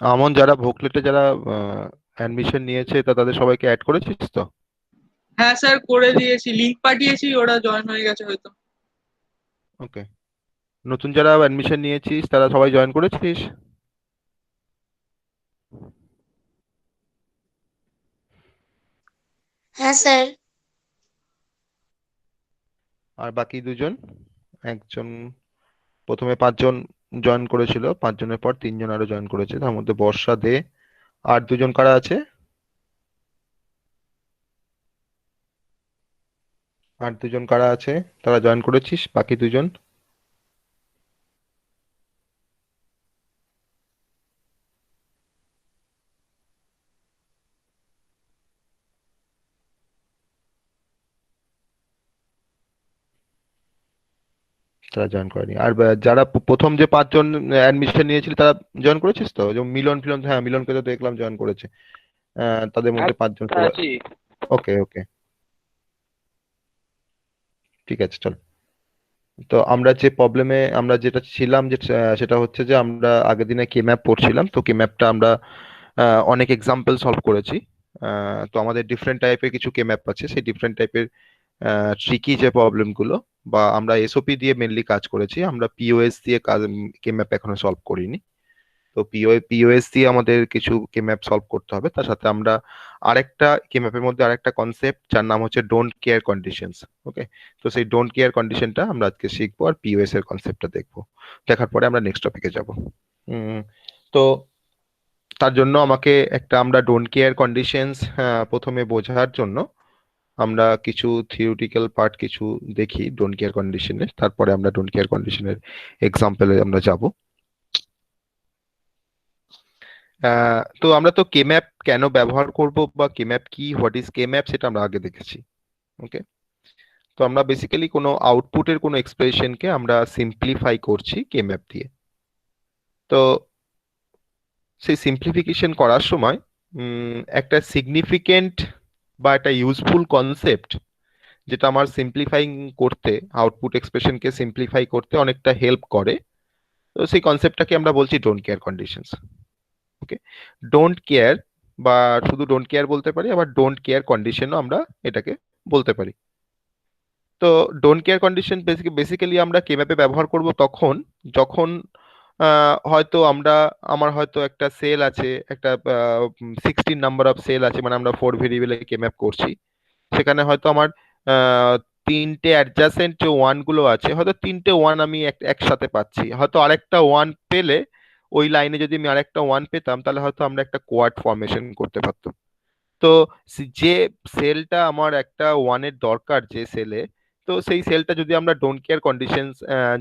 আমন যারা ভোকলেটে যারা অ্যাডমিশন নিয়েছে তা তাদের সবাইকে অ্যাড করেছিস তো? হ্যাঁ স্যার, করে দিয়েছি, লিংক পাঠিয়েছি, ওরা জয়েন হয়ে গেছে হয়তো। ওকে। নতুন যারা অ্যাডমিশন নিয়েছিস তারা সবাই জয়েন করেছিস? হ্যাঁ স্যার। আর বাকি দুজন, একজন, প্রথমে পাঁচজন জয়েন করেছিল, পাঁচজনের পর তিনজন আরো জয়েন করেছে, তার মধ্যে বর্ষা দে। আর দুজন কারা আছে? আর দুজন কারা আছে? তারা জয়েন করেছিস বাকি দুজন? তারা জয়েন করেনি। আর যারা প্রথম যে পাঁচজন অ্যাডমিশন নিয়েছিল তারা জয়েন করেছিস তো? যেমন মিলন ফিলন, হ্যাঁ মিলনকে তো দেখলাম জয়েন করেছে। তাদের মধ্যে পাঁচজন সবাই। আছি। ওকে ওকে, ঠিক আছে চল। তো আমরা যে প্রবলেমে আমরা যেটা ছিলাম, যে সেটা হচ্ছে যে আমরা আগের দিনে কে ম্যাপ পড়ছিলাম, তো কে ম্যাপটা আমরা অনেক এক্সাম্পল সলভ করেছি। তো আমাদের ডিফারেন্ট টাইপের কিছু কে ম্যাপ আছে, সেই ডিফারেন্ট টাইপের ট্রিকি যে প্রবলেমগুলো, বা আমরা এসওপি দিয়ে মেনলি কাজ করেছি, আমরা পিওএস দিয়ে কাজ, কে ম্যাপ এখনো সলভ করিনি। তো পিওএস দিয়ে আমাদের কিছু কে ম্যাপ সলভ করতে হবে। তার সাথে আমরা আরেকটা কে ম্যাপের মধ্যে আরেকটা কনসেপ্ট যার নাম হচ্ছে ডোন্ট কেয়ার কন্ডিশনস। ওকে। তো সেই ডোন্ট কেয়ার কন্ডিশনটা আমরা আজকে শিখবো, আর পিওএস এর কনসেপ্টটা দেখবো। দেখার পরে আমরা নেক্সট টপিকে যাব। উম, তো তার জন্য আমাকে একটা, আমরা ডোন্ট কেয়ার কন্ডিশনস প্রথমে বোঝার জন্য আমরা কিছু থিওরিটিক্যাল পার্ট কিছু দেখি ডোন্ট কেয়ার কন্ডিশনের, তারপরে আমরা ডোন্ট কেয়ার কন্ডিশনের এক্সাম্পলে আমরা যাব। তো আমরা তো কে ম্যাপ কেন ব্যবহার করব, বা কে ম্যাপ কি, হোয়াট ইজ কে ম্যাপ, সেটা আমরা আগে দেখেছি। ওকে। তো আমরা বেসিক্যালি কোনো আউটপুটের কোনো এক্সপ্রেশনকে আমরা সিম্পলিফাই করছি কে ম্যাপ দিয়ে। তো সেই সিম্পলিফিকেশন করার সময় একটা সিগনিফিকেন্ট বা একটা ইউজফুল কনসেপ্ট, যেটা আমার সিম্পলিফাইং করতে, আউটপুট এক্সপ্রেশনকে সিম্পলিফাই করতে অনেকটা হেল্প করে, তো সেই কনসেপ্টটাকে আমরা বলছি don't care conditions. Okay. Don't care, বা শুধু ডোন্ট কেয়ার বলতে পারি, আবার ডোন্ট কেয়ার কন্ডিশনও আমরা এটাকে বলতে পারি। তো ডোন্ট কেয়ার কন্ডিশন বেসিক্যালি আমরা কে ম্যাপে ব্যবহার করব তখন যখন হয়তো আমার হয়তো একটা সেল আছে, একটা 16 নাম্বার অফ সেল আছে, মানে আমরা 4 ভেরিয়েবলে কে ম্যাপ করছি। সেখানে হয়তো আমার আহ, তিনটে অ্যাডজাসেন্ট যে ওয়ান গুলো আছে, হয়তো তিনটে ওয়ান আমি একসাথে পাচ্ছি, হয়তো আরেকটা ওয়ান পেলে, ওই লাইনে যদি আমি আরেকটা ওয়ান পেতাম, তাহলে হয়তো আমরা একটা কোয়াড ফরমেশন করতে পারতাম। তো যে সেলটা আমার একটা ওয়ানের দরকার যে সেলে, তো সেই সেলটা যদি আমরা ডোন্ট কেয়ার কন্ডিশনস,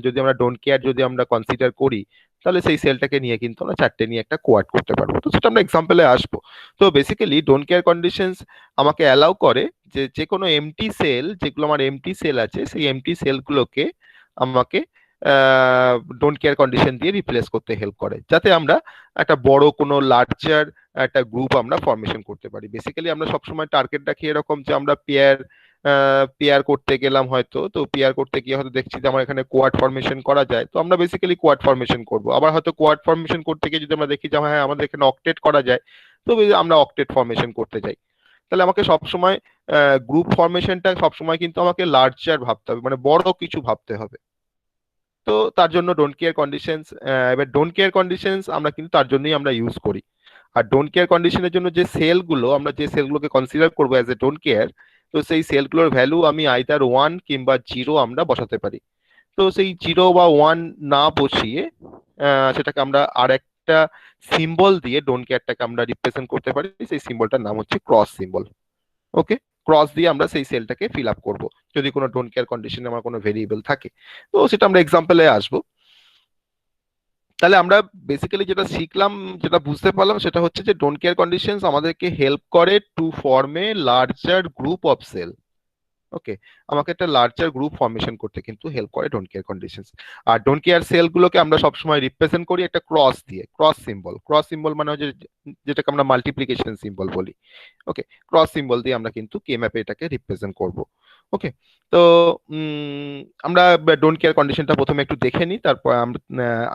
যদি আমরা ডোন্ট কেয়ার যদি আমরা কনসিডার করি, তাহলে সেই সেলটাকে নিয়ে কিন্তু আমরা চারটে নিয়ে একটা কোয়াড করতে পারবো। তো সেটা আমরা এক্সাম্পলে আসবো। তো বেসিক্যালি ডোন্ট কেয়ার কন্ডিশনস আমাকে অ্যালাউ করে যে যে কোনো এমটি সেল, যেগুলো আমার এমটি সেল আছে, সেই এমটি সেলগুলোকে আমাকে ডোন্ট কেয়ার কন্ডিশন দিয়ে রিপ্লেস করতে হেল্প করে, যাতে আমরা একটা বড় কোনো লার্জার একটা গ্রুপ আমরা ফরমেশন করতে পারি। বেসিক্যালি আমরা সবসময় টার্গেট রাখি এরকম যে আমরা পেয়ার করতে গেলাম হয়তো, তো পেয়ার করতে গিয়ে হয়তো দেখছি যে আমার এখানে কোয়াড ফরমেশন করা যায়, তো আমরা বেসিক্যালি কোয়াড ফরমেশন করব। আবার হয়তো কোয়াড ফরমেশন করতে গিয়ে যদি আমরা দেখি যে হ্যাঁ আমাদের এখানে অক্টেট করা যায়, তো আমরা অক্টেট ফরমেশন করতে যাই। তাহলে আমাকে সবসময় গ্রুপ ফরমেশনটা সবসময় কিন্তু আমাকে লার্জার ভাবতে হবে, মানে বড় কিছু ভাবতে হবে। তো তার জন্য ডোন্ট কেয়ার কন্ডিশনস, এবার ডোন্ট কেয়ার কন্ডিশনস আমরা কিন্তু তার জন্যই আমরা ইউজ করি। আর ডোন্ট কেয়ার কন্ডিশনের জন্য যে সেলগুলো, আমরা যে সেলগুলোকে কনসিডার করবো অ্যাজ এ ডোন্ট কেয়ার, তো সেই সেলগুলোর ভ্যালু আমি আইদার ওয়ান কিংবা জিরো আমরা বসাতে পারি। তো সেই জিরো বা ওয়ান না বসিয়ে সেটাকে আমরা আর একটা সিম্বল দিয়ে ডোন্ট কেয়ারটাকে আমরা রিপ্রেজেন্ট করতে পারি, সেই সিম্বলটার নাম হচ্ছে ক্রস সিম্বল। ওকে। ক্রস দিয়ে আমরা সেই সেলটাকে ফিল আপ করবো, যদি কোনো ডোন্ট কেয়ার কন্ডিশনে আমার কোনো ভেরিয়েবল থাকে। তো সেটা আমরা এক্সাম্পলে আসবো। তাহলে আমরা বেসিক্যালি যেটা শিখলাম, যেটা বুঝতে পারলাম, সেটা হচ্ছে যে ডোন্ট কেয়ার কন্ডিশনস আমাদেরকে হেল্প করে to form a larger group of cell. Okay. আমাকে একটা লার্জার গ্রুপ ফর্মেশন করতে কিন্তু হেল্প করে ডোন্ট কেয়ার কন্ডিশনস। আর ডোন্ট কেয়ার সেল গুলোকে আমরা সবসময় রিপ্রেজেন্ট করি একটা ক্রস দিয়ে, ক্রস সিম্বল। ক্রস সিম্বল মানে হচ্ছে যেটাকে আমরা মাল্টিপ্লিকেশন সিম্বল বলি। ওকে। ক্রস সিম্বল দিয়ে আমরা কিন্তু কে ম্যাপে এটাকে রিপ্রেজেন্ট করব। ওকে। তো উম, আমরা ডোন্ট কেয়ার কন্ডিশনটা প্রথমে একটু দেখে নিই, তারপর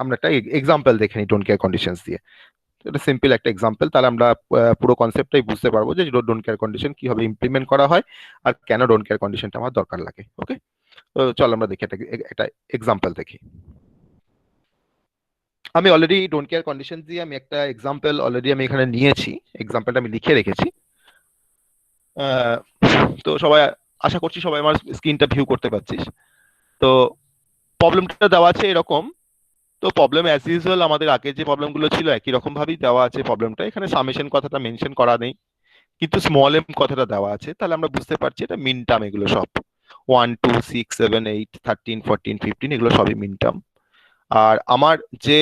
আমরা একটা এক্সাম্পল দেখে নিই ডোন্ট কেয়ার কন্ডিশনস দিয়ে। এটা সিম্পল একটা এক্সাম্পল, তাহলে আমরা পুরো কনসেপ্টটাই বুঝতে পারবো যে ডোন্ট কেয়ার কন্ডিশন কিভাবে ইমপ্লিমেন্ট করা হয় আর কেন ডোন্ট কেয়ার কন্ডিশনটা আমার দরকার লাগে। ওকে, তো চল আমরা দেখি একটা একটা এক্সাম্পল দেখি। আমি অলরেডি ডোন্ট কেয়ার কন্ডিশন দিয়ে আমি একটা এক্সাম্পল অলরেডি আমি এখানে নিয়েছি, এক্সাম্পলটা আমি লিখে রেখেছি। আহ, তো সবাই, আশা করছি সবাই আমার স্ক্রিনটা ভিউ করতে পারছিস। তো প্রবলেমটা দেওয়া আছে এরকম। তো প্রবলেম অ্যাজ ইউজুয়াল আমাদের আগে যে প্রবলেমগুলো ছিল একই রকম ভাবেই দেওয়া আছে প্রবলেমটা, এখানে সামেশন কথাটা মেনশন করা নেই, কিন্তু স্মল এম কথাটা দেওয়া আছে, তাহলে আমরা বুঝতে পারছি এটা মিন টার্ম, এগুলো সব 1 2 6 7 8 13 14 15 এগুলো সবই মিন টার্ম। আর আমার যে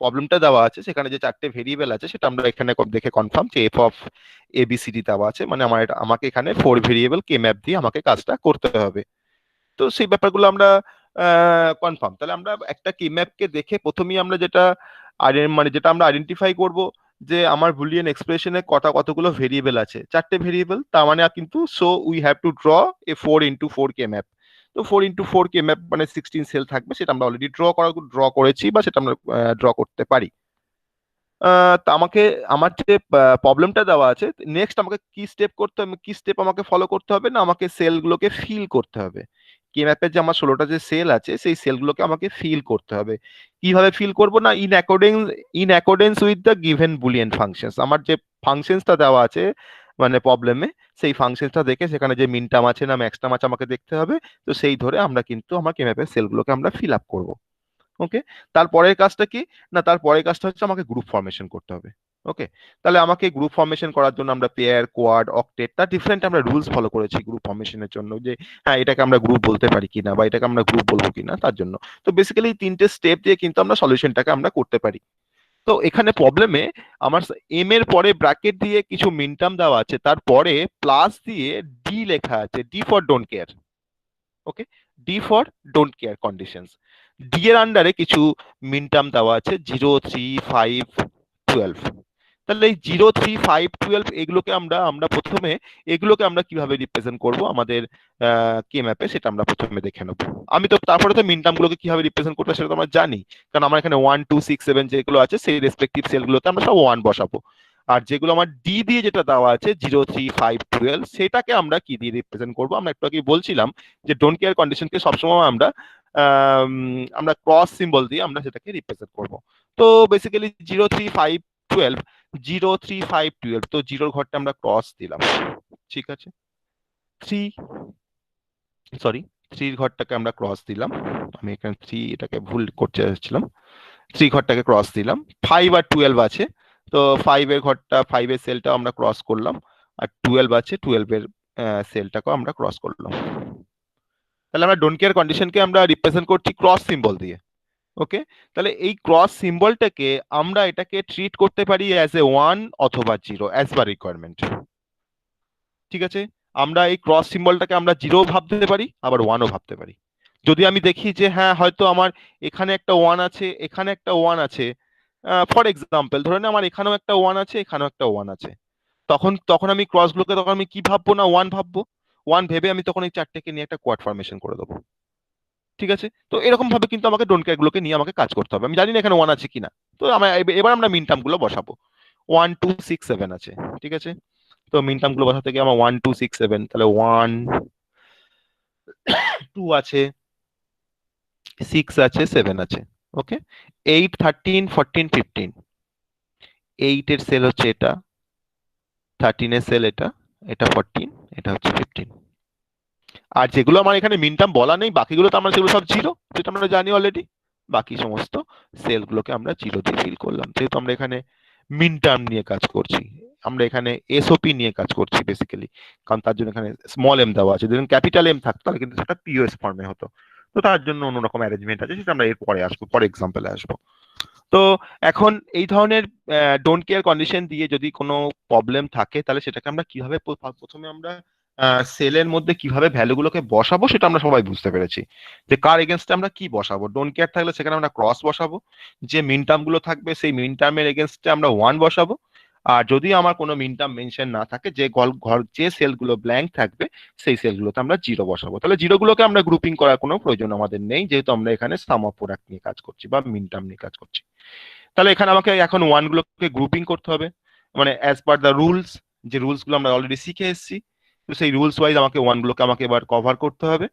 প্রবলেমটা দেওয়া আছে সেখানে যে চারটে ভেরিয়েবল আছে সেটা আমরা এখানে দেখে কনফার্ম যে এফ অফ এবিসিডি দেওয়া আছে, মানে আমাকে এখানে 4 ভেরিয়েবল কে ম্যাপ দিয়ে আমাকে কাজটা করতে হবে। তো সেই ব্যাপারগুলো আমরা কনফার্ম। তাহলে আমরা একটা কি ম্যাপকে দেখে প্রথমেই আমরা যেটা মানে যেটা আমরা আইডেন্টিফাই করব যে আমার বুলিয়ান এক্সপ্রেশনে কতগুলো ভেরিয়েবল আছে, চারটে ভেরিয়েবল, তার মানে কিন্তু so we have to draw A 4 × 4 K map. তো 4 × 4 কে ম্যাপ মানে 16 সেল থাকবে, সেটা আমরা অলরেডি ড্র করেছি বা সেটা আমরা ড্র করতে পারি। তা আমাকে আমার যে প্রবলেমটা দেওয়া আছে, নেক্সট আমাকে কি স্টেপ করতে হবে, কি স্টেপ আমাকে ফলো করতে হবে না, আমাকে সেলগুলোকে ফিল করতে হবে। কি ম্যাপের যে আমার 16টা যে সেল আছে সেই সেলগুলোকে আমাকে ফিল করতে হবে। কিভাবে ফিল করব না, in accordance with the given Boolean functions, আমার যে ফাংশনসটা দেওয়া আছে মানে প্রবলেমে, সেই ফাংশনসটা দেখে সেখানে যে মিন টার্ম আছে না ম্যাক্স টার্ম আছে আমাকে দেখতে হবে। তো সেই ধরে আমরা কিন্তু আমার কে ম্যাপের সেলগুলোকে আমরা ফিল আপ করবো। ওকে, তারপরের কাজটা কি না, তারপরের কাজটা হচ্ছে আমাকে গ্রুপ ফরমেশন করতে হবে। ওকে, তাহলে আমাকে গ্রুপ ফরমেশন করার জন্য আমরা পেয়ার, কোয়াড, অক্টেট, তার ডিফারেন্ট আমরা রুলস ফলো করেছি গ্রুপ ফরমেশনের জন্য, যে হ্যাঁ এটাকে আমরা গ্রুপ বলতে পারি কিনা বা এটাকে আমরা গ্রুপ বলবো কিনা তার জন্য। তো বেসিক্যালি তিনটে স্টেপ দিয়ে কিন্তু আমরা সলিউশনটাকে আমরা করতে পারি। তো এখানে প্রবলেমে আমার এম এর পরে ব্র্যাকেট দিয়ে কিছু মিন টার্ম দেওয়া আছে, তারপরে প্লাস দিয়ে ডি লেখা আছে, D for don't care. Okay, D for don't care conditions. D এর আন্ডারে কিছু মিন টার্ম দেওয়া আছে 0 3 5 12। তাহলে এই 0 3 5 12 এগুলোকে আমরা প্রথমে এগুলোকে আমরা কিভাবে রিপ্রেজেন্ট করব আমাদের কে ম্যাপে সেটা আমরা প্রথমে দেখে নেব। আমি তো তারপরে তো মিন টার্ম গুলোকে কিভাবে রিপ্রেজেন্ট করবো সেটা তো আমরা জানি, কারণ আমার এখানে 1 2 6 7 যেগুলো আছে সেই রেসপেক্টিভ সেলগুলোতে আমরা সব 1 বসাবো। আর যেগুলো আমার ডি দিয়ে যেটা দেওয়া আছে 0 3 5 12 সেটাকে আমরা কি দিয়ে রিপ্রেজেন্ট করবো, আমরা একটু আগে বলছিলাম যে ডোন্ট কেয়ার কন্ডিশনকে সবসময় আমরা ক্রস সিম্বল দিয়ে আমরা সেটাকে রিপ্রেজেন্ট করব। তো বেসিক্যালি 0 3 5 12, 0 3 5 12, তো জিরোর ঘরটা আমরা ক্রস দিলাম, ঠিক আছে। থ্রি, সরি, থ্রির ঘরটাকে আমরা ক্রস দিলাম, আমি এখানে এটাকে ভুল করতে যাচ্ছিলাম, ঘরটাকে ক্রস দিলাম। 5 আর 12 আছে, তো 5 এর সেলটাও আমরা ক্রস করলাম, আর 12 আছে, 12 সেলটাকেও আমরা ক্রস করলাম। তাহলে আমরা ডোন্ট কেয়ার কন্ডিশনকে আমরা রিপ্রেজেন্ট করছি ক্রস সিম্বল দিয়ে। ওকে, তাহলে এই ক্রস সিম্বলটাকে আমরা এটাকে ট্রিট করতে পারি অ্যাজ এ 1 অথবা 0 অ্যাজ পার রিকোয়ারমেন্ট। ঠিক আছে, আমরা এই ক্রস সিম্বলটাকে আমরা 0 ভাবতে পারি আবার 1ও ভাবতে পারি। যদি আমি দেখি যে হ্যাঁ হয়তো আমার এখানে একটা 1 আছে, এখানে একটা 1 আছে, ফর এক্সাম্পল ধরে না আমার এখানেও একটা 1 আছে, এখানেও একটা 1 আছে, তখন তখন আমি ক্রসগুলোকে তখন আমি কি ভাববো না 1 ভাববো। 1 ভেবে আমি তখন এই চারটেকে নিয়ে একটা কোয়াড ফরমেশন করে দেবো। ঠিক আছে, তো এরকম ভাবে কিন্তু আমাকে ডোন্ট কেয়ার গুলোকে নিয়ে আমাকে কাজ করতে হবে। আমি জানি না এখানে 1 আছে কিনা, তো এবার আমরা মিন টার্ম গুলো বসাবো। 1 2 6 7 আছে, ঠিক আছে। তো মিন টার্ম গুলো বসাতে গিয়ে আমার 1 2 6 7, তাহলে 1 2 আছে, 6 আছে, 7 আছে। ওকে, 8 13 14 15, 8 এর সেল হচ্ছে এটা, 13 এর সেল এটা, এটা 14, এটা হচ্ছে 15। আর যেগুলো আমার এখানে মিন টার্ম বলা নেই বাকিগুলো তো আমরা সেগুলো সব জিরো, যেটা আমরা জানি অলরেডি। বাকি সমস্ত সেলগুলোকে আমরা জিরো দিয়ে ফিল করলাম, যেহেতু আমরা এখানে মিন টার্ম নিয়ে কাজ করছি, আমরা এখানে এসওপি নিয়ে কাজ করছি বেসিক্যালি, কারণ তার জন্য এখানে স্মল এম দেওয়া আছে, যদি ক্যাপিটাল এম থাকতো তাহলে কিন্তু সেটা পিওএস ফর্মে হতো। তো তার জন্য অন্যরকম অ্যারেঞ্জমেন্ট আছে, সেটা আমরা এর পরে আসবো, পরে এক্সাম্পলে আসবো। তো এখন এই ধরনের ডোন্ট কেয়ার কন্ডিশন দিয়ে যদি কোনো প্রবলেম থাকে তাহলে সেটাকে আমরা কিভাবে প্রথমে আমরা সেলের মধ্যে কিভাবে ভ্যালুগুলোকে বসাবো সেটা আমরা সবাই বুঝতে পেরেছি, যে কার এগেনস্টে আমরা কি বসাবো। ডোন্ট কেয়ার থাকলে সেখানে আমরা ক্রস বসাবো, যে মিন টার্ম গুলো থাকবে সেই মিন টার্মের এগেনস্টে আমরা 1 বসাবো। আর যদি আমার কোনো মিন টার্ম মেনশন না থাকে, যে ঘর যে সেলগুলো ব্ল্যাঙ্ক থাকবে সেই সেলগুলোতে আমরা 0 বসাবো। তাহলে জিরোগুলোকে আমরা গ্রুপিং করার কোনো প্রয়োজন আমাদের নেই, যেহেতু আমরা এখানে সাম অফ প্রোডাক্ট নিয়ে কাজ করছি বা মিন টার্ম নিয়ে কাজ করছি। তাহলে এখানে আমাকে এখন ওয়ান গুলোকে গ্রুপিং করতে হবে, মানে অ্যাজ পার দ্য রুলস, যে রুলস গুলো আমরা অলরেডি শিখে এসেছি। তো সেই রুলস ওয়াইজ আমাকে ওয়ান গুলোকে আমাকে এবার কভার করতে হবে।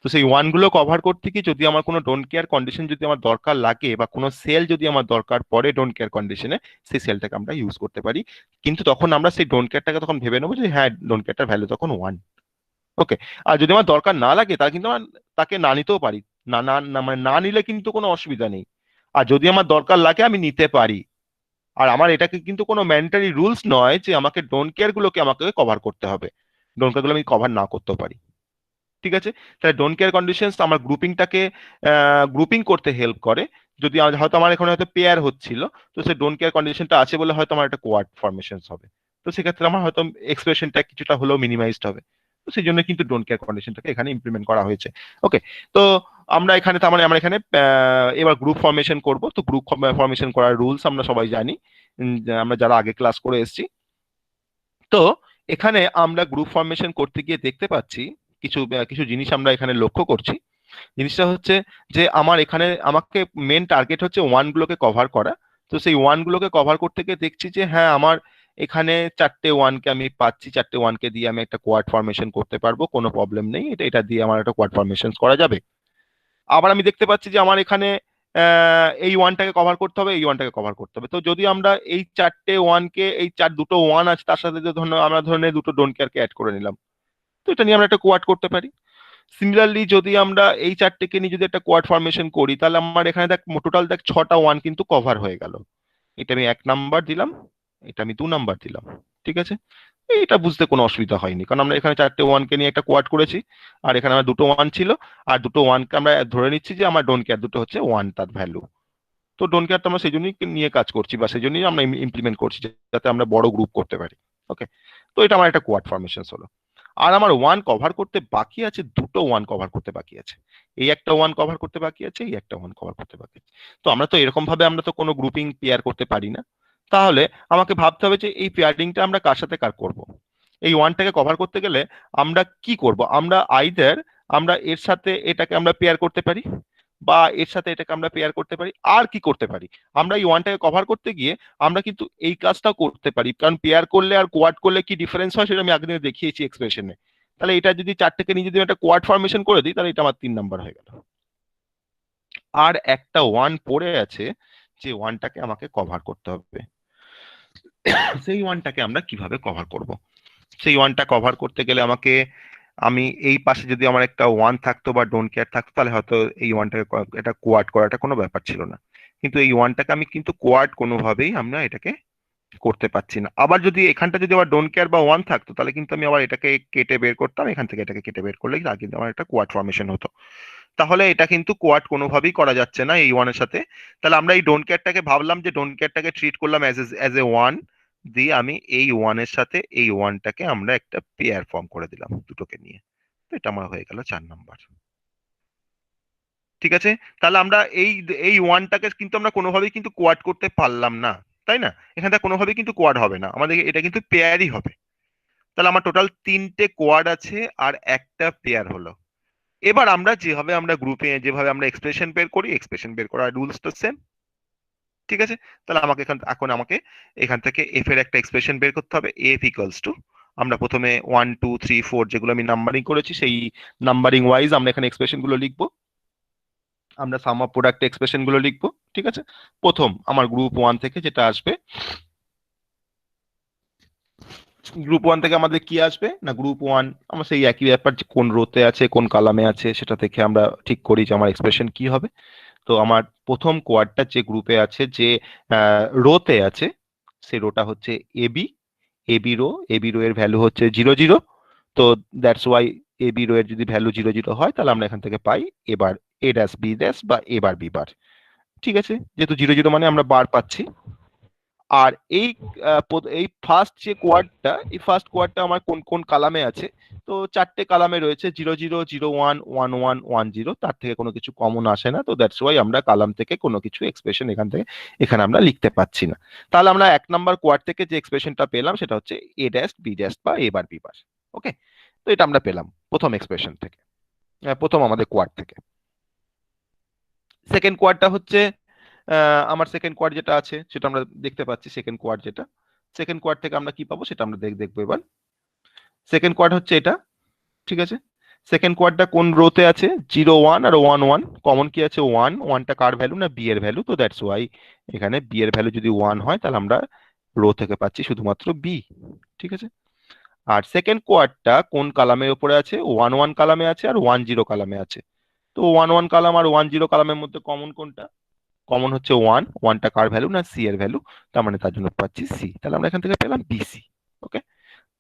তো সেই ওয়ান গুলো কভার করতে কি, যদি আমার কোনো ডোন্ট কেয়ার কন্ডিশন যদি আমার দরকার লাগে, বা কোনো সেল যদি আমার দরকার পড়ে ডোন্ট কেয়ার কন্ডিশনে, সেই সেলটাকে আমরা ইউজ করতে পারি। কিন্তু তখন আমরা সেই ডোন্ট কেয়ারটাকে তখন ভেবে নেবো যে হ্যাঁ, ডোন্ট কেয়ারটার ভ্যালু তখন ওয়ান। ওকে। আর যদি আমার দরকার না লাগে, তাহলে কিন্তু আমার তাকে না নিতেও পারি। না না না, মানে না নিলে কিন্তু কোনো অসুবিধা নেই। আর যদি আমার দরকার লাগে আমি নিতে পারি। আর আমার এটাকে কিন্তু কোনো ম্যান্ডেটরি রুলস নয় যে আমাকে ডোন্ট কেয়ার গুলোকে আমাকে কভার করতে হবে, ডোন্ট কেয়ার গুলো আমি কভার না করতেও পারি। ঠিক আছে। তাহলে ডোন্ট কেয়ার কন্ডিশনস আমার গ্রুপিংটাকে গ্রুপিং করতে হেল্প করে। যদি হয়তো আমার এখানে হয়তো পেয়ার হচ্ছিল, তো সেই ডোন্ট কেয়ার কন্ডিশনটা আছে বলে হয়তো আমার একটা কোয়াড ফরমেশন হবে। তো সেক্ষেত্রে আমার হয়তো এক্সপ্রেশনটা কিছুটা হলেও মিনিমাইজড হবে। তো সেই জন্য কিন্তু ডোন্ট কেয়ার কন্ডিশনটাকে এখানে ইমপ্লিমেন্ট করা হয়েছে। ওকে। তো আমরা এখানে, তার মানে আমরা এখানে এবার গ্রুপ ফরমেশন করব। তো গ্রুপ ফরমেশন করার রুলস আমরা সবাই জানি, আমরা যারা আগে ক্লাস করে এসেছি। তো এখানে আমরা গ্রুপ ফরমেশন করতে গিয়ে দেখতে পাচ্ছি কিছু কিছু জিনিস আমরা এখানে লক্ষ্য করছি। জিনিসটা হচ্ছে যে আমার এখানে আমাকে মেন টার্গেট হচ্ছে ওয়ান গুলোকে কভার করা। তো সেই ওয়ান গুলোকে কভার করতে গিয়ে দেখছি যে হ্যাঁ, আমার এখানে চারটে ওয়ানকে আমি পাচ্ছি, চারটে ওয়ানকে দিয়ে আমি একটা কোয়াড ফরমেশন করতে পারবো, কোনো প্রবলেম নেই, এটা এটা দিয়ে আমার একটা কোয়াড ফরমেশন করা যাবে। আবার আমি দেখতে পাচ্ছি যে আমার এখানে এই ওয়ানটাকে কভার করতে হবে, এই ওয়ানটাকে কভার করতে হবে। তো যদি আমরা এই চারটে ওয়ানকে, এই দুটো ওয়ান আছে তার সাথে যে ধরুন আমরা ধরনের দুটো ডোন্ট কেয়ারকে অ্যাড করে নিলাম, তো এটা নিয়ে আমরা একটা কোয়াড করতে পারি। সিমিলারলি যদি আমরা এই চারটেকে নিয়ে যদি একটা কোয়াড ফরমেশন করি, তাহলে আমার এখানে দেখ টোটাল দেখ ছটা ওয়ান কিন্তু কভার হয়ে গেল। এটা আমি এক নাম্বার দিলাম, এটা আমি দু নাম্বার দিলাম। ঠিক আছে। এটা বুঝতে কোনো অসুবিধা হয়নি, কারণ আমরা এখানে চারটে ওয়ানকে নিয়ে একটা কোয়াড করেছি। আর এখানে আমার দুটো ওয়ান ছিল, আর দুটো ওয়ানকে আমরা ধরে নিচ্ছি যে আমার ডোন্ট কেয়ার দুটো হচ্ছে ওয়ান, তার ভ্যালু। তো ডোন্ট কেয়ার তো আমরা সেই জন্যই নিয়ে কাজ করছি, বা সেই জন্যই আমরা ইমপ্লিমেন্ট করছি, যাতে আমরা বড় গ্রুপ করতে পারি। ওকে। তো এটা আমার একটা কোয়াড ফরমেশন হলো। আর আমার ওয়ান কভার করতে বাকি আছে, দুটো ওয়ান কভার করতে বাকি আছে। এই একটা ওয়ান কভার করতে বাকি আছে, এই একটা ওয়ান কভার করতে বাকি আছে। তো আমরা তো এরকম ভাবে আমরা তো কোনো গ্রুপিং পেয়ার করতে পারি না। তাহলে আমাকে ভাবতে হবে যে এই পেয়ারিংটা আমরা কার সাথে কার করব। এই ওয়ানটাকে কভার করতে গেলে আমরা কি করব, আমরা আইদার আমরা এর সাথে এটাকে আমরা পেয়ার করতে পারি, বা এর সাথে এটাকে আমরা পেয়ার করতে পারি। আর কি করতে পারি, আমরা এই ওয়ানটাকে কভার করতে গিয়ে আমরা কিন্তু এই কাজটাও করতে পারি, কারণ পেয়ার করলে আর কোয়াড করলে কি ডিফারেন্স হয় সেটা আমি আগে দিনে দেখিয়েছি এক্সপ্রেশনে। তাহলে এটা যদি চারটেকে নিয়ে যদি একটা কোয়াড ফরমেশন করে দিই, তাহলে এটা আমার তিন নাম্বার হয়ে গেল। আর একটা ওয়ান পড়ে আছে, যে ওয়ানটাকে আমাকে কভার করতে হবে। সেই ওয়ানটাকে আমরা কিভাবে কভার করব? সেই ওয়ানটা কভার করতে গেলে আমাকে, আমি এই পাশে যদি আমার একটা ওয়ান থাকতো বা ডোন্ট কেয়ার থাকতো, তাহলে হয়তো এই ওয়ানটাকে এটা কোয়াড করাটা কোনো ব্যাপার ছিল না। কিন্তু এই ওয়ানটাকে আমি কিন্তু কোয়াড কোনোভাবেই আমরা এটাকে করতে পারছি না। আবার যদি এখানটা যদি আবার ডোন্ট কেয়ার বা ওয়ান থাকতো, তাহলে কিন্তু আমি আবার এটাকে কেটে বের করতাম, এখান থেকে এটাকে কেটে বের করলে কিন্তু আমার একটা কোয়াড ফরমেশন হতো। তাহলে এটা কিন্তু কোয়াড কোনোভাবেই করা যাচ্ছে না এই ওয়ানের সাথে। তাহলে আমরা এই ডোন্ট কেয়ারটাকে ভাবলাম যে ডোন্ট কেয়ারটাকে ট্রিট করলাম অ্যাজ এ ওয়ান, দিয়ে আমি এই ওয়ানের সাথে এই ওয়ানটাকে আমরা একটা পেয়ার ফর্ম করে দিলাম দুটোকে নিয়ে। তো এটা আমার হয়ে গেল চার নাম্বার। ঠিক আছে। তাহলে আমরা এই এই ওয়ানটাকে কিন্তু আমরা কোনোভাবেই কিন্তু কোয়াড করতে পারলাম না, তাই না? এখান থেকে কোনোভাবেই কিন্তু কোয়াড হবে না, আমাদের এটা কিন্তু পেয়ারই হবে। তাহলে আমার টোটাল তিনটে কোয়াড আছে আর একটা পেয়ার হলো। এবার আমরা যেভাবে আমরা গ্রুপে যেভাবে আমরা এক্সপ্রেশন বের করি, এক্সপ্রেশন বের করার রুলস তো সেম। ঠিক আছে। তাহলে আমাকে এখন আমাকে এখান থেকে এফ এর একটা এক্সপ্রেশন বের করতে হবে। এফ ইকুয়ালস টু, আমরা প্রথমে ওয়ান টু থ্রি ফোর যেগুলো আমি নাম্বারিং করেছি, সেই নাম্বারিং ওয়াইজ আমরা এখানে এক্সপ্রেশন গুলো লিখবো। আমরা সাম অফ প্রোডাক্ট এক্সপ্রেশন গুলো লিখবো। ঠিক আছে। প্রথম আমার গ্রুপ ওয়ান থেকে যেটা আসবে, গ্রুপ ওয়ান থেকে আমাদের কি আসবে না, গ্রুপ ওয়ান আমরা সেই একই ব্যাপার, যে কোন রোতে আছে কোন কালামে আছে সেটা থেকে আমরা ঠিক করি যে আমার এক্সপ্রেশন কি হবে। তো আমার প্রথম কোয়াডটা যে গ্রুপে আছে, যে রোতে আছে, সেই রোটা হচ্ছে এবি। এবি রো এর ভ্যালু হচ্ছে 0 0। তো দ্যাটস ওয়াই এবি রো এর যদি ভ্যালু 0 0 হয়, তাহলে আমরা এখান থেকে পাই এবার এ ড্যাশ বি ড্যাশ বা এবার বি বার। ঠিক আছে। যেহেতু 0 0 মানে আমরা বার পাচ্ছি। আর এই এই ফার্স্ট যে কোয়াডটা, এই ফার্স্ট কোয়াডটা আমার কোন কোন কালামে আছে, তো চারটে কালামে রয়েছে, 0 0 0 1 1 1 1 0। তার থেকে কোনো কিছু কমন আসে না, তো দ্যাটস ওয়াই আমরা কালাম থেকে কোনো কিছু এক্সপ্রেশন এখান থেকে এখানে আমরা লিখতে পাচ্ছি না। তাহলে আমরা এক নাম্বার কোয়াড থেকে যে এক্সপ্রেশনটা পেলাম সেটা হচ্ছে এ ড্যাশ বি ড্যাশ বা এ বার বি বার। ওকে। তো এটা আমরা পেলাম প্রথম এক্সপ্রেশন থেকে, প্রথম আমাদের কোয়াড থেকে। সেকেন্ড কোয়াডটা হচ্ছে আমার সেকেন্ড কোয়াড যেটা আছে সেটা আমরা দেখতে পাচ্ছি, সেকেন্ড কোয়াড থেকে আমরা কি পাবো সেটা আমরা দেখবো এবার। সেকেন্ড কোয়াড হচ্ছে এটা, ঠিক আছে। সেকেন্ড কোয়াডটা কোন রোতে আছে, 0 1 আর 1 1, কমন কি আছে 1, 1টা কার ভ্যালু না বি এর ভ্যালু, তো দ্যাটস ওয়াই এখানে বি এর ভ্যালু যদি 1 হয় তাহলে আমরা রো থেকে পাচ্ছি শুধুমাত্র বি, ঠিক আছে। আর সেকেন্ড কোয়াডটা কোন কালামের উপরে আছে, 1 1 কালামে আছে আর 1 0 কালামে আছে। তো 1 1 কালাম আর 1 0 কালামের মধ্যে কমন কোনটা, কমন হচ্ছে 1, 1টা কার ভ্যালু না সি এর ভ্যালু, তার মানে তার জন্য পাচ্ছি সি, তাহলে আমরা এখান থেকে পেলাম বিসি। ওকে।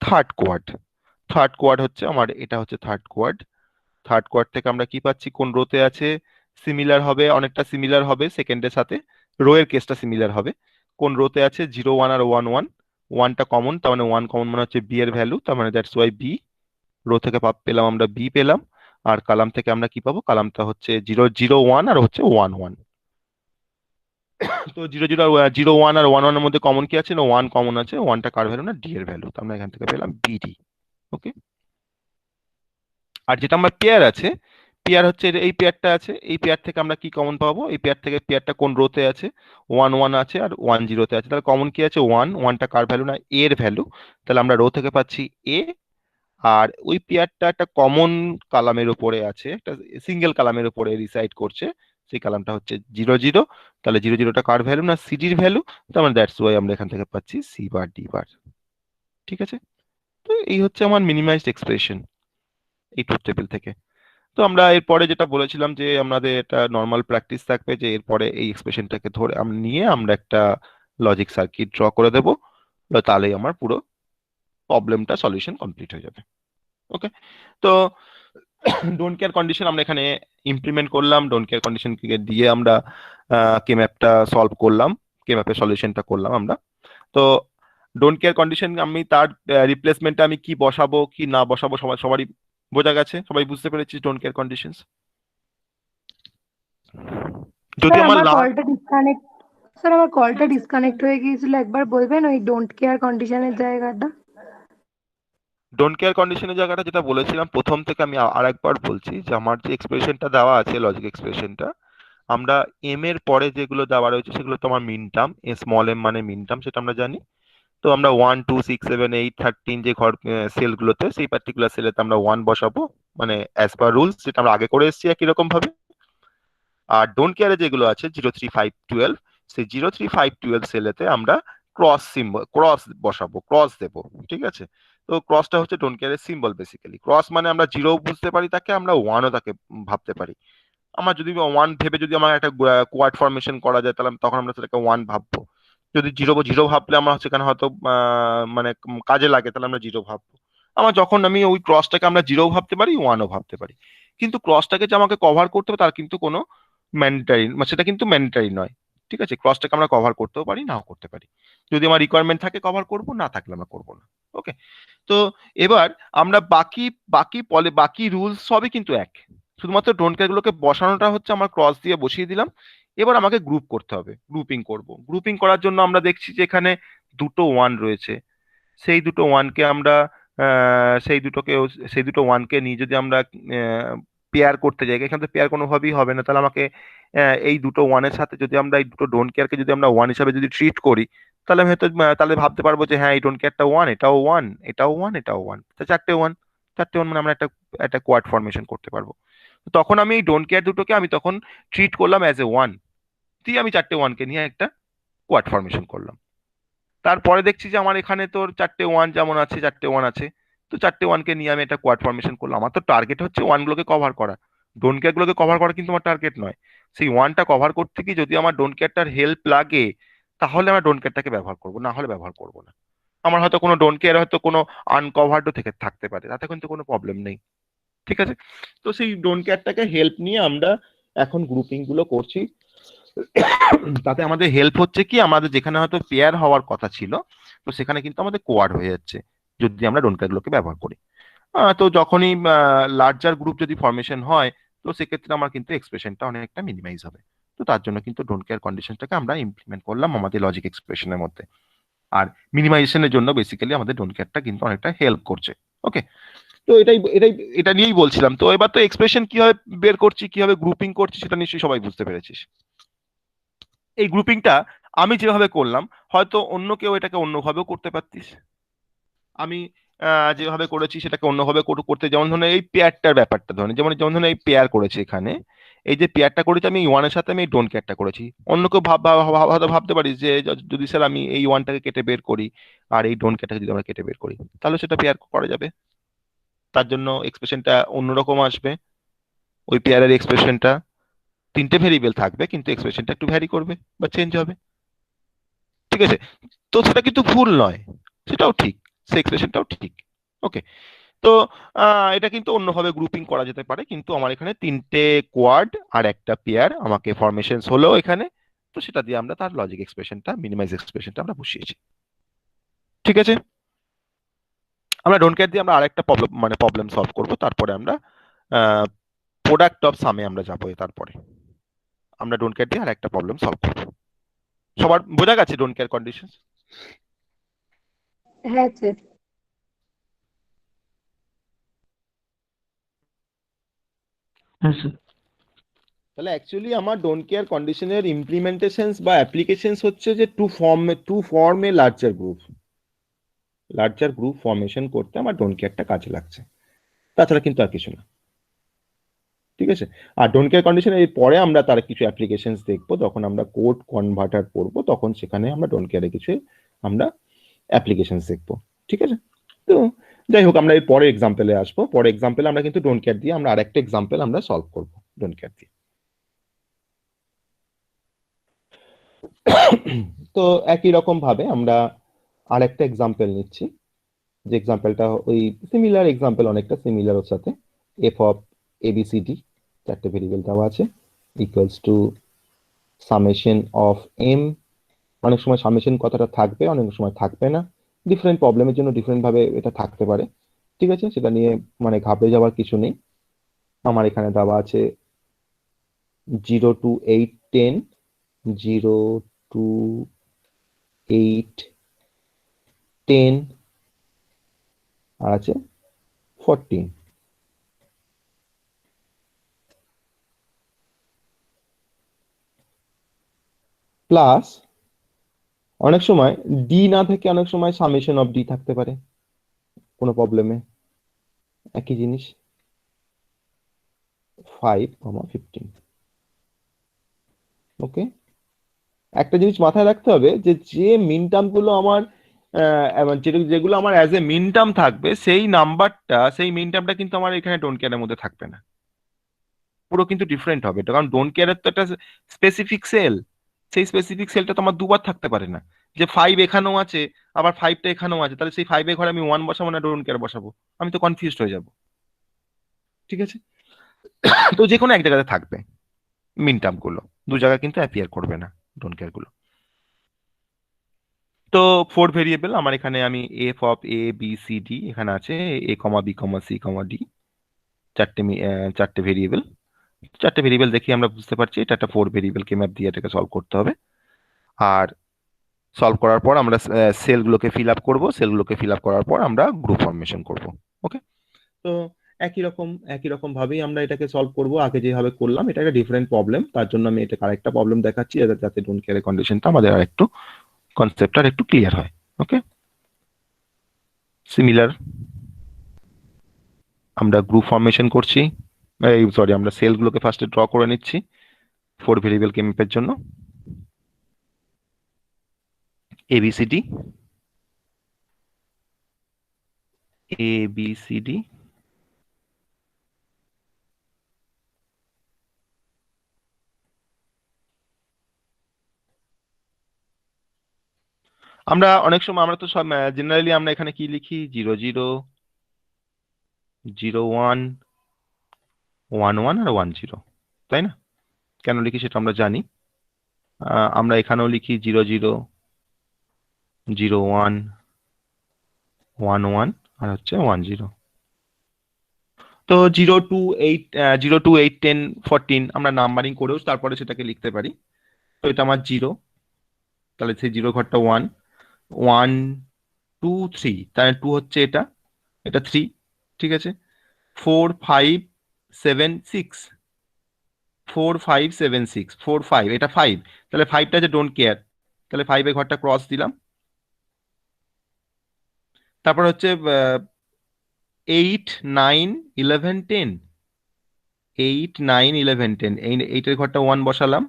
থার্ড কোয়াড, থার্ড কোয়াড হচ্ছে আমার, এটা হচ্ছে থার্ড কোয়াড। থার্ড কোয়াড থেকে আমরা কি পাচ্ছি, কোন রোতে আছে, সিমিলার হবে, অনেকটা সিমিলার হবে সেকেন্ডের সাথে, রো এর কেসটা সিমিলার হবে। কোন রোতে আছে, 0 1 আর 1 1, 1টা কমন, তার মানে 1 কমন মানে হচ্ছে বি এর ভ্যালু, তার মানে দ্যাটস ওয়াই বি, রো থেকে পেলাম আমরা বি পেলাম। আর কালাম থেকে আমরা কি পাবো, কালামটা হচ্ছে 0 0 1 আর হচ্ছে 1 1। তো 0 1 আর 1 1 এর মধ্যে কমন কি আছে না 1 কমন আছে, 1টা কার ভ্যালু না ডি এর ভ্যালু, তো আমরা এখান থেকে পেলাম বিডি। ওকে। আর যেটা আমার পেয়ার আছে, পেয়ার হচ্ছে এই পেয়ারটা আছে, এই পেয়ার থেকে আমরা কি কমন পাবো, এই পেয়ার থেকে পেয়ারটা কোন রোতে আছে, 1 1 আছে আর 1 0 আছে, তাহলে কমন কি আছে 1, 1টা কার ভ্যালু না এ এর ভ্যালু, তাহলে আমরা রো থেকে পাচ্ছি এ। আর ওই পেয়ারটা একটা কমন কালামের উপরে আছে, একটা সিঙ্গেল কালামের উপরে রিসাইড করছে, সেই কালামটা হচ্ছে 0 0, তাহলে 0 0টা কার ভ্যালু না সিডির ভ্যালু, তার মানে দ্যাটস ওয়াই আমরা এখান থেকে পাচ্ছি সি বার ডি বার, ঠিক আছে। তো এই হচ্ছে আমার মিনিমাইজড এক্সপ্রেশন এই ট্রুথ টেবিল থেকে। তো আমরা এরপরে যেটা বলেছিলাম যে আমাদের এটা নর্মাল প্র্যাকটিস থাকবে, যে এরপরে এই এক্সপ্রেশনটাকে ধরে নিয়ে আমরা একটা লজিক সার্কিট ড্র করে দেবো, তাহলেই আমার পুরো প্রবলেমটা সলিউশন কমপ্লিট হয়ে যাবে। ওকে। তো ডোন্ট কেয়ার কন্ডিশন আমরা এখানে ইমপ্লিমেন্ট করলাম, ডোন্ট কেয়ার কন্ডিশন দিয়ে আমরা কে ম্যাপটা সলভ করলাম, কে ম্যাপের সলিউশনটা করলাম আমরা। তো ডোন্ট কেয়ার কন্ডিশন আমি তার রিপ্লেসমেন্টে আমি কি বসাবো কি না বসাবো সবারই বোঝা গেছে, সবাই বুঝতে পেরেছি ডোন্ট কেয়ার কন্ডিশন। যদি স্যার আমার আমার না, কলটা ডিসকানেক্ট স্যার আমার কলটা ডিসকানেক্ট হয়ে গিয়েছিল, একবার বলবেন ওই ডোন্ট কেয়ার কন্ডিশনের জায়গাটা। ডোন্ট কেয়ার কন্ডিশনের জায়গাটা যেটা বলেছিলাম প্রথম থেকে আমি আরেকবার বলছি, যে আমার যে এক্সপ্রেশনটা দেওয়া আছে লজিক এক্সপ্রেশনটা, আমরা এম এর পরে যেগুলো দেওয়া রয়েছে সেগুলো তো আমার মিন টার্ম, স্মল এম মানে মিন টার্ম, সেটা আমরা জানি। তো আমরা 1 2 6 7 8 13 যে ঘর সেলগুলোতে, সেই পার্টিকুলার সেলেতে আমরা 1 বসাবো, মানে অ্যাজ পার রুলস যেটা আমরা আগে করে এসেছি একই রকম ভাবে। আর ডোন্ট কেয়ারে যেগুলো আছে 0 3 5 12, সেই 0 3 5 12 সেলেতে আমরা ক্রস সিম্বল, ক্রস বসাবো, ক্রস দেবো, ঠিক আছে। তো ক্রসটা হচ্ছে ডোন্ট কেয়ারের সিম্বল বেসিক্যালি। ক্রস মানে আমরা জিরো বুঝতে পারি তাকে, আমরা ওয়ানও তাকে ভাবতে পারি। আমার যদি ওয়ান ভেবে যদি আমার একটা কোয়াড ফরমেশন করা যায়, তাহলে তখন আমরা সেটাকে ওয়ান ভাববো। যদি জিরো জিরো ভাবলে আমার সেখানে হয়তো মানে কাজে লাগে, তাহলে আমরা জিরো ভাববো। আমার যখন আমি ওই ক্রসটাকে আমরা জিরো ভাবতে পারি, ওয়ানও ভাবতে পারি। কিন্তু ক্রসটাকে যে আমাকে কভার করতে হবে তার কিন্তু কোনো ম্যান্ডেটারি, সেটা কিন্তু ম্যান্ডেটারি নয়, ঠিক আছে। ক্রসটাকে আমরা কভার করতেও পারি, নাও করতে পারি। যদি আমার রিকোয়ারমেন্ট থাকে কভার করবো, না থাকলে আমরা করবো না। ওকে। তো এবার আমরা বাকি রুলস সবই কিন্তু এক, শুধুমাত্র ডোন্ট কেয়ার গুলোকে বসানোটা হচ্ছে আমার ক্রস দিয়ে বসিয়ে দিলাম। এবার আমাকে গ্রুপ করতে হবে, গ্রুপিং করব। গ্রুপিং করার জন্য আমরা দেখছি যে এখানে দুটো ওয়ান রয়েছে, সেই দুটো ওয়ানকে আমরা সেই দুটো ওয়ানকে নিয়ে যদি আমরা পেয়ার করতে যাই, এখানে তো পেয়ার কোনোভাবেই হবে না, তাহলে আমাকে এই দুটো ওয়ানের সাথে যদি আমরা এই দুটো ডোন্ট কেয়ারকে যদি আমরা ওয়ান হিসাবে যদি ট্রিট করি, তাহলে আমি হয়তো তাহলে ভাবতে পারবো যে হ্যাঁ এই ডোন্ট কেয়ারটা ওয়ান, এটাও ওয়ান, এটাও ওয়ান, এটাও ওয়ান, তা চারটে ওয়ান, চারটে ওয়ান মানে আমরা একটা একটা কোয়াড ফরমেশন করতে পারবো। তো তখন আমি এই ডোন্ট কেয়ার দুটোকে আমি তখন ট্রিট করলাম অ্যাজ এ ওয়ান, দিয়ে আমি চারটে ওয়ানকে নিয়ে একটা কোয়াড ফরমেশন করলাম। তারপরে দেখছি যে আমার এখানে তোর চারটে ওয়ান যেমন আছে, চারটে ওয়ান আছে, তো চারটে ওয়ানকে নিয়ে আমি একটা কোয়াড ফরমেশন করলাম। আমার তো টার্গেট হচ্ছে ওয়ানগুলোকে কভার করা, ডোন্ট কেয়ার গুলোকে কভার করা কিন্তু আমার টার্গেট নয়। সেই ওয়ানটা কভার করতে কি যদি আমার ডোন্ট কেয়ারটার হেল্প লাগে, তাহলে আমরা ডোন্ট কেয়ারটাকে ব্যবহার করবো, না হলে ব্যবহার করবো না। আমার হয়তো কোনো ডোন্ট কেয়ার হয়তো কোনো আনকভার্ডও থেকে থাকতে পারে, তাতে কিন্তু কোনো প্রবলেম নেই, ঠিক আছে। তো সেই ডোন্ট কেয়ারটাকে হেল্প নিয়ে আমরা এখন গ্রুপিং গুলো করছি। তাতে আমাদের হেল্প হচ্ছে কি, আমাদের যেখানে হয়তো পেয়ার হওয়ার কথা ছিল, তো সেখানে কিন্তু আমাদের কোয়াড হয়ে যাচ্ছে যদি আমরা ডোন্ট কেয়ার গুলোকে ব্যবহার করি। তো যখনই লার্জার গ্রুপ যদি ফরমেশন হয়, তো সেক্ষেত্রে আমার কিন্তু এক্সপ্রেশনটা অনেকটা মিনিমাইজ হবে। তো তার জন্য কিন্তু ডোন্ট কেয়ার কন্ডিশনটাকে আমরা ইমপ্লিমেন্ট করলাম আমাদের লজিক এক্সপ্রেশনের মধ্যে। আর মিনিমাইজেশনের জন্য বেসিক্যালি আমাদের ডোন্ট কেয়ারটা কিন্তু অনেকটা হেল্প করছে। ওকে। তো এটা নিয়েই বলছিলাম। তো এবার তো এক্সপ্রেশন কিভাবে বের করছি, কিভাবে গ্রুপিং করছি, সেটা নিশ্চয়ই সবাই বুঝতে পেরেছিস। এই গ্রুপিংটা আমি যেভাবে করলাম হয়তো অন্য কেউ এটাকে অন্যভাবেও করতে পারতিস। আমি যেভাবে করেছি সেটাকে অন্যভাবে করতে, যেমন ধরুন এই পেয়ারটার ব্যাপারটা ধরুন, যেমন যেমন ধরুন এই পেয়ার করেছি এখানে, এই যে পেয়ারটা করেছি আমি ওয়ানের সাথে আমি ডোন্ট কেয়ারটা করেছি। অন্য কেউ হয়তো ভাবতে পারিস যে যদি স্যার আমি এই ওয়ানটাকে কেটে বের করি আর এই ডোন্ট কেয়ারটাকে যদি আমরা কেটে বের করি তাহলে সেটা পেয়ার করা যাবে, তার জন্য এক্সপ্রেশনটা অন্যরকম আসবে। ওই পেয়ারের এক্সপ্রেশনটা তিনটে ভেরিয়েবল থাকবে কিন্তু এক্সপ্রেশনটা একটু ভ্যারি করবে বা চেঞ্জ হবে, ঠিক আছে? তো সেটা কিন্তু ভুল নয়, সেটাও ঠিক, সেই এক্সপ্রেশনটাও ঠিক। ওকে। তো এটা কিন্তু অন্যভাবে গ্রুপিং করা যেতে পারে, কিন্তু আমার এখানে তিনটে কোয়াড আর একটা পেয়ার আমাকে ফরমেশনস হলো এখানে, তো সেটা দিয়ে আমরা তার লজিক এক্সপ্রেশনটা, মিনিমাইজ এক্সপ্রেশনটা আমরা বসিয়েছি। ঠিক আছে, আমরা ডোন্ট কেয়ার দিয়ে আমরা আরেকটা প্রবলেম মানে প্রবলেম সলভ করব, তারপরে আমরা প্রোডাক্ট অফ সামে আমরা যাবো। তারপরে আমরা ডোন্ট কেয়ার দিয়ে আরেকটা প্রবলেম সলভ করব। সবার বোঝা গেছে ডোন্ট কেয়ার কন্ডিশন? হ্যাঁ স্যার। হ্যাঁ স্যার। তাহলে অ্যাকচুয়ালি আমার ডোন্ট কেয়ার কন্ডিশনের ইমপ্লিমেন্টেশনস বা অ্যাপ্লিকেশনস হচ্ছে যে to form a larger group formation করতে আমার ডোন্ট কেয়ারটা কাজে লাগছে, তাছাড়া কিন্তু আর কিছু না। ঠিক আছে, আর ডোন্ট কেয়ার কন্ডিশনের এর পরে আমরা তার কিছু অ্যাপ্লিকেশনস দেখবো, যখন আমরা কোড কনভার্টার পড়বো তখন সেখানে আমরা ডোন্ট কেয়ারে কিছু আমরা অ্যাপ্লিকেশনস দেখবো। ঠিক আছে, তো যাই হোক আমরা এর পরে এক্সাম্পলে আসবো। পরে এক্সাম্পলে আমরা কিন্তু ডোন্ট কেয়ার দিয়ে আমরা আরেকটা এক্সাম্পল আমরা সলভ করবো ডোন্ট কেয়ার দিয়ে। তো একই রকম ভাবে আমরা আরেকটা এক্সাম্পল নিচ্ছি, যে এক্সাম্পলটা ওই সিমিলার এক্সাম্পল, অনেকটা সিমিলার ওর সাথে। এফ অফ এবিসিডি, চারটে ভেরিয়েবল দেওয়া আছে, equals to summation of M. অনেক সময় সামেশন কথাটা থাকবে, অনেক সময় থাকবে না, ডিফারেন্ট প্রবলেমের জন্য ডিফারেন্ট ভাবে এটা থাকতে পারে। ঠিক আছে, সেটা নিয়ে মানে ঘাবড়ে যাওয়ার কিছু নেই। আমার এখানে দেওয়া আছে 0 to 8 10, 0 to 8 10, আর আছে 14। প্লাস অনেক সময় ডি না থেকে অনেক সময় সামেশন অফ ডি থাকতে পারে কোনো প্রবলেমে, একই জিনিস 5,15। ওকে, একটা জিনিস মাথায় রাখতে হবে যে যে মিন টার্ম গুলো আমার যেগুলো আমার অ্যাজ এ মিন টার্ম থাকবে, সেই নাম্বারটা, সেই মিন টার্মটা কিন্তু আমার এখানে ডোন্ট কেয়ারের মধ্যে থাকবে না, পুরো কিন্তু ডিফারেন্ট হবে। কারণ ডোন্ট কেয়ারের তো একটা স্পেসিফিক সেল, সেই স্পেসিফিক সেলটা তো আমার দুবার থাকতে পারে না, যে 5 এখানেও আছে আবার 5টা এখানেও আছে, তাহলে সেই 5 এর ঘরে আমি 1 বসাবো না ডোন্ট কেয়ার বসাবো, আমি তো কনফিউজড হয়ে যাব। ঠিক আছে, তো যে কোনো এক জায়গাতে থাকবে মিন টার্ম গুলো, দু জায়গায় কিন্তু অ্যাপিয়ার করবে না ডোন্ট কেয়ার গুলো। তো 4 ভেরিয়েবল আমার এখানে, আমি F of A B C D এখানে আছে, A comma B comma C comma D, চারটে ভেরিয়েবল। চারটে ভেরিয়েবল দেখি আমরা বুঝতে পারছি এটা একটা 4 ভেরিয়েবল কে ম্যাপ দিয়ে এটাকে সলভ করতে হবে। আর সলভ করার পর আমরা সেলগুলোকে ফিল আপ করবো, সেলগুলোকে ফিল আপ করার পর আমরা গ্রুপ ফরমেশন করব। ওকে, তো একই রকম ভাবেই আমরা এটাকে সলভ করব আগে যেভাবে করলাম। এটা একটা ডিফারেন্ট প্রবলেম, তার জন্য আমি এটা আরেকটা প্রবলেম দেখাচ্ছি যাতে ডোন্ট কেয়ার কন্ডিশনটা আমাদের আরেকটু কনসেপ্টটা একটু ক্লিয়ার হয়। ওকে, সিমিলার আমরা গ্রুপ ফরমেশন করছি, এই সরি আমরা সেলগুলোকে ফার্স্টে ড্র করে নিচ্ছি 4 ভেরিয়েবল কে ম্যাপের জন্য, এবিসিডি এবিসিডি। আমরা অনেক সময় আমরা তো সব জেনারেলি আমরা এখানে কি লিখি, 0 0 0 1 1 1 আর 1 0, তাই না? কেন লিখি সেটা আমরা জানি। আমরা এখানেও লিখি 0 0 0 1 1 1 আর হচ্ছে 1 0। তো 0 2 8 0 2 8 10 14 আমরা নাম্বারিং করেও তারপরে সেটাকে লিখতে পারি। তো এটা আমার 0, তাহলে সেই 0 ঘরটা 1 1 2 3, তাহলে 2 হচ্ছে এটা, এটা 3। ঠিক আছে, 4 5 7 6, 4576 45, এটা 5, তাহলে 5টা যে ডোন্ট কেয়ার, তাহলে 5 ঘরটা ক্রস দিলাম। তারপর হচ্ছে 8 9 11 10, 8 9 11 10, এই 8 এর ঘরটা 1 বসালাম।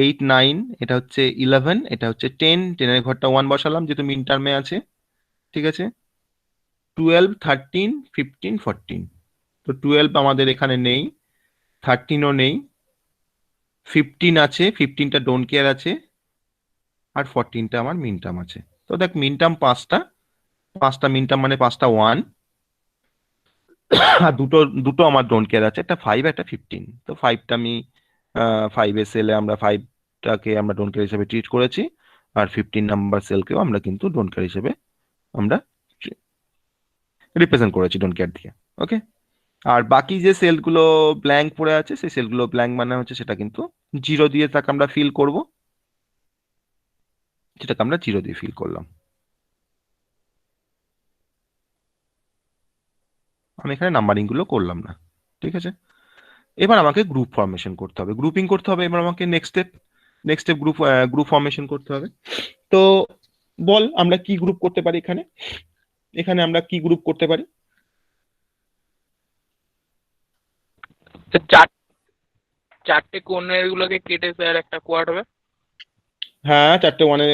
8 9, এটা হচ্ছে 11, এটা হচ্ছে 10, 10 এর ঘরটা 1 বসালাম যেহেতু মিন টার্মে আছে। ঠিক আছে, 12 13 15 14, তো 12 আমাদের এখানে নেই, 13ও নেই, 15 আছে, 15টা ডোন্ট কেয়ার আছে, আর 14টা আমার মিন টার্ম আছে। তো দেখ মিন টার্ম 5টা, 5টা মিন টার্ম মানে 5টা 1, আর দুটো দুটো আমার ডোন্ট কেয়ার আছে, একটা 5 একটা 15। তো 5টা আমি 5 সেলে আমরা 5টাকে আমরা ডোন্ট কেয়ার হিসেবে ট্রিট করেছি, আর 15 নাম্বার সেলকেও আমরা কিন্তু ডোন্ট কেয়ার হিসেবে আমরা রিপ্রেজেন্ট করেছি ডোন্ট কেয়ার দিয়ে। ওকে, আর বাকি যে সেলগুলো ব্ল্যাঙ্ক পড়ে আছে, সেই সেলগুলো ব্ল্যাঙ্ক মানে হচ্ছে সেটা কিন্তু জিরো দিয়ে তাকে আমরা ফিল করব, সেটাকে আমরা জিরো দিয়ে ফিল করলাম। আমি এখানে নাম্বারিং গুলো করলাম না। ঠিক আছে, এবার আমাকে গ্রুপ ফরমেশন করতে হবে, গ্রুপিং করতে হবে। এবার আমাকে নেক্সট স্টেপ গ্রুপ ফরমেশন করতে হবে। তো বল আমরা কি গ্রুপ করতে পারি এখানে, এখানে আমরা কি গ্রুপ করতে পারি? তো চারটে কোণের গুলোকে কেটে স্যার একটা কোয়াড হবে। হ্যাঁ, 4টে ওয়ানে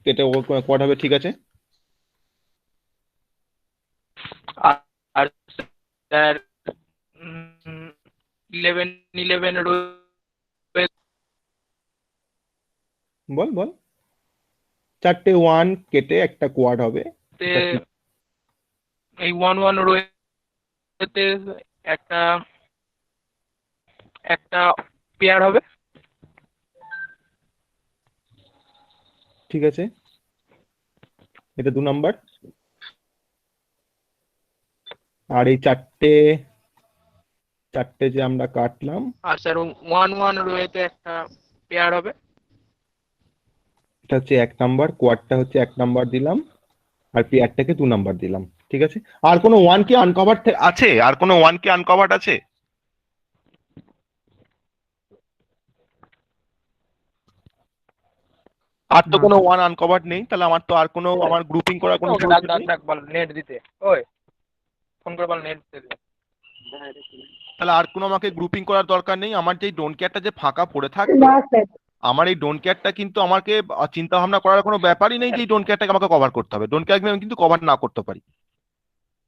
কেটে কোয়াড হবে, ঠিক আছে। আর আর স্যার 11 11 বল বল, 4টে ওয়ান কেটে একটা কোয়াড হবে, রোতে এটা কি? এই 1 1 রোতে একটা একটা পেয়ার হবে। ঠিক আছে, এটা 2 নাম্বার। আর এই চারটে যে আমরা কাটলাম, আর স্যার 1 1 রোতে একটা পেয়ার হবে। এটা হচ্ছে 1 নাম্বার, কোয়াডটা হচ্ছে 1 নাম্বার দিলাম, আর পেয়ারটাকে 2 নাম্বার দিলাম। ঠিক আছে, আর কোনো ওয়ান কি আনকভার্ড আছে? আর কোনো ওয়ান কি আনকভার্ড আছে? আর তো না কোনো স্যার। ওয়ান আনকভার্ড নেই, তাহলে আমার তো আর কোনো আমার গ্রুপিং করার কোনো ওকে ডাক প্রয়োজন ডাক নেই। ডাক বল নেট দিতে, ওই ফোন করে বল নেট দিতে। তাহলে আর কোনো আমাকে গ্রুপিং করার দরকার নেই। আমার যেই ডোন্ট কেয়ারটা যে ফাঁকা পড়ে থাকবে, না স্যার, আমার এই ডোন্ট কেয়ারটা কিন্তু আমাকে চিন্তা ভাবনা করার কোনো ব্যাপারই নেই যে এই ডোন্ট কেয়ারটাকে আমাকে কভার করতে হবে। ডোন্ট কেয়ার আমি কিন্তু কভার না করতে পারি।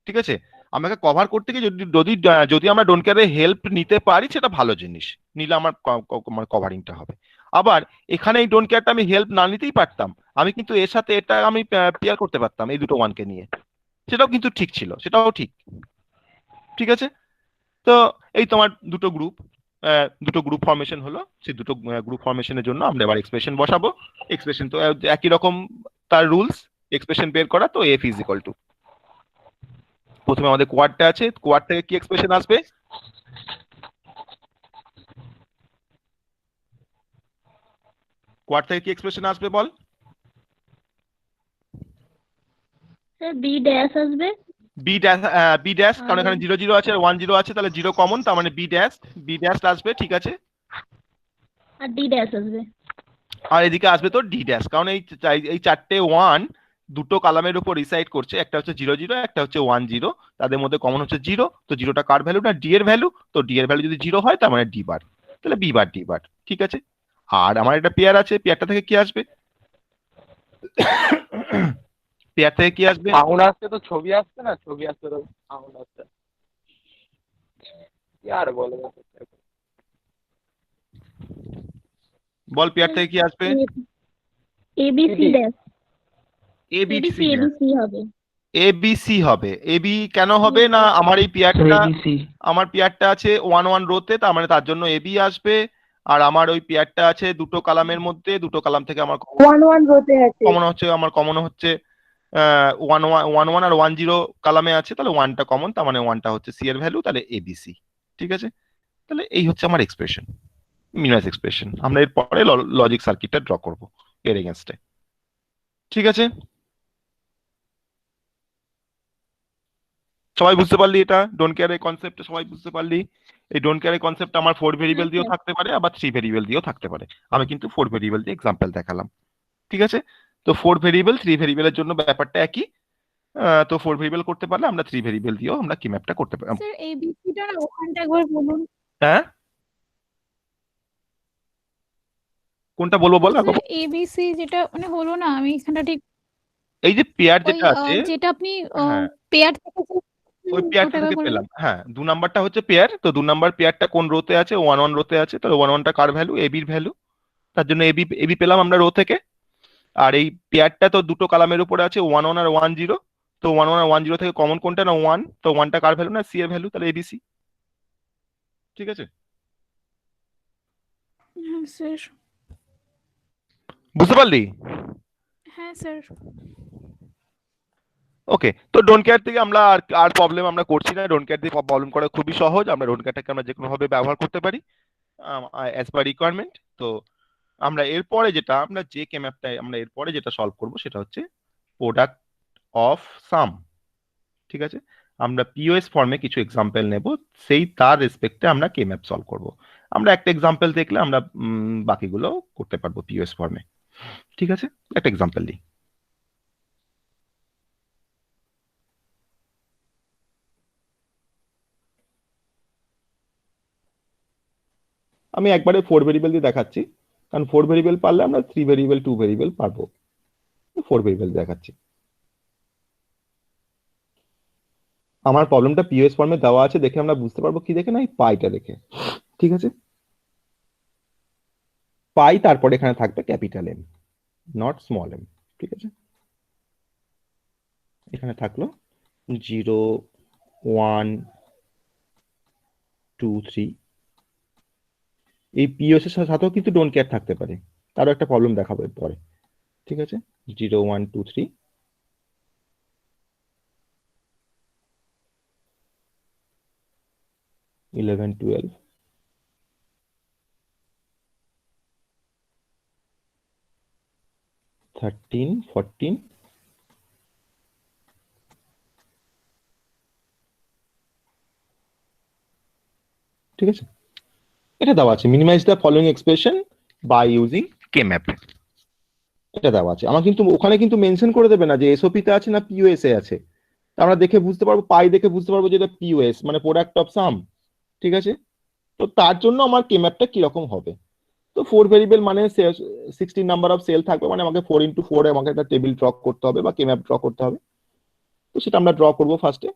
ঠিক আছে, আমাকে কভার করতে গিয়ে যদি যদি যদি আমরা ডোন্ট কেয়ারের হেল্প নিতে পারি, সেটা ভালো জিনিস, নিলে আমার কভারিংটা হবে। আবার এখানে এই ডোন্ট কেয়ারটা আমি হেল্প না নিতেই পারতাম, আমি কিন্তু এর সাথে এটা আমি পেয়ার করতে পারতাম এই দুটো ওয়ানকে নিয়ে, সেটাও কিন্তু ঠিক ছিল, সেটাও ঠিক। ঠিক আছে, তো এই তোমার দুটো গ্রুপ ফরমেশন হলো। সেই দুটো গ্রুপ ফরমেশনের জন্য আমরা এবার এক্সপ্রেশন বসাবো। এক্সপ্রেশন তো একই রকম, তার রুলস এক্সপ্রেশন বের করা। তো এফ ইজ ইকুয়াল টু, প্রথমে আমাদের কোয়াডটা আছে, কোয়াড থেকে কি এক্সপ্রেশন আসবে? কোয়াড থেকে কি এক্সপ্রেশন আসবে বল? স্যার বি ড্যাশ আসবে। বি ড্যাশ, কারণ এখানে 0 0 আছে আর 1 0 আছে, তাহলে 0 কমন, তার মানে বি ড্যাশ আসবে। ঠিক আছে, আর ডি ড্যাশ আসবে। আর এদিকে আসবে তো ডি ড্যাশ, কারণ এই চারটে ওয়ান দুটো কালামের উপর রিসাইড করছে, একটা হচ্ছে 0 0, একটা হচ্ছে 1 0, তাদের মধ্যে কমন হচ্ছে 0। তো 0টা কার ভ্যালু? না ডি এর ভ্যালু। তো ডি এর ভ্যালু যদি 0 হয়, তার মানে ডি বার, তাহলে বি বার ডি বার। ঠিক আছে, আর আমার একটা পেয়ার আছে, পেয়ারটা থেকে কি আসবে? পেয়ার থেকে কি আসবে? সাউন্ড আসছে তো ছবি আসছে না, ছবি আসছে তো সাউন্ড আসছে। কি আর বলবো, বল পেয়ার থেকে কি আসবে? এ বি সি ড্যাশ। এ বি সি এবিসি হবে। এ বি সি হবে। এ বি কেন হবে? না আমার এই স্যার পেয়ারটা, এবিসি। আমার পেয়ারটা আছে 1 1 রোতে, তার মানে তার জন্য এ বি আসবে। আর আমার ওই পেয়ারটা আছে দুটো কালামের মধ্যে, দুটো কালাম থেকে আমার 1 1 রোতে আছে। কমন হচ্ছে 1 1 1 আর 1 0 কালামে আছে, তাহলে ওয়ানটা কমন, তার মানে ওয়ানটা হচ্ছে সি এর ভ্যালু, তাহলে এবিসি। ঠিক আছে, তাহলে এই হচ্ছে আমার এক্সপ্রেশন, মিনওয়াইজ এক্সপ্রেশন। আমরা এরপরে লজিক সার্কিটটা ড্র করব এর এগেনস্টে। ঠিক আছে, সবাই বুঝতে পারলি? এটা ডোন্ট কেয়ারের কনসেপ্ট সবাই বুঝতে পারলি? এই ডোন্ট কেয়ারের কনসেপ্ট আমার 4 ভেরিয়েবল দিয়েও থাকতে পারে, আবার 3 ভেরিয়েবল দিয়েও থাকতে পারে। আমি কিন্তু 4 ভেরিয়েবল দিয়ে এক্সাম্পল দেখালাম, ঠিক আছে? তো 4 ভেরিয়েবল 3 ভেরিয়েবলের জন্য ব্যাপারটা একই। তো 4 ভেরিয়েবল করতে পারলে আমরা 3 ভেরিয়েবল দিয়েও আমরা কি ম্যাপটা করতে পারি। স্যার এবিসিটা না ওখানটা একবার বলুন। হ্যাঁ, কোনটা বলবো বল? স্যার এবিসি যেটা মানে হলো না, আমি এখানটা ঠিক এই যে পেয়ার ওই যেটা আছে, যেটা আপনি হ্যাঁ পেয়ার থেকে ওই পেয়ারটা ওটা একবার থেকে বলুন। পেলাম। হ্যাঁ, 2 নাম্বারটা হচ্ছে পেয়ার। তো 2 নাম্বার পেয়ারটা কোন রোতে আছে? 1 1 রোতে আছে। তাহলে 1 1টা কার ভ্যালু? এবির ভ্যালু। তার জন্য এবি এবি পেলাম আমরা রো থেকে। আর এই পেয়ারটা তো দুটো কলামের উপরে আছে, 1 1 আর 1 0। তো 1 1 আর 1 0 থেকে কমন কোনটা? না 1। তো 1টা কার ভ্যালু? না সি এর ভ্যালু। তাহলে এবিসি। ঠিক আছে, হ্যাঁ স্যার। বুঝতে পারলি? হ্যাঁ স্যার। ওকে, তো ডোন্ট কেয়ার থেকে আমরা আর আর প্রবলেম আমরা করছি না। ডোন্ট কেয়ার দিয়ে প্রবলেম করা খুবই সহজ। আমরা ডোন্ট কেয়ারটাকে আমরা যে কোনো ভাবে ব্যবহার করতে পারি অ্যাজ পার রিকোয়ারমেন্ট। তো আমরা এরপরে যেটা আমরা যে কে ম্যাপটা আমরা এরপরে যেটা সলভ করব সেটা হচ্ছে প্রোডাক্ট অফ সাম। ঠিক আছে, আমরা পিওএস ফর্মে কিছু এক্সাম্পল নেব, সেই তার রেসপেক্টে আমরা কে ম্যাপ সলভ করব। আমরা একটা এক্সাম্পল দেখলে আমরা বাকিগুলো করতে পারবো পিওএস ফর্মে। ঠিক আছে, একটা এক্সাম্পল দিই। আমি একবারে 4 ভেরিয়েবল দিয়ে দেখাচ্ছি, কারণ 4 ভেরিয়েবল পারলে আমরা 3 ভেরিয়েবল 2 ভেরিয়েবল পারবো। 4 ভেরিয়েবল দেখাচ্ছি। আমার প্রবলেমটা পিওএস ফর্মে দেওয়া আছে, দেখে আমরা বুঝতে পারবো কি দেখে? না, এই পাইটা দেখে। ঠিক আছে, পাই, তারপরে এখানে থাকবে capital M, not small M. ঠিক আছে, এখানে থাকলো 0 1 2 3। এই পিওএস এর সাথেও কিন্তু ডোন্ট কেয়ার থাকতে পারে, তারও একটা প্রবলেম দেখাবো পরে। ঠিক আছে, 0 1 2 3, 11 12, 13 14, ঠিক আছে। এটা দেওয়া আছে, minimize the following expression by using K map. এটা দেওয়া আছে। আমার কিন্তু ওখানে কিন্তু মেনশন করে দেবে না যে এসওপি তে আছে না পিওএস এ আছে। তা আমরা দেখে বুঝতে পারবো, পাই দেখে বুঝতে পারবো যে এটা পিওএস মানে প্রোডাক্ট অফ সাম। ঠিক আছে, তো তার জন্য আমার কে ম্যাপটা কিরকম হবে? তো 4 ভেরিয়েবল মানে 16 নাম্বার অফ সেল থাকবে, মানে আমাকে 4 ইন্টু 4 আমাকে একটা টেবিল ড্র করতে হবে বা কে ম্যাপ ড্র করতে হবে। তো সেটা আমরা ড্র করবো ফার্স্টে।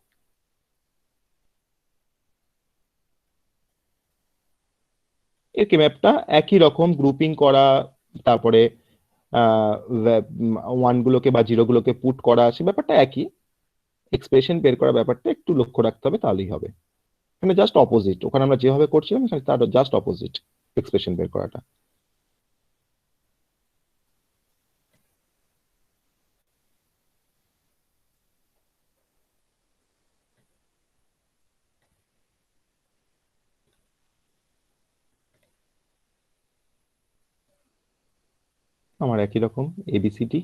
এর কে ম্যাপটা একই রকম গ্রুপিং করা, তারপরে ওয়ান গুলোকে বা জিরো গুলোকে পুট করা, সে ব্যাপারটা একই। এক্সপ্রেশন বের করার ব্যাপারটা একটু লক্ষ্য রাখতে হবে, তাহলেই হবে। এখানে জাস্ট অপোজিট, ওখানে আমরা যেভাবে করছিলাম এখানে তার জাস্ট অপোজিট এক্সপ্রেশন বের করাটা। আমার একই রকম এবিসিডি।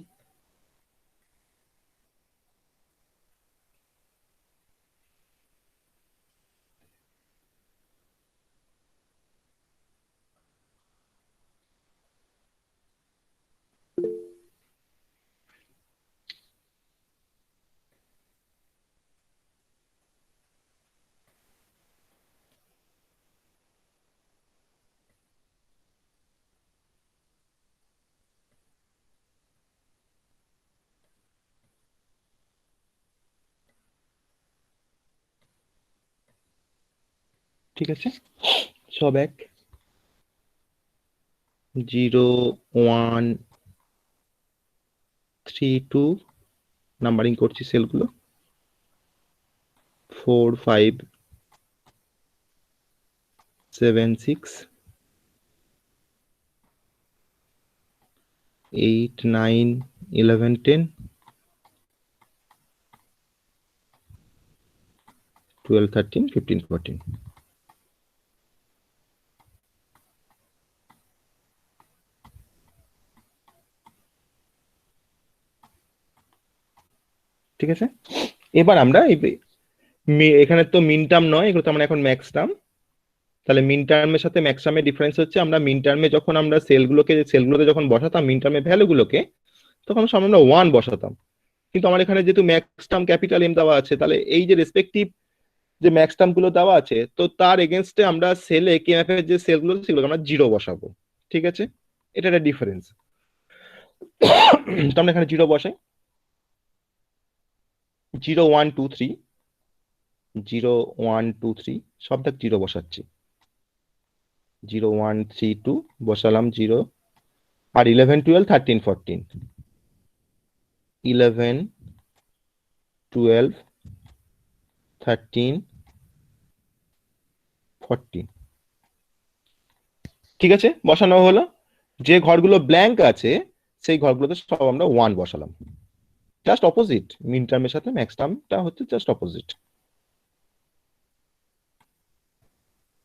ঠিক আছে, সব এক। 0 1 3 2 নাম্বারিং করছি সেলগুলো। 4 5 7 6 8 9 11 10 12 13 15 14। ঠিক আছে, এবার আমরা এই এখানে তো মিন টার্ম নয়, এগুলো তো আমরা এখন ম্যাক্স টার্ম। তাহলে মিন টার্মের সাথে ম্যাক্স টার্মের ডিফারেন্স হচ্ছে আমরা মিন টার্মে যখন আমরা সেলগুলোতে যখন বসাতাম মিন টার্মের ভ্যালুগুলোকে, তখন সামনে আমরা 1 বসাতাম। কিন্তু আমার এখানে যেহেতু ম্যাক্স টার্ম ক্যাপিটাল এম দেওয়া আছে, তাহলে এই যে রেসপেক্টিভ যে ম্যাক্স টার্ম গুলো দেওয়া আছে, তো তার এগেনস্টে আমরা সেলে কেএমএফ এর যে সেলগুলো সেগুলোকে আমরা 0 বসাবো। ঠিক আছে, এটা একটা ডিফারেন্স। তো আমরা এখানে 0 বসাই, 0 1 2 3, 0 1 2 3 সব দেখ 0 বসাচ্ছি। 0 1 3 2 বসালাম 0, আর 11 12 13 14, 11 12 13 14। ঠিক আছে, বসানো হলো। যে ঘরগুলো ব্ল্যাঙ্ক আছে সেই ঘরগুলোতে সব আমরা 1 বসালাম। জাস্ট অপোজিট, মিন টার্মের সাথে ম্যাক্স টার্মটা হচ্ছে জাস্ট অপোজিট।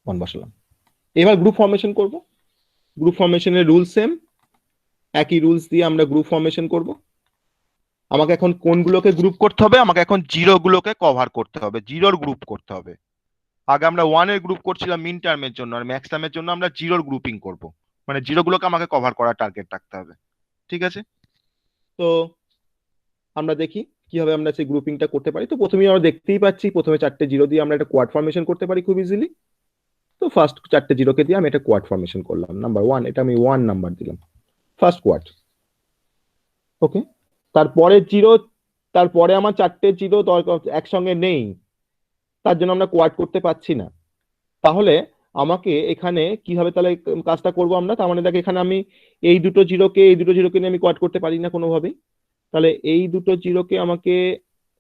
1 বসালাম। এবার গ্রুপ ফর্মেশন করব। গ্রুপ ফর্মেশনের রুল সেম, একই রুলস দিয়ে আমরা গ্রুপ ফর্মেশন করব। আমাকে এখন কোনগুলোকে গ্রুপ করতে হবে? আমাকে এখন 0 গুলোকে কভার করতে হবে, 0 গ্রুপ করতে হবে। আগে আমরা 1 এর গ্রুপ করছিলাম মিন টার্মের জন্য, আর ম্যাক্স টার্মের জন্য আমরা 0 গ্রুপিং করব। মানে 0 গুলোকে আমাকে কভার করার টার্গেট রাখতে হবে। ঠিক আছে, তো আমরা দেখি কিভাবে আমরা সেই গ্রুপিংটা করতে পারি। তো প্রথমেই আমরা দেখতেই পাচ্ছি, প্রথমে 4টে 0 দিয়ে আমরা একটা কোয়াড ফর্মেশন করতে পারি খুব ইজিলি। তো ফার্স্ট 4টে 0কে দিয়ে আমি একটা কোয়াড ফর্মেশন করলাম। নাম্বার 1, এটা আমি 1 নাম্বার দিলাম, ফার্স্ট কোয়াড। ওকে, তারপরে 0, তারপরে আমার 4টে 0 একসঙ্গে নেই, তার জন্য আমরা কোয়াড করতে পারছি না। তাহলে আমাকে এখানে কিভাবে তাহলে কাজটা করব আমরা? তার মানে দেখ, এখানে আমি এই দুটো 0কে নিয়ে আমি কোয়াড করতে পারি না কোনোভাবেই। তাহলে এই দুটো 0কে আমাকে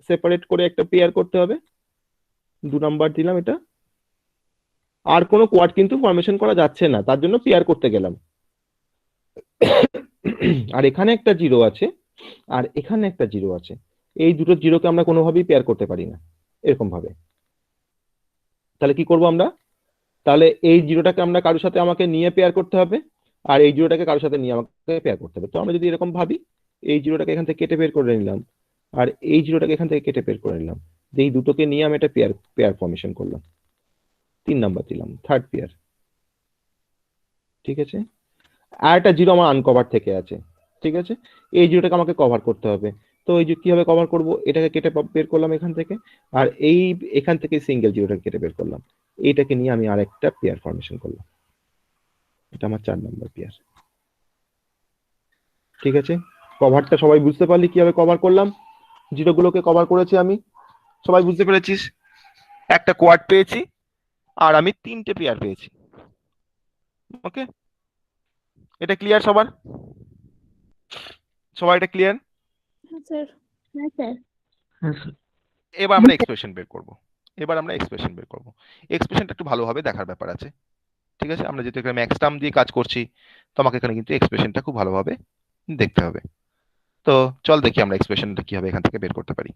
সেপারেট করে একটা পেয়ার করতে হবে। 2 নাম্বার দিলাম এটা। আর কোনো কোয়াড কিন্তু ফরমেশন করা যাচ্ছে না, তার জন্য পেয়ার করতে গেলাম। আর এখানে একটা 0 আছে, আর এখানে একটা 0 আছে। এই দুটো 0কে আমরা কোনোভাবেই পেয়ার করতে পারি না এরকম ভাবে। তাহলে কি করব আমরা? তাহলে এই 0টাকে আমরা কারোর সাথে আমাকে নিয়ে পেয়ার করতে হবে, আর এই 0টাকে কারোর সাথে নিয়ে আমাকে পেয়ার করতে হবে। তো আমরা যদি এরকম ভাবি, এই 0টাকে এখান থেকে কেটে বের করে নিলাম, আর এই 0টাকে এখান থেকে কেটে বের করে নিলাম, এই দুটোকে নিয়ে আমি একটা পেয়ার ফর্মেশন করলাম। 3 নাম্বার দিলাম, থার্ড পেয়ার। ঠিক আছে, আর একটা 0 আমার আনকভার থেকে আছে। ঠিক আছে, এই 0টাকে আমাকে কভার করতে হবে। তো এই যে কিভাবে কভার করব? এটাকে কেটে বের করলাম এখান থেকে, আর এখান থেকে সিঙ্গেল 0টাকে কেটে বের করলাম। এইটাকে নিয়ে আমি আরেকটা পেয়ার ফর্মেশন করলাম। এটা আমার 4 নাম্বার পেয়ার। ঠিক আছে, কভারটা সবাই বুঝতে পারলি কিভাবে কভার করলাম? 0গুলোকে কভার করেছি আমি, সবাই বুঝতে পেরেছিস? একটা কোয়াড পেয়েছি, আর আমি 3টে পেয়ার পেয়েছি। ওকে, এটা ক্লিয়ার সবার? সবাই এটা ক্লিয়ার? হ্যাঁ স্যার। হ্যাঁ স্যার। হ্যাঁ স্যার। এবার আমরা এক্সপ্রেশন বের করব। এক্সপ্রেশনটা একটু ভালোভাবে দেখার ব্যাপার আছে। ঠিক আছে, আমরা যেহেতু এখানে ম্যাক্স টার্ম দিয়ে কাজ করছি, তো আমাকে এখানে কিন্তু এক্সপ্রেশনটা খুব ভালোভাবে দেখতে হবে। তো চল দেখি আমরা এক্সপ্রেশনটা কিভাবে এখান থেকে বের করতে পারি।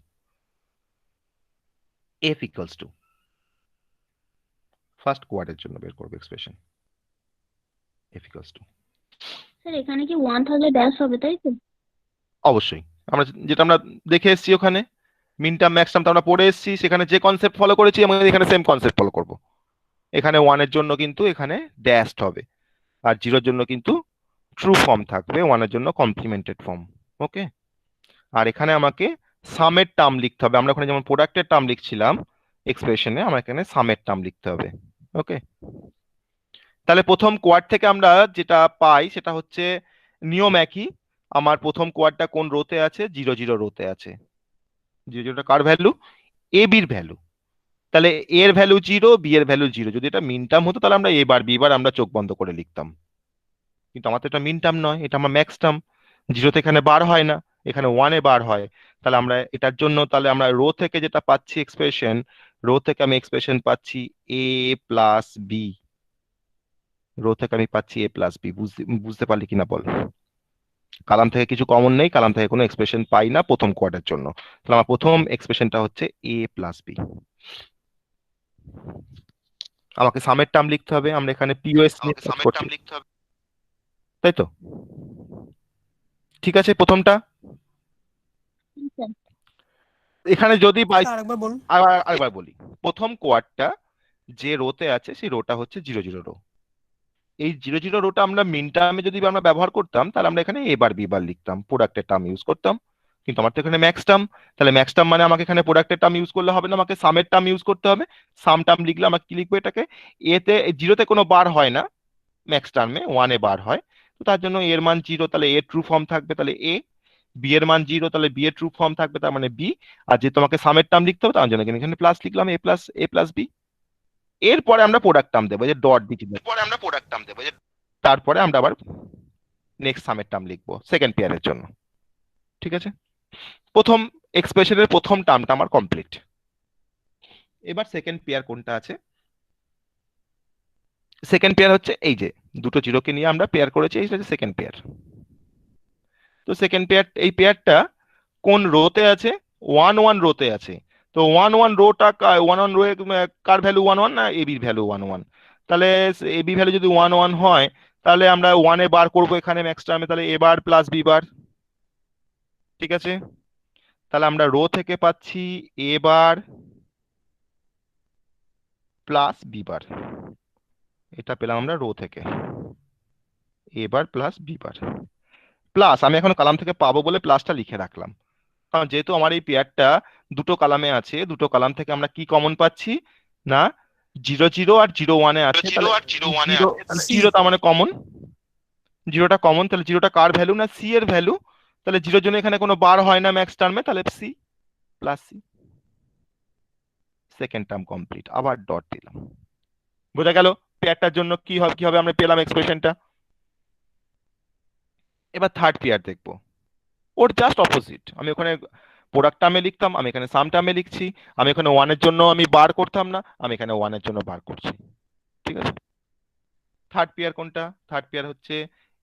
f ইকুয়ালস টু, ফার্স্ট কোয়াডের জন্য বের করব expression. f equals to, sir এখানে কি 1 থাকলে ড্যাশ হবে তাই তো? অবশ্যই আমরা যেটা আমরা দেখে এসেছি ওখানে মিন টার্ম ম্যাক্স টার্ম আমরা পড়ে এসেছি, সেখানে যে কনসেপ্ট ফলো করেছি আমরা এখানে সেম কনসেপ্ট ফলো করব। এখানে 1 এর জন্য কিন্তু এখানে ড্যাশড হবে, আর 0 এর জন্য কিন্তু ট্রু ফর্ম থাকবে, 1 এর জন্য কমপ্লিমেন্টেড ফর্ম। ওকে, আর এখানে আমাকে সামের টার্ম লিখতে হবে। আমরা ওখানে যেমন প্রোডাক্টের টার্ম লিখছিলাম এক্সপ্রেশনে, আমার এখানে সামের টার্ম লিখতে হবে। ওকে, তাহলে প্রথম কোয়াড থেকে আমরা যেটা পাই সেটা হচ্ছে নিয়ম একই। আমার প্রথম কোয়াডটা কোন রোতে আছে? 0 0 রোতে আছে। 0 0টা কার ভ্যালু? এ বির ভ্যালু। তাহলে এ এর ভ্যালু 0, বি এর ভ্যালু 0। যদি এটা মিন টার্ম হতো তাহলে আমরা এ বার বি বার আমরা চোখ বন্ধ করে লিখতাম, কিন্তু আমার তো এটা মিন টার্ম নয়, এটা আমার ম্যাক্স টার্ম। 0 তে এখানে বার হয় না, এখানে 1 এ বার হয়। তাহলে আমরা এটার জন্য তাহলে আমরা রো থেকে যেটা পাচ্ছি এক্সপ্রেশন, রো থেকে আমি এক্সপ্রেশন পাচ্ছি a প্লাস বি। রো থেকে আমি পাচ্ছি a প্লাস বি। বুঝতে পারলি কিনা বল? কালাম থেকে কিছু কমন নেই, কালাম থেকে কোনো এক্সপ্রেশন পাই না প্রথম কোয়াডের জন্য। তাহলে আমার প্রথম এক্সপ্রেশনটা হচ্ছে a প্লাস বি। আমাকে সামের টার্ম লিখতে হবে, আমরা এখানে পিওএস নিয়ে কাজ করছি, তাই তো? ঠিক আছে, প্রথমটা। স্যার এখানে যদি বাই আরেকবার বলুন। আরেকবার বলি, প্রথম কোয়াডটা যে রোতে আছে সেই রোটা হচ্ছে 0 0 রো। এই 0 0 রোটা আমরা মিন টার্মে যদি আমরা ব্যবহার করতাম তাহলে আমরা এখানে এ বার বি বার লিখতাম, প্রোডাক্টের টার্ম ইউজ করতাম। কিন্তু আমার তো এখানে ম্যাক্স টার্ম, তাহলে ম্যাক্স টার্ম মানে আমাকে এখানে প্রোডাক্টের টার্ম ইউজ করলে হবে না, আমাকে সামের টার্ম ইউজ করতে হবে। সাম টার্ম লিখলে আমাকে কি লিখবো এটাকে, এতে 0-তে কোনো বার হয় না, ম্যাক্স টার্মে 1-এ বার হয়। তো তার জন্য এর মান 0, তাহলে এ ট্রু ফর্ম থাকবে, তাহলে এ। বি এর মান 0, তাহলে বি এর ট্রু ফর্ম থাকবে, তার মানে বি। আর যে তোমাকে সামের টার্ম লিখতে হবে তার জন্য এখানে প্লাস লিখলাম, এ প্লাস বি। এরপরে আমরা প্রোডাক্ট টার্ম দেবো, যে ডট দিচ্ছি, তারপরে আমরা আবার নেক্সট সামের টার্ম লিখবো সেকেন্ড পেয়ারের জন্য। ঠিক আছে, প্রথম এক্সপ্রেশনের প্রথম টার্মটা আমার কমপ্লিট। এবার সেকেন্ড পেয়ার কোনটা আছে? সেকেন্ড পেয়ার হচ্ছে এই যে দুটো জিরোকে নিয়ে আমরা পেয়ার করেছি, এইটা হচ্ছে সেকেন্ড পেয়ার। তো সেকেন্ড পেয়ার, এই পেয়ারটা কোন রোতে আছে? 1 1 রোতে আছে। তো 1 1 রোটা 1 1 রো কার ভ্যালু 1 1 না এ বির ভ্যালু 1 1? তাহলে এ বি ভ্যালু যদি 1 1 হয় তাহলে আমরা 1-এ বার করবো এখানে ম্যাক্স টার্মে, তাহলে এ বার প্লাস বি বার। ঠিক আছে, তাহলে আমরা রো থেকে পাচ্ছি এ বার প্লাস বি বার, এটা পেলাম আমরা রো থেকে, এ বার প্লাস বি বার। প্লাস আমি এখন কলাম থেকে পাবো বলে প্লাসটা লিখে রাখলাম, কারণ যেহেতু আমার এই পেয়ারটা দুটো কলামে আছে, দুটো কলাম থেকে আমরা কি কমন পাচ্ছি না 0 0 আর 0 1-এ আছে, তাহলে 0 তার মানে কমন, 0টা কমন, তাহলে 0টা কার ভ্যালু না সি এর ভ্যালু, তাহলে 0-র জন্য এখানে কোনো বার হয় না ম্যাক্স টার্মে, তাহলে C plus C. Second term complete, আবার ডট দিলাম। বোঝা গেল পেয়ারটার জন্য কি হবে আমরা পেলাম এক্সপ্রেশনটা। এবার থার্ড পেয়ার দেখবো, ওর জাস্ট অপোজিট। আমি ওখানে প্রোডাক্ট টার্মে লিখতাম, আমি এখানে সাম টার্মে লিখছি। আমি এখানে 1-এর জন্য আমি বার করতাম না, আমি এখানে 1-এর জন্য বার করছি। ঠিক আছে, থার্ড পেয়ার কোনটা? থার্ড পেয়ার হচ্ছে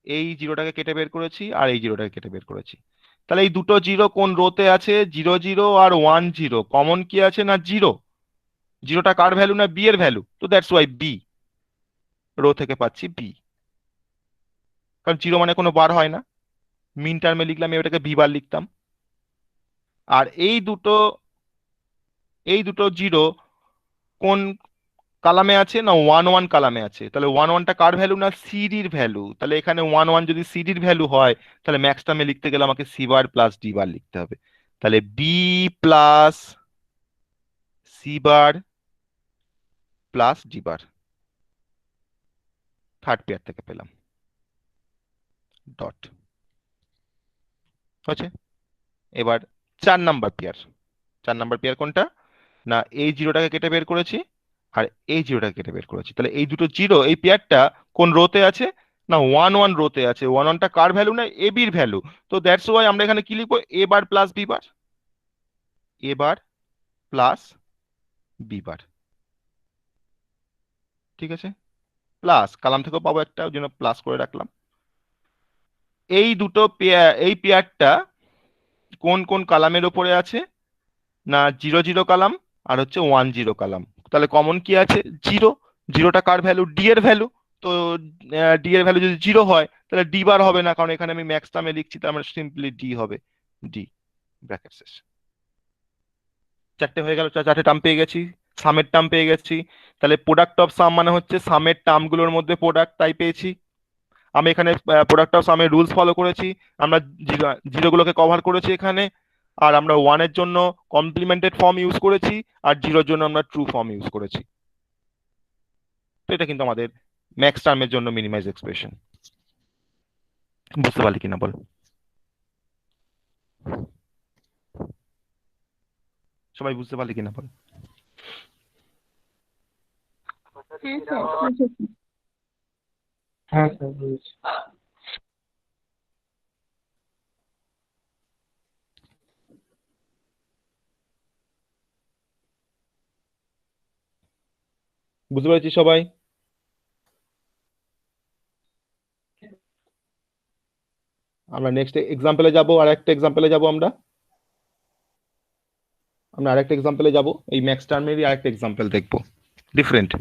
এই 0টাকে কেটে বের করেছি আর এই 0টাকে কেটে বের করেছি। তাহলে এই দুটো 0 কোন রোতে আছে? 0 0 আর 1 0। কমন কি আছে না 0। 0টা কার ভ্যালু না বি এর ভ্যালু, তো দ্যাটস ওয়াই বি, রো থেকে পাচ্ছি বি, কারণ 0 মানে কোনো বার হয় না। মিন টার্মে লিখলাম, এটাকে বি বার লিখতাম। আর এই দুটো 0 কোন কালামে আছে না 1 1 কালামে আছে, তাহলে 1 1টা কার ভ্যালু না সিডির ভ্যালু, তাহলে এখানে 1 1 যদি সিডির ভ্যালু হয় তাহলে ম্যাক্স টার্মে লিখতে গেলে আমাকে C bar plus D bar লিখতে হবে, তাহলে B plus C bar plus D bar. Third pair থেকে পেলাম ডট হচ্ছে। এবার 4 নাম্বার পেয়ার। 4 নাম্বার পেয়ার কোনটা না এই 0টাকে কেটে বের করেছি আর এই 0টাকে কেটে বের করেছি, তাহলে এই দুটো 0 এই পেয়ারটা কোন রোতে আছে না 1 1 রোতে আছে। 1 1টা কার ভ্যালু না এ বির ভ্যালু, তো দ্যাটস ওয়াই আমরা এখানে কি লিখবো এ বার প্লাস বি বার, এ বার প্লাস বি বার। ঠিক আছে, প্লাস কালাম থেকেও পাবো একটা, ওই জন্য প্লাস করে রাখলাম। এই দুটো পেয়ার, এই পেয়ারটা কোন কোন কালামের ওপরে আছে না 0 0 কালাম আর হচ্ছে 1 0 কালাম। তাহলে কমন কি আছে 0। 0টা কার ভ্যালু ডি এর ভ্যালু, তো ডি এর ভ্যালু যদি 0 হয় তাহলে ডি বার হবে না, কারণ এখানে আমি ম্যাক্স টার্মে লিখছি, তার মানে সিম্পলি ডি হবে, ডি ব্র্যাকেট শেষ। 4টে হয়ে গেল, 4টে টার্ম পেয়ে গেছি, সামের টার্ম পেয়ে গেছি। তাহলে প্রোডাক্ট অফ সাম মানে হচ্ছে সামের টার্মগুলোর মধ্যে প্রোডাক্ট, তাই পেয়েছি। আমি এখানে প্রোডাক্ট অফ সামের রুলস ফলো করেছি, আমরা জিরোগুলোকে কভার করেছি এখানে, আর আমরা 1-এর জন্য কমপ্লিমেন্টেড ফর্ম ইউজ করেছি আর 0-র জন্য আমরা ট্রু ফর্ম ইউজ করেছি। তো এটা কিন্তু আমাদের ম্যাক্স টার্মের জন্য মিনিমাইজ এক্সপ্রেশন। বুঝতে পারলি কিনা বল? সবাই বুঝতে পারলি কিনা বল? হ্যাঁ স্যার, বুঝেছি। হ্যাঁ স্যার বুঝেছি। বুঝতে পেরেছি সবাই? আমরা নেক্সট এক্সাম্পলে যাব, আর একটা এক্সাম্পলে যাব আমরা আরেকটা এক্সাম্পলে যাব, এই ম্যাক্স টার্মেরই আরেকটা এক্সাম্পল দেখবো ডিফারেন্ট।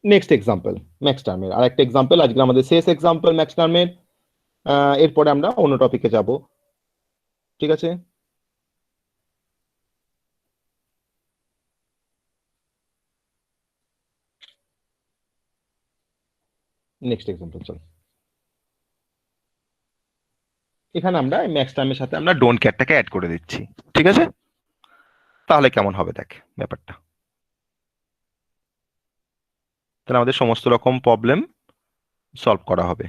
নেক্সট এক্সাম্পল ম্যাক্স টার্মের আরেকটা এক্সাম্পল, আজকে আমাদের শেষ এক্সাম্পল ম্যাক্স টার্মের। এরপরে আমরা অন্য টপিকে যাব। ঠিক আছে? নেক্সট এক্সাম্পল চল। এখানে আমরা ম্যাক্স টাইমের সাথে আমরা ডোন্ট কেয়ারটাকে অ্যাড করে দিচ্ছি, ঠিক আছে? তাহলে কেমন হবে দেখ ব্যাপারটা। তাহলে আমাদের সমস্ত রকম প্রবলেম সলভ করা হবে।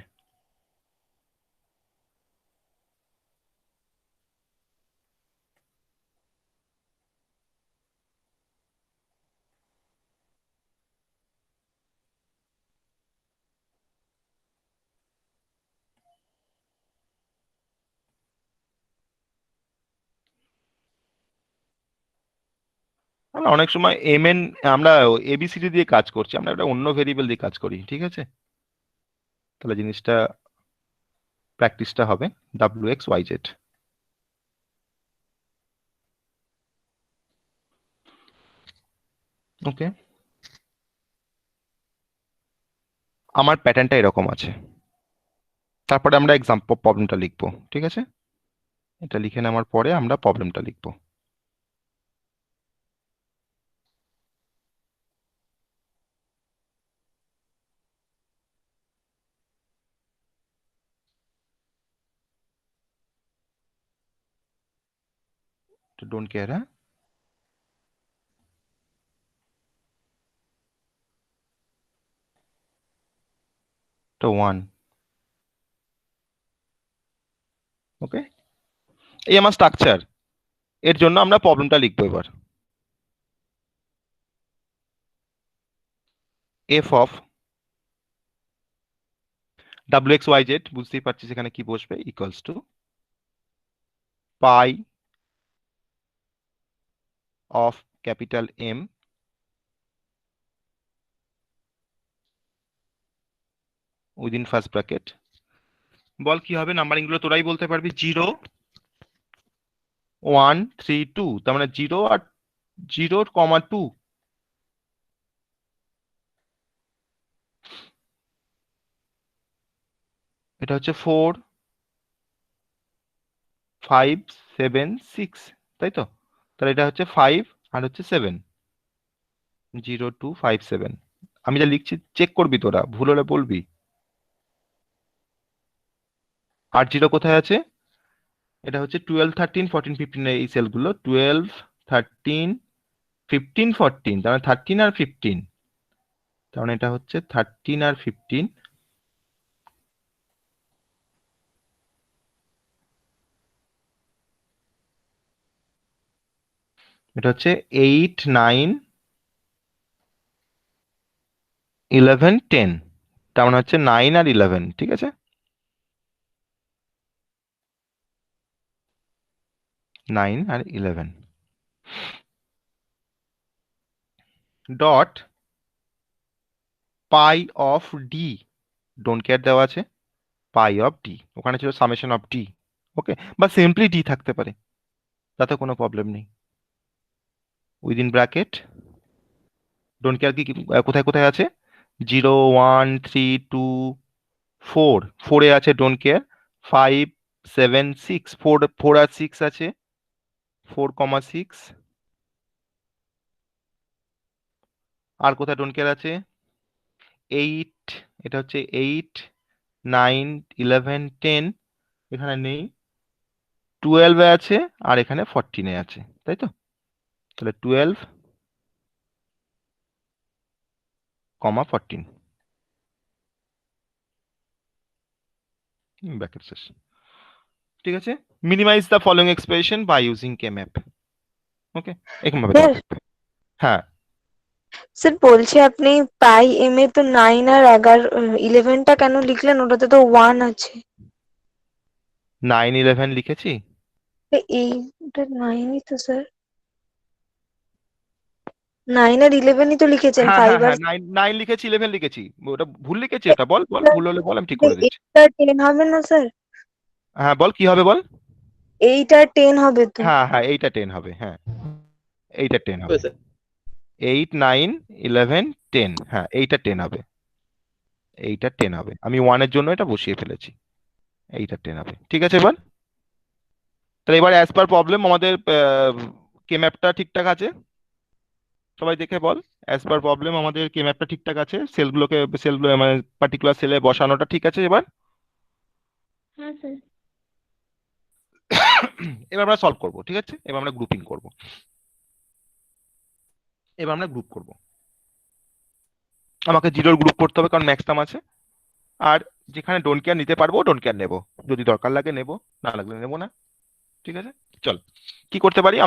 আমরা অনেক সময় আমরা এবিসিডি দিয়ে কাজ করছি, আমরা একটা অন্য ভেরিয়েবল দিয়ে কাজ করি, ঠিক আছে? তাহলে জিনিসটা প্র্যাকটিসটা হবে WX YZ। ওকে, আমার প্যাটার্নটা এরকম আছে। তারপরে আমরা এক্সাম্পল প্রবলেমটা লিখবো, ঠিক আছে? এটা লিখে নেওয়ার পরে আমরা প্রবলেমটা লিখবো। ডোন্ট কেয়ার, হ্যাঁ? তো 1। ওকে, এই আমার স্ট্রাকচার। এর জন্য আমরা প্রবলেমটা লিখবো এবার। এফ অফ WX YZ, বুঝতেই পারছিস এখানে কি বসবে, equals to pi of capital M within first bracket. বল কি হবে, নাম্বারিং গুলো তোরাই বলতে পারবি। 0 1 3 2, তার মানে 0 আর 0,2। এটা হচ্ছে 4 5 7 6, তাই তো? তাহলে এটা হচ্ছে 5 আর হচ্ছে 7, 0 2 5 7। আমি যা লিখছি চেক করবি, তোরা ভুল হলে বলবি। আর 0 কোথায় আছে? এটা হচ্ছে 12 13 14 15 এই সেলগুলো, 12 13 15 14, তার মানে 13 আর 15। তার মানে এটা হচ্ছে 13 আর 15। এটা হচ্ছে 8 9 11 10, তার মানে হচ্ছে 9 আর 11, ঠিক আছে? 9 আর 11 dot pi of D, don't care দেওয়া আছে, পাই অফ ডি, ওখানে ছিল সামেশন অফ ডি। ওকে, বা সিম্পলি ডি থাকতে পারে, তাতে কোনো প্রবলেম নেই। উইদিন ব্র্যাকেট ডোন্ট কেয়ার কি কোথায় কোথায় আছে? 0 1 3 2 4, 4 এ আছে ডোন্ট কেয়ার। 5 7 6, 4 আর 6 আছে, 4,6। আর কোথায় ডোন্ট কেয়ার আছে? 8, এটা হচ্ছে 8 9 11 10, এখানে নেই। 12 এ আছে আর এখানে 14 এ আছে, তাই তো? তাহলে 12, 14 ব্র্যাকেট শেষ, ঠিক আছে? Minimize the following expression by using K map. Okay, এরকম ভাবে দেওয়া থাকবে। হ্যাঁ, স্যার বলছি আপনি পাই এম এ তো 9 আর 11টা কেন লিখলেন? ওটাতে তো 1 আছে। 9 11 লিখেছি। এইটা 9ই তো স্যার, 9 আর 11ই তো লিখেছেন। হ্যাঁ হ্যাঁ 5 আর হ্যাঁ, 9 লিখেছি 11 লিখেছি, ওটা ভুল লিখেছি। ওটা বল বল, ভুল হলে বল, আমি ঠিক করে দিচ্ছি। 8 আর 10 হবে না স্যার? হ্যাঁ বল কি হবে বল। 8 আর 10 হবে তো? হ্যাঁ হ্যাঁ, এইটা 10 হবে, হ্যাঁ এইটা 10 হবে। 8 9 11 10, হ্যাঁ এইটা 10 হবে, এইটা 10 হবে। আমি 1 এর জন্য এটা বসিয়ে ফেলেছি, এইটা 10 হবে, ঠিক আছে? এবার তাহলে এবার অ্যাজ পার প্রবলেম আমাদের কে ম্যাপটা ঠিকঠাক আছে, সবাই দেখে বল। অ্যাজ পার প্রবলেম আমাদের কে ম্যাপটা ঠিকঠাক আছে, সেলগুলো মানে পার্টিকুলার সেলে বসানোটা ঠিক আছে এবার। হ্যাঁ স্যার। এবার আমরা সলভ করব, ঠিক আছে, এবার আমরা গ্রুপিং করব, এবার আমরা গ্রুপ করব। আমাকে জিরোর গ্রুপ করতে হবে কারণ ম্যাক্স টার্ম আছে, আর যেখানে ডোন্ট কেয়ার নিতে পারবো ডোন্ট কেয়ার নেবো, যদি দরকার লাগে নেবো, না লাগলে নেবো না। ঠিক আছে, চল কি করতে পারি,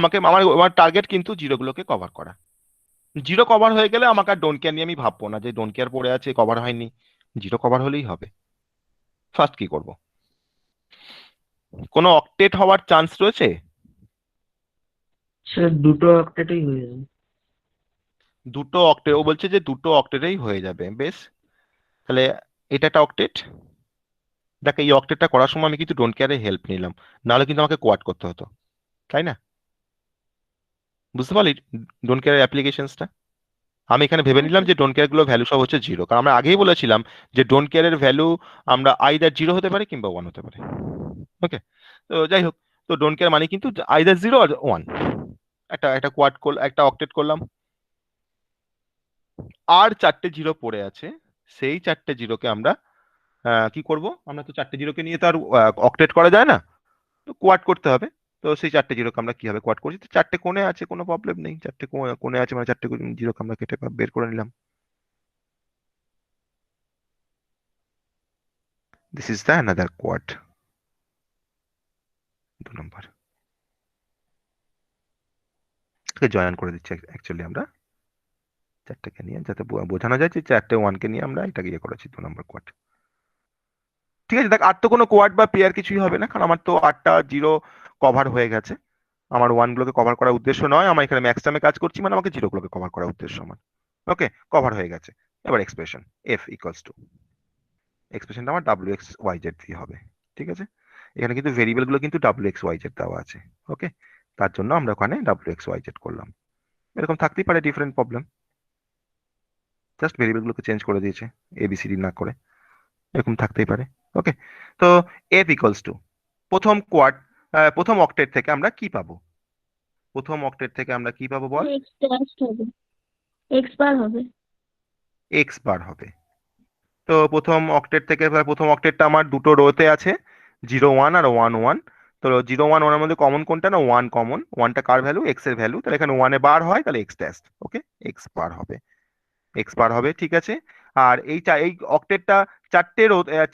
আমার টার্গেট কিন্তু জিরোগুলোকে কভার করা। জিরো কভার হয়ে গেলে আমাকে আর ডোন্ট কেয়ার নিয়ে আমি ভাববো না যে ডোন্ট কেয়ার পড়ে আছে কভার হয়নি, জিরো কভার হলেই হবে। ফার্স্ট কি করব, কোনো অক্টেট হওয়ার চান্স রয়েছে? স্যার দুটো অক্টেটেই হয়ে যাবে। দুটো অক্টেট, ও বলছে যে দুটো অক্টেটেই হয়ে যাবে, বেশ। তাহলে এটা একটা অক্টেট। দেখ এই অক্টেটটা করার সময় আমি কিন্তু ডোন্ট কেয়ারে হেল্প নিলাম, নাহলে কিন্তু আমাকে কোয়াড করতে হতো, তাই না? বুঝতে পারলি ডোন্ট কেয়ারের অ্যাপ্লিকেশনসটা? আমি এখানে ভেবে হ্যাঁ নিলাম স্যার। যে ডোন্ট কেয়ার গুলো ভ্যালু সব হচ্ছে জিরো, কারণ আমরা আগেই বলেছিলাম যে ডোন্ট কেয়ারের ভ্যালু আমরা আইদার জিরো হতে পারে কিংবা ওয়ান হতে পারে। ওকে, তো যাই হোক, তো ডোন্ট কেয়ার মানে কিন্তু আইদার জিরো আর ওয়ান। একটা একটা কোয়াড একটা অক্টেট করলাম, আর চারটে জিরো পড়ে আছে, সেই চারটে জিরোকে আমরা কি করব, আমরা তো চারটে জিরোকে নিয়ে তো আর অক্টেট করা যায় না, তো কোয়াড করতে হবে। তো সেই চারটে জিরোকে আমরা কিভাবে কোয়াড করছি, তো চারটে কোণে আছে কোনো প্রবলেম নেই, চারটে কোণে আছে মানে চারটে জিরোকে আমরা কেটে বের করে নিলাম। This is the another quad, 2 number. Join করে দিচ্ছি অ্যাকচুয়ালি আমরা চারটেকে নিয়ে, যাতে বোঝানো যায় যে চারটে ওয়ানকে নিয়ে আমরা এটাকে ইয়ে করেছি 2 নম্বর কোয়াড। ঠিক আছে, দেখ আর তো কোনো কোয়াড বা পেয়ার কিছুই হবে না, কারণ আমার তো 8টা জিরো কভার হয়ে গেছে। আমার ওয়ানগুলোকে কভার করার উদ্দেশ্য নয়, আমার এখানে ম্যাক্স টার্মে কাজ করছি মানে আমাকে জিরোগুলোকে কভার করার উদ্দেশ্য আমার। ওকে, কভার হয়ে গেছে। এবার এক্সপ্রেশন এফ ইকুয়ালস টু, এক্সপ্রেশনটা আমার ডাব্লিউ এক্স ওয়াই জেড দিয়ে হবে। ঠিক আছে, এখানে কিন্তু ভেরিয়েবল গুলো কিন্তু ডাব্লিউ এক্স ওয়াই জেড দেওয়া আছে। ওকে, তার জন্য আমরা ওখানে ডাব্লিউ এক্স ওয়াই জেড করলাম। এরকম থাকতেই পারে ডিফারেন্ট প্রবলেম, জাস্ট ভেরিয়েবল গুলোকে চেঞ্জ করে দিয়েছে এবিসিডি না করে, এরকম থাকতেই পারে। ওকে, তো এফ ইকুয়ালস টু প্রথম অক্টেট থেকে আমরা কি পাবো, প্রথম অক্টেট থেকে আমরা কি পাবো বল? এক্স টেস্ট হবে, এক্স বার হবে। এক্স বার হবে। তো প্রথম অক্টেট থেকে প্রথম অক্টেটটা আমার দুটো রোতে আছে, 0 1 আর 1 1। তো 0 1 1 এর মধ্যে কমন কোনটা না, ওয়ান কমন, ওয়ানটা কার ভ্যালু, এক্স এর ভ্যালু, তাহলে এখানে ওয়ানে বার হয়, তাহলে এক্স টেস্ট। ওকে, এক্স বার হবে, এক্স বার হবে, ঠিক আছে। আর এই অক্টেটটা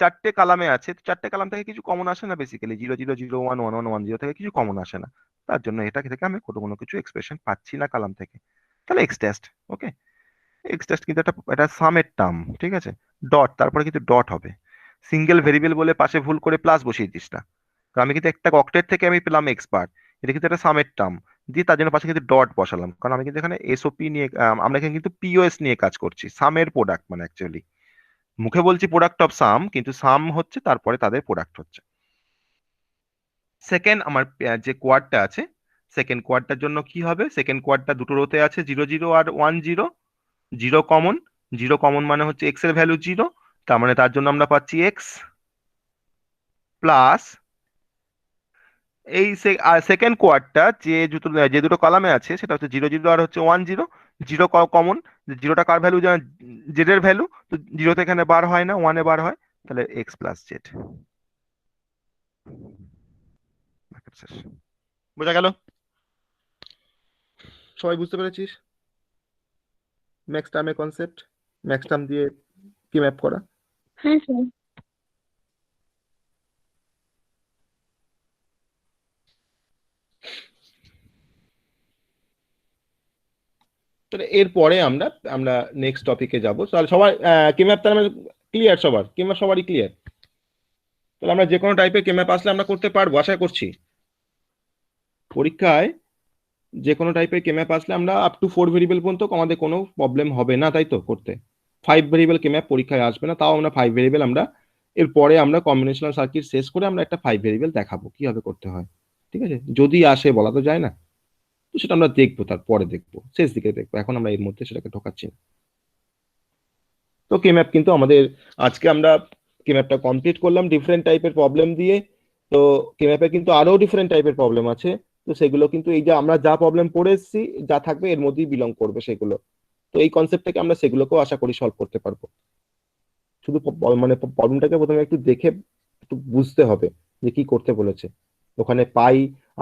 চারটে কালামে আছে, তো চারটে কালাম থেকে কিছু কমন আসে না, বেসিক্যালি 0 0 0 1 1 1 1 0 থেকে কিছু কমন আসে না, তার জন্য এটা থেকে আমি কোনো কিছু এক্সপ্রেশন পাচ্ছি না কালাম থেকে, তাহলে এক্স টেস্ট। ওকে, এক্স টেস্ট কিন্তু এটা সামের টার্ম, ঠিক আছে, ডট তারপরে কিন্তু ডট হবে, সিঙ্গেল ভেরিয়েবল বলে পাশে ভুল করে প্লাস বসিয়ে দিস না, কারণ আমি কিন্তু একটা অক্টেট থেকে আমি পেলাম এক্স বার, এটা কিন্তু একটা সামের টার্ম দিয়ে, তার জন্য পাশে কিন্তু ডট বসালাম, কারণ আমি কিন্তু এখানে এসওপি নিয়ে আমরা এখানে কিন্তু পিওএস নিয়ে কাজ করছি, সামের প্রোডাক্ট মানে অ্যাকচুয়ালি মুখে বলছি প্রোডাক্ট অফ সাম, কিন্তু সাম হচ্ছে তারপরে তাদের প্রোডাক্ট হচ্ছে। সেকেন্ড আমার যে কোয়াডটা আছে, সেকেন্ড কোয়াডটার জন্য কি হবে, সেকেন্ড কোয়াডটা দুটো রোতে আছে, 0 0 আর 1 0, জিরো কমন, জিরো কমন মানে হচ্ছে এক্স এর ভ্যালু জিরো, তার মানে তার জন্য আমরা পাচ্ছি এক্স প্লাস এই সেকেন্ড কোয়াডটা যে দুটো কলামে আছে সেটা হচ্ছে 0 0 আর হচ্ছে 1 0, জিরো কমন, জিরোটা কার ভ্যালু, জেড এর ভ্যালু, তো জিরোতে এখানে বার হয় না, ওয়ানে বার হয়, তাহলে এক্স প্লাস জেড। বোঝা গেল? সবাই বুঝতে পেরেছিস ম্যাক্স টার্মের কনসেপ্ট, ম্যাক্স টার্ম দিয়ে কি ম্যাপ করা? হ্যাঁ স্যার। তাহলে এরপরে আমরা আমরা নেক্সট টপিকে যাব, তাহলে সবার কি ম্যাপ তার মানে ক্লিয়ার, সবার কি ম্যাপ সবারই ক্লিয়ার, তাহলে আমরা যে কোনো টাইপের কে ম্যাপ আসলে আমরা করতে পারবো আশা করছি। পরীক্ষায় যে কোনো টাইপের কে ম্যাপ আসলে আমরা আপ টু 4 ভেরিয়েবল পর্যন্ত আমাদের কোনো প্রবলেম হবে না, তাই তো করতে। 5 ভেরিয়েবল কে ম্যাপ পরীক্ষায় আসবে না, তাও আমরা 5 ভেরিয়েবল আমরা এরপরে আমরা কম্বিনেশনাল সার্কিট শেষ করে আমরা একটা 5 ভেরিয়েবল দেখাবো কিভাবে করতে হয়। ঠিক আছে, যদি আসে বলা তো যায় না, তো সেটা আমরা দেখবো, তারপরে দেখবো, শেষ দিকে দেখবো, এখন আমরা এর মধ্যে সেটাকে ঢোকাচ্ছি না। তো কে ম্যাপ কিন্তু আমাদের আজকে আমরা কে ম্যাপটা কমপ্লিট করলাম ডিফারেন্ট টাইপের প্রবলেম দিয়ে, তো কেম্যাপে কিন্তু আরো ডিফারেন্ট টাইপের প্রবলেম আছে। তো সেগুলো কিন্তু এই যে আমরা যা প্রবলেম পড়ে এসেছি যা থাকবে এর মধ্যেই বিলং করবে সেগুলো। তো এই কনসেপ্ট থেকে আমরা সেগুলোকেও আশা করি সলভ করতে পারবো। শুধু মানে প্রবলেমটাকে প্রথমে একটু দেখে একটু বুঝতে হবে যে কি করতে বলেছে। ওখানে পাই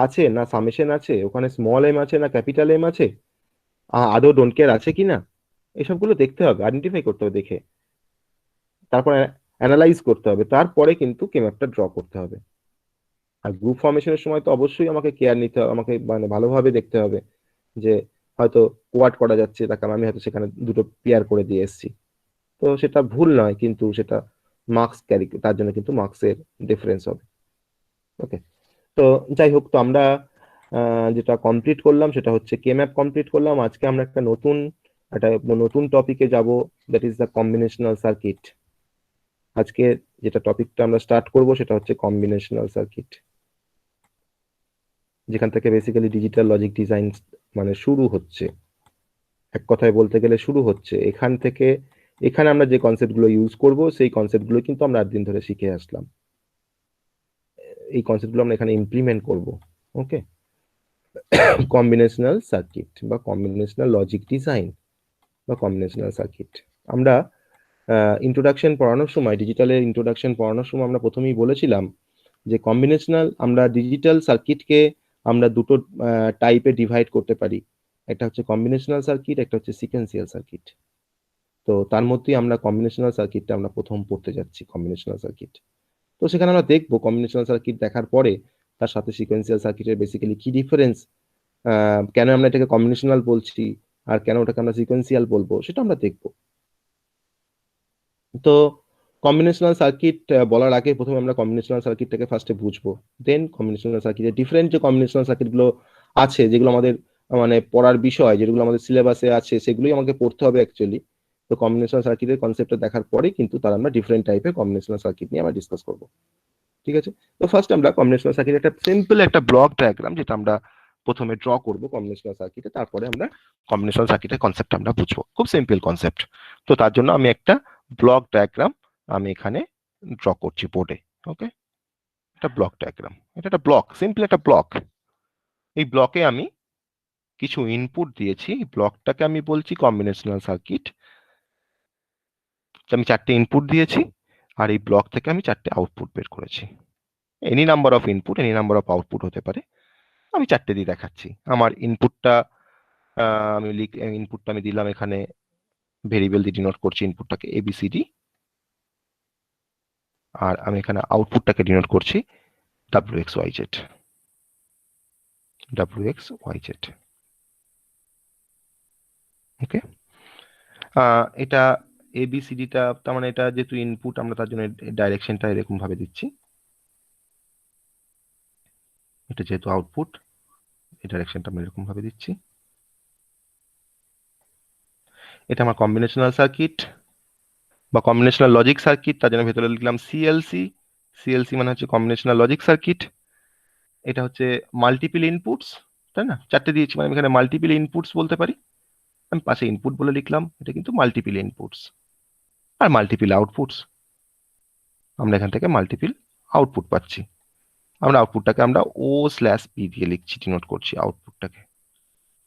আছে না সামেশন আছে, ওখানে স্মল এম আছে না ক্যাপিটাল এম আছে, আদৌ ডোন্ট কেয়ার আছে কিনা, এসবগুলো দেখতে হবে, আইডেন্টিফাই করতে হবে দেখে, তারপর অ্যানালাইজ করতে হবে, তারপরে কিন্তু কেম্যাপটা ড্র করতে হবে। আর গ্রুপ ফর্মেশনের সময় তো অবশ্যই আমাকে কেয়ার নিতে হবে, আমাকে মানে ভালোভাবে দেখতে হবে যে হয়তো কোয়াড করা যাচ্ছে, তার কারণ আমি হয়তো সেখানে দুটো পেয়ার করে দিয়ে এসেছি। তো সেটা ভুল নয়, কিন্তু সেটা মার্কস ক্যারি, তার জন্য কিন্তু মার্কসের ডিফারেন্স হবে। ওকে, তো যাই হোক, তো আমরা যেটা কমপ্লিট করলাম সেটা হচ্ছে কেম্যাপ কমপ্লিট করলাম। আজকে আমরা একটা নতুন টপিকে যাব, that is the combinational circuit. আজকে যেটা টপিকটা আমরা স্টার্ট করব সেটা হচ্ছে কম্বিনেশনাল সার্কিট, যেখান থেকে বেসিক্যালি ডিজিটাল লজিক ডিজাইন মানে শুরু হচ্ছে। এক কথায় বলতে গেলে শুরু হচ্ছে এখান থেকে। এখানে আমরা যে কনসেপ্টগুলো ইউজ করব সেই কনসেপ্টগুলো কিন্তু আমরা 8 দিন ধরে শিখে আসলাম। এই কনসেপ্টগুলো আমরা এখানে ইমপ্লিমেন্ট করব। ওকে, কম্বিনেশনাল সার্কিট বা কম্বিনেশনাল লজিক ডিজাইন বা কম্বিনেশনাল সার্কিট। আমরা ইন্ট্রোডাকশন পড়ানোর সময়, ডিজিটালের ইন্ট্রোডাকশন পড়ানোর সময় আমরা প্রথমেই বলেছিলাম যে কম্বিনেশনাল, আমরা ডিজিটাল সার্কিটকে আমরা দুটো টাইপে ডিভাইড করতে পারি। একটা হচ্ছে কম্বিনেশনাল সার্কিট, একটা হচ্ছে সিকোয়েন্সিয়াল সার্কিট। তো তার মধ্যেই আমরা কম্বিনেশনাল সার্কিটটা আমরা প্রথম পড়তে যাচ্ছি, কম্বিনেশনাল সার্কিট। তো সেখানে আমরা দেখবো কম্বিনেশনাল সার্কিট দেখার পরে তার সাথে সিকোয়েন্সিয়াল সার্কিটের বেসিক্যালি কি ডিফারেন্স, কেন আমরা এটাকে কম্বিনেশনাল বলছি আর কেন ওটাকে আমরা সিকোয়েন্সিয়াল বলবো, সেটা আমরা দেখবো। তো কম্বিনেশনাল সার্কিট বলার আগে প্রথমে আমরা কম্বিনেশনাল সার্কিটটাকে ফার্স্টে বুঝবো, দেন কম্বিনেশনাল সার্কিটের ডিফারেন্ট যে কম্বিনেশনাল সার্কিটগুলো আছে, যেগুলো আমাদের মানে পড়ার বিষয়, যেগুলো আমাদের সিলেবাসে আছে, সেগুলোই আমাকে পড়তে হবে অ্যাকচুয়ালি। তো কম্বিনেশনাল সার্কিটের কনসেপ্টটা দেখার পরে কিন্তু তার আমরা ডিফারেন্ট টাইপের কম্বিনেশনাল সার্কিট নিয়ে আমরা ডিসকাস করবো। ঠিক আছে, তো ফার্স্ট আমরা কম্বিনেশনাল সার্কিট একটা সিম্পল একটা ব্লক ডায়াগ্রাম যেটা আমরা প্রথমে ড্র করব কম্বিনেশনাল সার্কিটে, তারপরে আমরা কম্বিনেশনাল সার্কিটের কনসেপ্ট আমরা বুঝবো। খুব সিম্পল কনসেপ্ট। তো তার জন্য আমি একটা ব্লক ডায়াগ্রাম আমি এখানে ড্র করছি বোর্ডে। ওকে, একটা ব্লক ডায়াগ্রাম, এটা একটা ব্লক, সিম্পল একটা ব্লক। এই ব্লকে আমি কিছু ইনপুট দিয়েছি, এই ব্লকটাকে আমি বলছি কম্বিনেশনাল সার্কিট। আমি 4টে ইনপুট দিয়েছি আর এই ব্লক থেকে আমি 4টে আউটপুট বের করেছি। Any number of input, any number of output হতে পারে, আমি 4টে দিয়ে দেখাচ্ছি। আমার ইনপুটটা আমি দিলাম এখানে ভেরিয়েবল দিয়ে ডিনোট করছি ইনপুটটাকে ABCD, আর আমি এখানে আউটপুটটাকে ডিনোট করছি WXYZ। ওকে, এটা ABCDটা, তার মানে এটা যেহেতু ইনপুট, আমরা তার জন্য ডাইরেকশনটা এরকম ভাবে দিচ্ছি। এটা যেহেতু আউটপুট, এই ডাইরেকশনটা আমি এরকম ভাবে দিচ্ছি। এটা আমার কম্বিনেশনাল সার্কিট বা কম্বিনেশনাল লজিক সার্কিট, তার জন্য ভেতরে লিখলাম CLC মানে হচ্ছে কম্বিনেশনাল লজিক সার্কিট। এটা হচ্ছে মাল্টিপল ইনপুটস, তাই না, 4টে দিয়েছি মানে আমি এখানে মাল্টিপল ইনপুটস বলতে পারি। আমি পাশে ইনপুট বলে লিখলাম, এটা কিন্তু মাল্টিপল ইনপুটস আর মাল্টিপল আউটপুটস। আমরা এখান থেকে মাল্টিপল আউটপুট পাচ্ছি। আমরা আউটপুটটাকে আমরা O/P দিয়ে লিখছি, ডিনোট করছি আউটপুটটাকে।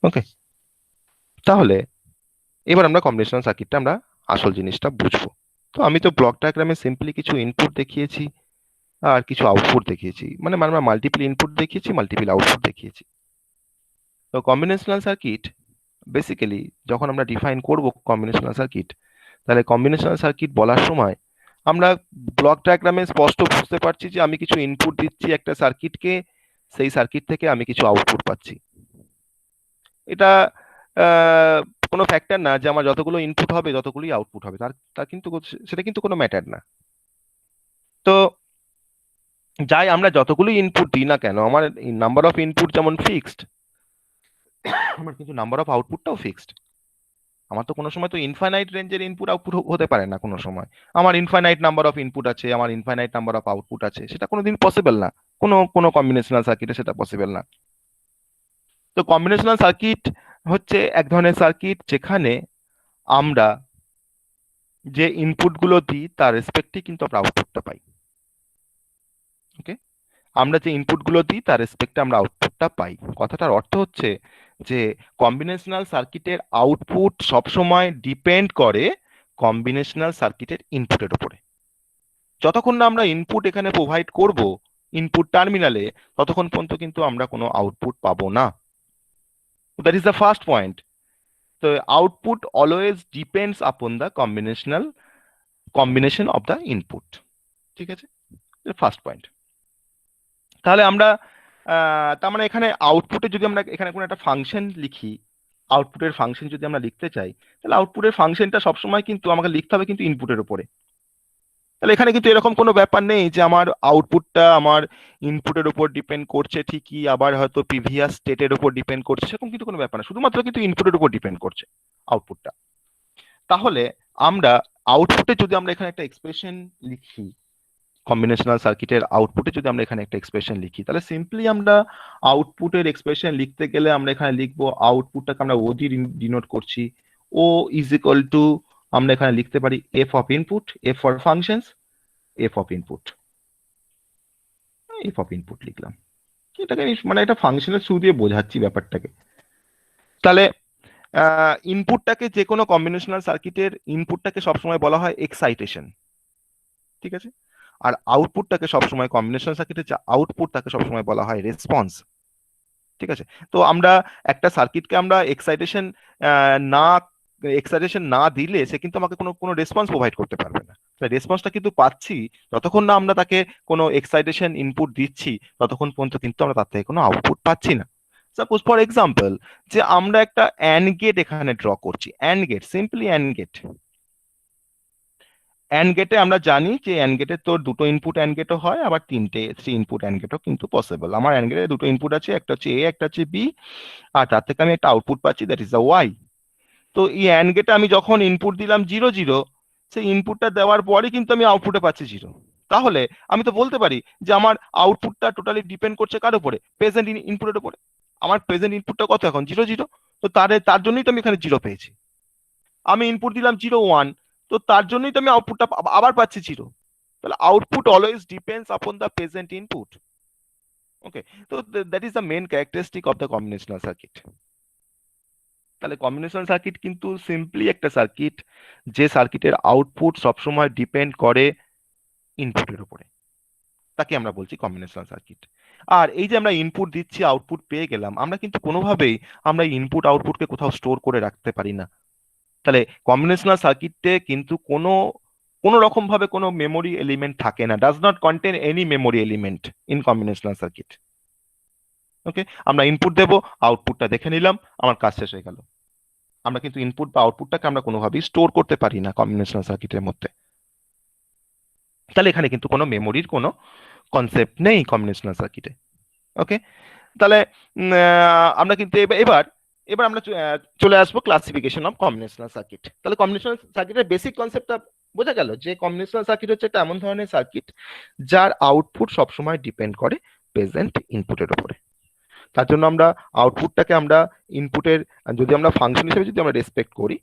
ওকে, তাহলে এবার আমরা কম্বিনেশনাল সার্কিটটা আমরা আসল জিনিসটা বুঝবো। তো আমি তো ব্লক ডায়াগ্রামে সিম্পলি কিছু ইনপুট দেখিয়েছি আর কিছু আউটপুট দেখিয়েছি, মানে আমরা মাল্টিপল ইনপুট দেখিয়েছি, মাল্টিপল আউটপুট দেখিয়েছি। তো কম্বিনেশনাল সার্কিট বেসিক্যালি যখন আমরা ডিফাইন করব কম্বিনেশনাল সার্কিট, তাহলে কম্বিনেশনাল সার্কিট বলার সময় আমরা ব্লক ডায়াগ্রামে স্পষ্ট বুঝতে পারছি যে আমি কিছু ইনপুট দিচ্ছি একটা সার্কিটকে, সেই সার্কিট থেকে আমি কিছু আউটপুট পাচ্ছি। এটা কোনো ফ্যাক্টর না যে আমার যতগুলো ইনপুট হবে ততগুলোই আউটপুট হবে, তার কিন্তু সেটা কিন্তু কোনো ম্যাটার না। তো যাই আমরা যতগুলোই ইনপুট দিই না কেন, আমার নাম্বার অফ ইনপুট যেমন ফিক্সড, আমার কিন্তু নাম্বার অফ আউটপুটটাও ফিক্সড। আমার তো কোনো সময় তো ইনফাইনাইট রেঞ্জের ইনপুট আউটপুট হতে পারে না কোনো সময়। আমার ইনফাইনাইট নাম্বার অফ ইনপুট আছে, আমার ইনফাইনাইট নাম্বার অফ আউটপুট আছে, সেটা কোনোদিন পসিবল না, কোনো কম্বিনেশনাল সার্কিটে সেটা পসিবল না। তো কম্বিনেশনাল সার্কিট হচ্ছে এক ধরনের সার্কিট যেখানে আমরা যে ইনপুটগুলো দিই তার রেসপেক্টে কিন্তু আমরা আউটপুটটা পাই। ওকে, আমরা যে ইনপুটগুলো দিই তার রেসপেক্টে আমরা আউটপুটটা পাই। কথাটার অর্থ হচ্ছে যে কম্বিনেশনাল সার্কিটের আউটপুট সবসময় ডিপেন্ড করে কম্বিনেশনাল সার্কিটের ইনপুটের উপরে। যতক্ষণ না আমরা ইনপুট এখানে প্রোভাইড করব ইনপুট টার্মিনালে, ততক্ষণ পর্যন্ত কিন্তু আমরা কোনো আউটপুট পাবো না। That is the first point. তো output always depends upon the combination of the input. ঠিক আছে, ফার্স্ট পয়েন্ট। তাহলে আমরা তার মানে এখানে আউটপুটে যদি আমরা এখানে কোনো একটা ফাংশন লিখি, আউটপুটের ফাংশন যদি আমরা লিখতে চাই, তাহলে আউটপুটের ফাংশনটা সবসময় কিন্তু আমাকে লিখতে হবে কিন্তু ইনপুটের উপরে। তাহলে এখানে কিন্তু এরকম কোনো ব্যাপার নেই যে আমার আউটপুটটা আমার ইনপুটের উপর ডিপেন্ড করছে ঠিকই, আবার হয়তো প্রিভিয়াস স্টেটের উপর ডিপেন্ড করছে, সেরকম কিন্তু কোনো ব্যাপার না, শুধুমাত্র কিন্তু ইনপুটের উপর ডিপেন্ড করছে আউটপুটটা। তাহলে আমরা আউটপুটে যদি আমরা এখানে একটা এক্সপ্রেশন লিখি, কম্বিনেশনাল সার্কিটের আউটপুটে যদি আমরা এখানে একটা এক্সপ্রেশন লিখি, তাহলে সিম্পলি আমরা আউটপুটের এক্সপ্রেশন লিখতে গেলে আমরা এখানে লিখবো আউটপুটটাকে আমরা ও দিয়ে ডিনোট করছি। ও ইজ ইকুয়াল টু আমরা এখানে লিখতে পারি F of input, F for functions, F of input, F of input লিখলাম। এটাকে মানে একটা ফাংশনের থ্রু দিয়ে বোঝাচ্ছি ব্যাপারটাকে। তাহলে ইনপুটটাকে যে কোনো কম্বিনেশনাল সার্কিটের ইনপুটটাকে সবসময় বলা হয় এক্সাইটেশন। ঠিক আছে, আর আউটপুটটাকে সবসময় কম্বিনেশনাল সার্কিটের যে আউটপুট তাকে সবসময় বলা হয় রেসপন্স। ঠিক আছে, তো আমরা একটা সার্কিটকে আমরা এক্সাইটেশন না দিলে সে কিন্তু আমাকে কোনো রেসপন্স প্রোভাইড করতে পারবে না। রেসপন্সটা কিন্তু পাচ্ছি যতক্ষণ না আমরা তাকে কোনো এক্সাইটেশন ইনপুট দিচ্ছি, ততক্ষণ পর্যন্ত কিন্তু আমরা তার থেকে কোনো আউটপুট পাচ্ছি না। সাপোজ ফর এক্সাম্পল যে আমরা একটা অ্যান্ড গেট এখানে ড্র করছি, and gate, simply and gate. And গেটে আমরা জানি যে অ্যান্ড গেটে তো দুটো ইনপুট অ্যান্ড গেটও হয়, আবার থ্রি ইনপুট অ্যান্ড গেটও কিন্তু পসিবল। আমার অ্যান্ড গেটে দুটো ইনপুট আছে, একটা হচ্ছে এ, একটা হচ্ছে বি, আর তার থেকে আমি একটা আউটপুট পাচ্ছি, দ্যাট ইজ দ্য ওয়াই। তো এই অ্যান্ড গেটে আমি যখন ইনপুট দিলাম 0 0, সেই ইনপুটটা দেওয়ার পরে কিন্তু আমি আউটপুটে পাচ্ছি 0। তাহলে আমি তো বলতে পারি যে আমার আউটপুটটা টোটালি ডিপেন্ড করছে কার উপরে? প্রেজেন্ট ইনপুটের উপরে। আমার প্রেজেন্ট ইনপুটটা কত এখন? 0 0। তো তার জন্যই তো আমি এখানে 0 পেয়েছি। আমি ইনপুট দিলাম 0 1, তো তার জন্যই তো আমি আউটপুটটা আবার পাচ্ছি 0। তাহলে output always depends upon the present input. Okay, তো that is the main characteristic of the combinational circuit. তাহলে কম্বিনেশনাল সার্কিট কিন্তু সিম্পলি একটা সার্কিট যে সার্কিটের আউটপুট সবসময় ডিপেন্ড করে ইনপুটের উপরে, তাকে আমরা বলছি কম্বিনেশনাল সার্কিট। আর এই যে আমরা ইনপুট দিচ্ছি, আউটপুট পেয়ে গেলাম, আমরা কিন্তু কোনোভাবেই আমরা ইনপুট আউটপুটকে কোথাও স্টোর করে রাখতে পারি না। তাহলে কম্বিনেশনাল সার্কিটে কিন্তু কোনো রকম ভাবে কোনো মেমোরি এলিমেন্ট থাকে না, does not contain any memory element in combinational circuit. Okay, আমরা ইনপুট দেব, আউটপুটটা দেখে নিলাম, আমার কাজ শেষ হয়ে গেল। আমরা কিন্তু ইনপুট বা আউটপুটটাকে আমরা কোনোভাবেই স্টোর করতে পারি না কম্বিনেশনাল সার্কিটের মধ্যে। তাহলে এখানে কিন্তু কোনো মেমোরির কোনো কনসেপ্ট নেই কম্বিনেশনাল সার্কিটে। ওকে, তাহলে আমরা কিন্তু এবার আমরা চলে আসবো ক্লাসিফিকেশন অফ কম্বিনেশনাল সার্কিট। তাহলে কম্বিনেশনাল সার্কিটের বেসিক কনসেপ্টটা বোঝা গেল যে কম্বিনেশনাল সার্কিট হচ্ছে একটা এমন ধরনের সার্কিট যার আউটপুট সবসময় ডিপেন্ড করে প্রেজেন্ট ইনপুটের উপরে। তার জন্য আমরা আউটপুটটাকে আমরা ইনপুটের যদি আমরা ফাংশন হিসেবে যদি আমরা রেসপেক্ট করি,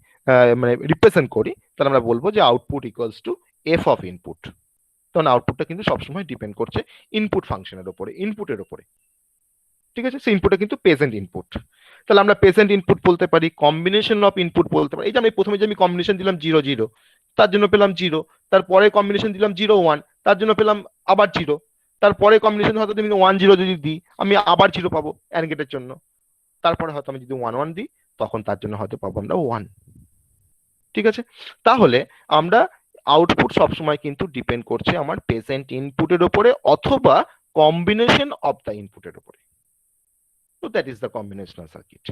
মানে রিপ্রেজেন্ট করি, তাহলে আমরা বলবো যে output equals to F of input. তখন আউটপুটটা কিন্তু সবসময় ডিপেন্ড করছে ইনপুট ফাংশনের উপরে, ইনপুটের উপরে। ঠিক আছে, সেই ইনপুটটা কিন্তু প্রেজেন্ট ইনপুট। তাহলে আমরা প্রেজেন্ট ইনপুট বলতে পারি, কম্বিনেশন অফ ইনপুট বলতে পারি। এই যে আমি প্রথমে যে আমি কম্বিনেশন দিলাম 0 0, তার জন্য পেলাম 0, তারপরে কম্বিনেশন দিলাম 0 1, তার জন্য পেলাম আবার 0, তারপরে কম্বিনেশন হয়তো তুমি 1 0 যদি দিই আমি আবার 0 পাবো অ্যান্ড গেটের জন্য, তারপরে হয়তো আমি যদি 1 1 দিই তখন তার জন্য হয়তো পাবো আমরা 1। ঠিক আছে, তাহলে আমরা আউটপুট সবসময় কিন্তু ডিপেন্ড করছে আমার প্রেজেন্ট ইনপুটের উপরে অথবা কম্বিনেশন অফ দ্য ইনপুটের উপরে। তো that is the combinational circuit.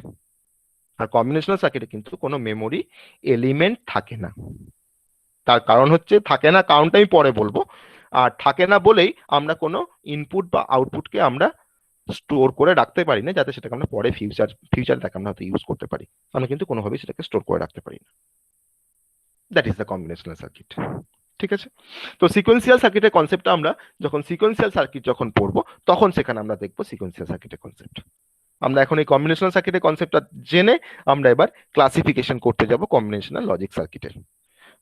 আর কম্বিনেশনাল সার্কিটে কিন্তু কোনো মেমোরি এলিমেন্ট থাকে না। তার কারণ হচ্ছে থাকে না, কারণটা আমি পরে বলবো। আর থাকে না বলেই আমরা কোনো ইনপুট বা আউটপুটকে আমরা স্টোর করে রাখতে পারি না, যাতে সেটাকে আমরা পরে ফিউচারে তাকে আমরা হয়তো ইউজ করতে পারি। আমরা কিন্তু কোনোভাবেই সেটাকে স্টোর করে রাখতে পারি না। That is the combinational circuit. ঠিক আছে, তো সিকোয়েন্সিয়াল সার্কিটের কনসেপ্টটা আমরা যখন সিকোয়েন্সিয়াল সার্কিট যখন পড়বো তখন সেখানে আমরা দেখবো সিকোয়েন্সিয়াল সার্কিটের কনসেপ্ট। আমরা এখন এই কম্বিনেশনাল সার্কিটের কনসেপ্টটা জেনে আমরা এবার ক্লাসিফিকেশন করতে যাব কম্বিনেশনাল লজিক সার্কিটের।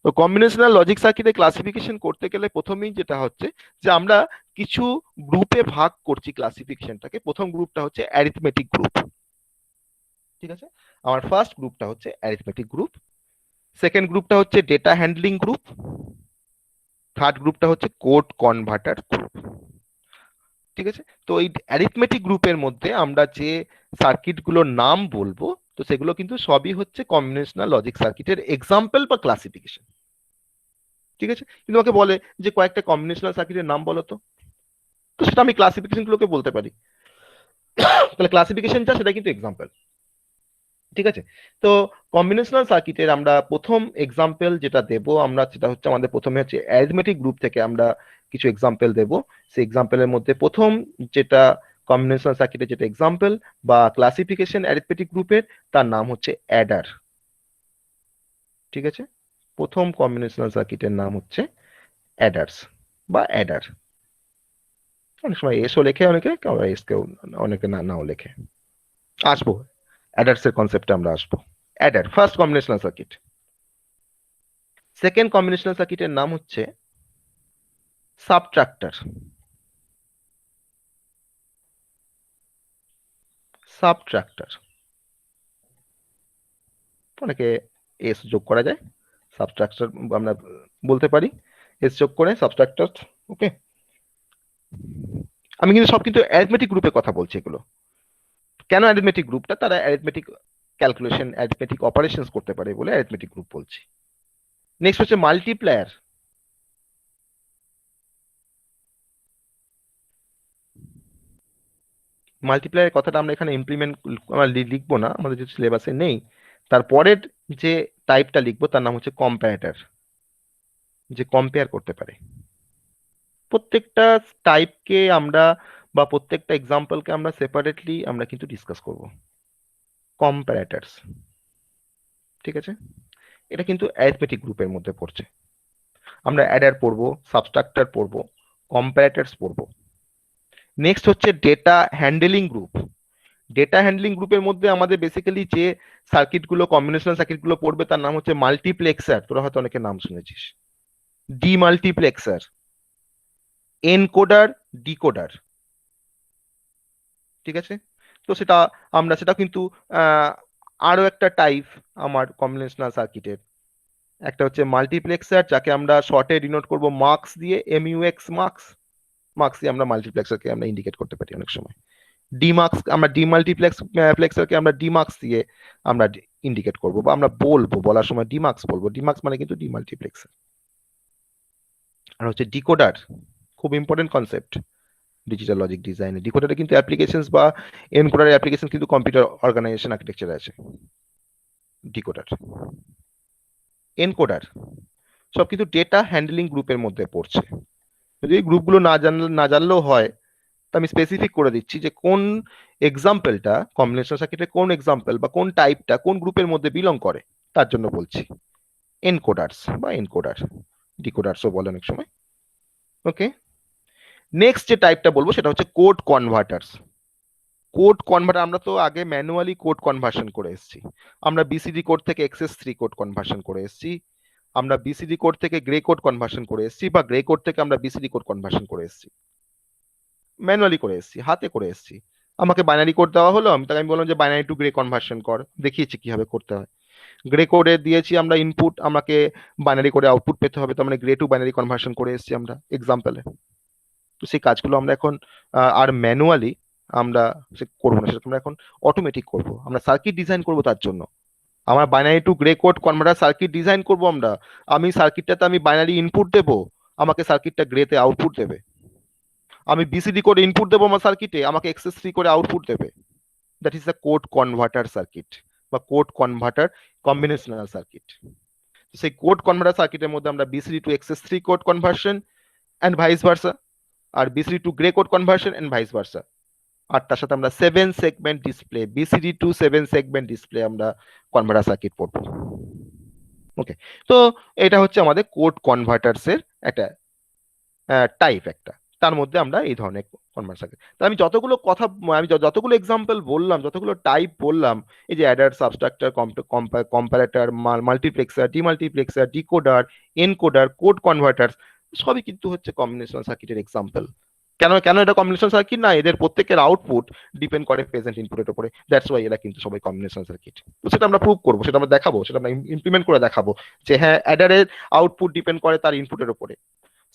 তো কম্বিনেশনাল লজিক সার্কিটের ক্লাসিফিকেশন করতে গেলে প্রথমেই যেটা হচ্ছে যে আমরা কিছু গ্রুপে ভাগ করছি ক্লাসিফিকেশনটাকে। প্রথম গ্রুপটা হচ্ছে অ্যারিথমেটিক গ্রুপ, ঠিক আছে? আমার ফার্স্ট গ্রুপটা হচ্ছে অ্যারিথমেটিক গ্রুপ, সেকেন্ড গ্রুপটা হচ্ছে ডেটা হ্যান্ডলিং গ্রুপ, থার্ড গ্রুপটা হচ্ছে কোড কনভার্টার গ্রুপ, ঠিক আছে? তো এই অ্যারিথমেটিক গ্রুপের মধ্যে আমরা যে সার্কিটগুলোর নাম বলবো, তো সেগুলো কিন্তু সবই হচ্ছে কম্বিনেশনাল লজিক সার্কিটের এক্সাম্পল বা ক্লাসিফিকেশন, ঠিক আছে? কিন্তু আমাকে বলে যে কয়েকটা কম্বিনেশনাল সার্কিটের নাম বলো তো, তো সেটা আমি ক্লাসিফিকেশন গুলোকে বলতে পারি। তাহলে ক্লাসিফিকেশনটা সেটা কিন্তু এক্সাম্পল, ঠিক আছে? তো কম্বিনেশনাল সার্কিটের আমরা প্রথম এক্সাম্পল যেটা দেব আমরা, সেটা হচ্ছে আমাদের প্রথমে হচ্ছে অ্যারিথমেটিক গ্রুপ থেকে আমরা কিছু এক্সাম্পল দেব। সেই এক্সাম্পলের মধ্যে প্রথম যেটা কম্বিনেশনাল সার্কিটের যেটা এক্সাম্পল বা ক্লাসিফিকেশন অ্যারিথমেটিক গ্রুপের, তার নাম হচ্ছে অ্যাডার, ঠিক আছে? প্রথম কম্বিনেশনাল সার্কিটের নাম হচ্ছে অ্যাডার্স বা অ্যাডার। অনেক সময় এসও লেখে অনেকে, এস কেউ অনেকে নাও লেখে। আসবো অ্যাডার্স এর কনসেপ্টে আমরা আসবো। Eder first combinational circuit. Second combinational সার্কিটের নাম হচ্ছে সাবট্রাক্টর। সাবট্রাক্টর অনেকে এস যোগ করা যায়, সাবট্রাক্টর আমরা বলতে পারি এস যোগ করে সাবট্রাক্টর, ওকে? আমি কিন্তু সব কিন্তু অ্যারিথমেটিক গ্রুপের কথা বলছি এগুলো। কেন অ্যারিথমেটিক গ্রুপটা? তারা অ্যারিথমেটিক ক্যালকুলেশন অ্যারিথমেটিক অপারেশনস করতে পারে বলে অ্যারিথমেটিক গ্রুপ বলছি। নেক্সট হচ্ছে মাল্টিপ্লায়ার। মাল্টিপ্লায়ার কথাটা আমরা এখানে ইমপ্লিমেন্ট আমরা লিখবো না, আমাদের যে সিলেবাসে নেই। তারপরের যে টাইপটা লিখবো তার নাম হচ্ছে কম্প্যারেটর, যে কম্পেয়ার করতে পারে। প্রত্যেকটা টাইপকে আমরা বা প্রত্যেকটা এক্সাম্পলকে আমরা সেপারেটলি আমরা কিন্তু ডিসকাস করব। কম্প্যারেটরস, ঠিক আছে? এটা কিন্তু অ্যারিথমেটিক গ্রুপের মধ্যে পড়ছে। আমরা অ্যাডার পড়বো, সাবট্রাক্টর পড়বো, কম্প্যারেটরস পড়বো। নেক্সট হচ্ছে data handling group. Data handling গ্রুপের মধ্যে আমাদের বেসিক্যালি যে সার্কিটগুলো কম্বিনেশনাল সার্কিটগুলো পড়বে তার নাম হচ্ছে মাল্টিপ্লেক্সার। তোরা হয়তো অনেকে নাম শুনেছিস। ডিমাল্টিপ্লেক্সার, এনকোডার, ডিকোডার, ঠিক আছে? তো সেটা আমরা সেটা কিন্তু আরো একটা টাইপ আমার কম্বিনেশনাল সার্কিটের। একটা হচ্ছে মাল্টিপ্লেক্সার, যাকে আমরা শর্টে ডিনোট করব মার্কস দিয়ে, এমইউএক্স মার্কস। মার্কস দিয়ে আমরা মাল্টিপ্লেক্সারকে আমরা ইন্ডিকেট করতে পারি অনেক সময়। ডিমার্কস আমরা ডিমাল্টিপ্লেক্সারকে আমরা ডিমার্কস দিয়ে আমরা ইন্ডিকেট করব বা আমরা বলবো, বলার সময় ডিমার্কস বলবো। ডিমার্কস মানে কিন্তু ডিমাল্টিপ্লেক্সার। আর হচ্ছে ডিকোডার, খুব ইম্পর্টেন্ট কনসেপ্ট ডিজিটাল লজিক ডিজাইনে। ডিকোডারে কিন্তু অ্যাপ্লিকেশনস বা এনকোডারের অ্যাপ্লিকেশন কিন্তু কম্পিউটার অর্গানাইজেশন আর্কিটেকচারে আছে। ডিকোডার, এনকোডার সব কিন্তু ডেটা হ্যান্ডলিং গ্রুপের মধ্যে পড়ছে। যদি এই গ্রুপগুলো না জানলেও হয়, তো আমি স্পেসিফিক করে দিচ্ছি যে কোন এক্সাম্পলটা কম্বিনেশন সার্কিটের কোন এক্সাম্পল বা কোন টাইপটা কোন গ্রুপের মধ্যে বিলং করে, তার জন্য বলছি। এনকোডার্স বা এনকোডার, ডিকোডার্সও বলে অনেক সময়, ওকে? নেক্সট যে টাইপটা বলবো সেটা হচ্ছে কোড কনভার্টার্স। কোড কনভার্টার আমরা তো আগে ম্যানুয়ালি কোড কনভার্সন করে এসেছি। আমরা বিসিডি কোড থেকে XS3 কোড কনভার্সন করে এসেছি, আমরা বিসিডি কোড থেকে গ্রে কোড কনভার্সন করে এসেছি, বা গ্রে কোড থেকে আমরা বিসিডি কোড কনভার্সন করে এসেছি। ম্যানুয়ালি করে এসেছি, হাতে করে এসেছি। আমাকে বাইনারি কোড দেওয়া হলো, আমি তাকে বললাম যে বাইনারি টু গ্রে কনভার্সন কর, দেখিয়েছি কিভাবে করতে হয়। গ্রে কোডে দিয়েছি আমরা ইনপুট, আমাকে বাইনারি করে আউটপুট পেতে হবে, তো আমরা গ্রে টু বাইনারি কনভার্সন করে এসেছি আমরা এক্সাম্পলে। তো সেই কাজগুলো আমরা এখন আর ম্যানুয়ালি আমরা করবো না, সেটা আমরা এখন অটোমেটিক করব। আমরা সার্কিট ডিজাইন করব তার জন্য। আমার binary two gray code converter circuit design করব আমরা। আমি সার্কিটটাতে আমি বাইনারি ইনপুট দেব, আমাকে সার্কিটটা গ্রেতে আউটপুট দেবে। আমি বিসিডি কোড ইনপুট দেবো আমার সার্কিটে, আমাকে XS3 করে আউটপুট দেবে। That is the code converter circuit বা কোড কনভার্টার কম্বিনেশনাল সার্কিট। সেই কোড কনভার্টার সার্কিটের মধ্যে আমরা BCD to XS3 code conversion and vice versa, আর BCD to gray code conversion and vice versa, আর তার সাথে আমরা 7 segment display, BCD to 7 segment display আমরা কনভার্টার সার্কিট পড়বো, ওকে? তো এটা হচ্ছে আমাদের কোড কনভার্টারস এর একটা টাইপ একটা। তার মধ্যে আমরা এই ধরনের কনভার্টার সার্কিট। তো আমি যতগুলো কথা, আমি যতগুলো এক্সাম্পল বললাম, যতগুলো টাইপ বললাম, এই যে Eder, subtractor, comparator, multiplexer, demultiplexer, decoder, encoder, code converter, সবই কিন্তু হচ্ছে কম্বিনেশনাল সার্কিটের এক্সাম্পল। কেন কেন এটা কম্বিনেশন সার্কিট? না, এদের প্রত্যেকের আউটপুট ডিপেন্ড করে প্রেজেন্ট ইনপুটের উপরে, দ্যাটস ওয়াই এরা কিন্তু সবাই কম্বিনেশন সার্কিট। তো সেটা আমরা প্রুভ করবো, সেটা আমরা দেখাবো, সেটা আমরা ইমপ্লিমেন্ট করে দেখাবো যে হ্যাঁ অ্যাডারের আউটপুট ডিপেন্ড করে তার ইনপুটের উপরে,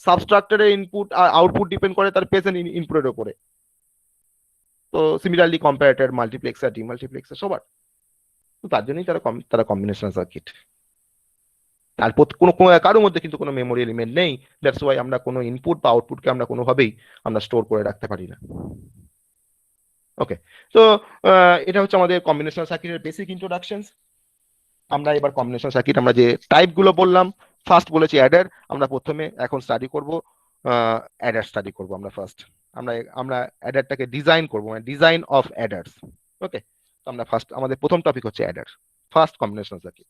সাবস্ট্রাক্টরের ইনপুট আউটপুট ডিপেন্ড করে তার প্রেজেন্ট ইনপুটের উপরে। তো সিমিলারলি কম্পারেটর, মাল্টিপ্লেক্সার, ডিমাল্টিপ্লেক্সার সবার। তো তার জন্যই তারা কম্বিনেশন সার্কিট। আর কারোর মধ্যে কিন্তু কোনো মেমোরি এলিমেন্ট নেই, দ্যাটস ওয়াই আমরা কোনো ইনপুট বা আউটপুটকে আমরা কোনোভাবেই আমরা স্টোর করে রাখতে পারি না। ওকে, তো এটা হচ্ছে আমাদের কম্বিনেশনাল সার্কিটের বেসিক ইন্ট্রোডাকশন। আমরা এবার কম্বিনেশনাল সার্কিট আমরা যে টাইপ গুলো বললাম, ফার্স্ট বলেছি অ্যাডার, আমরা প্রথমে এখন স্টাডি করব অ্যাডার স্টাডি করব আমরা ফার্স্ট। আমরা অ্যাডারটাকে ডিজাইন করব, মানে ডিজাইন অফ অ্যাডার্স। ওকে, তো আমরা ফার্স্ট, আমাদের প্রথম টপিক হচ্ছে অ্যাডার, ফার্স্ট কম্বিনেশনাল সার্কিট।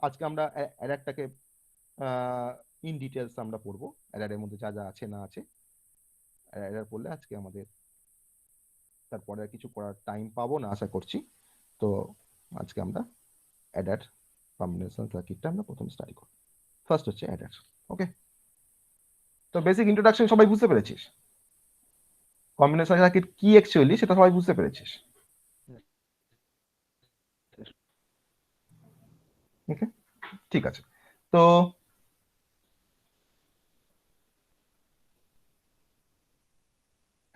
আজকে আমরা অ্যাডারটাকে ইন ডিটেলস আমরা পড়বো, অ্যাডারের মধ্যে যা যা আছে না আছে। অ্যাডার পড়লে আজকে আমাদের তারপরে আর কিছু করার টাইম পাবো না আশা করছি। তো আজকে আমরা অ্যাডার কম্বিনেশন সার্কিটটা আমরা প্রথম স্টাডি করব। ফার্স্ট হচ্ছে অ্যাডার। ওকে, তো বেসিক ইন্ট্রোডাকশন সবাই বুঝতে পেরেছিস? কম্বিনেশন সার্কিট কি অ্যাকচুয়ালি সেটা সবাই বুঝতে পেরেছিস? ওকে, ঠিক আছে। তো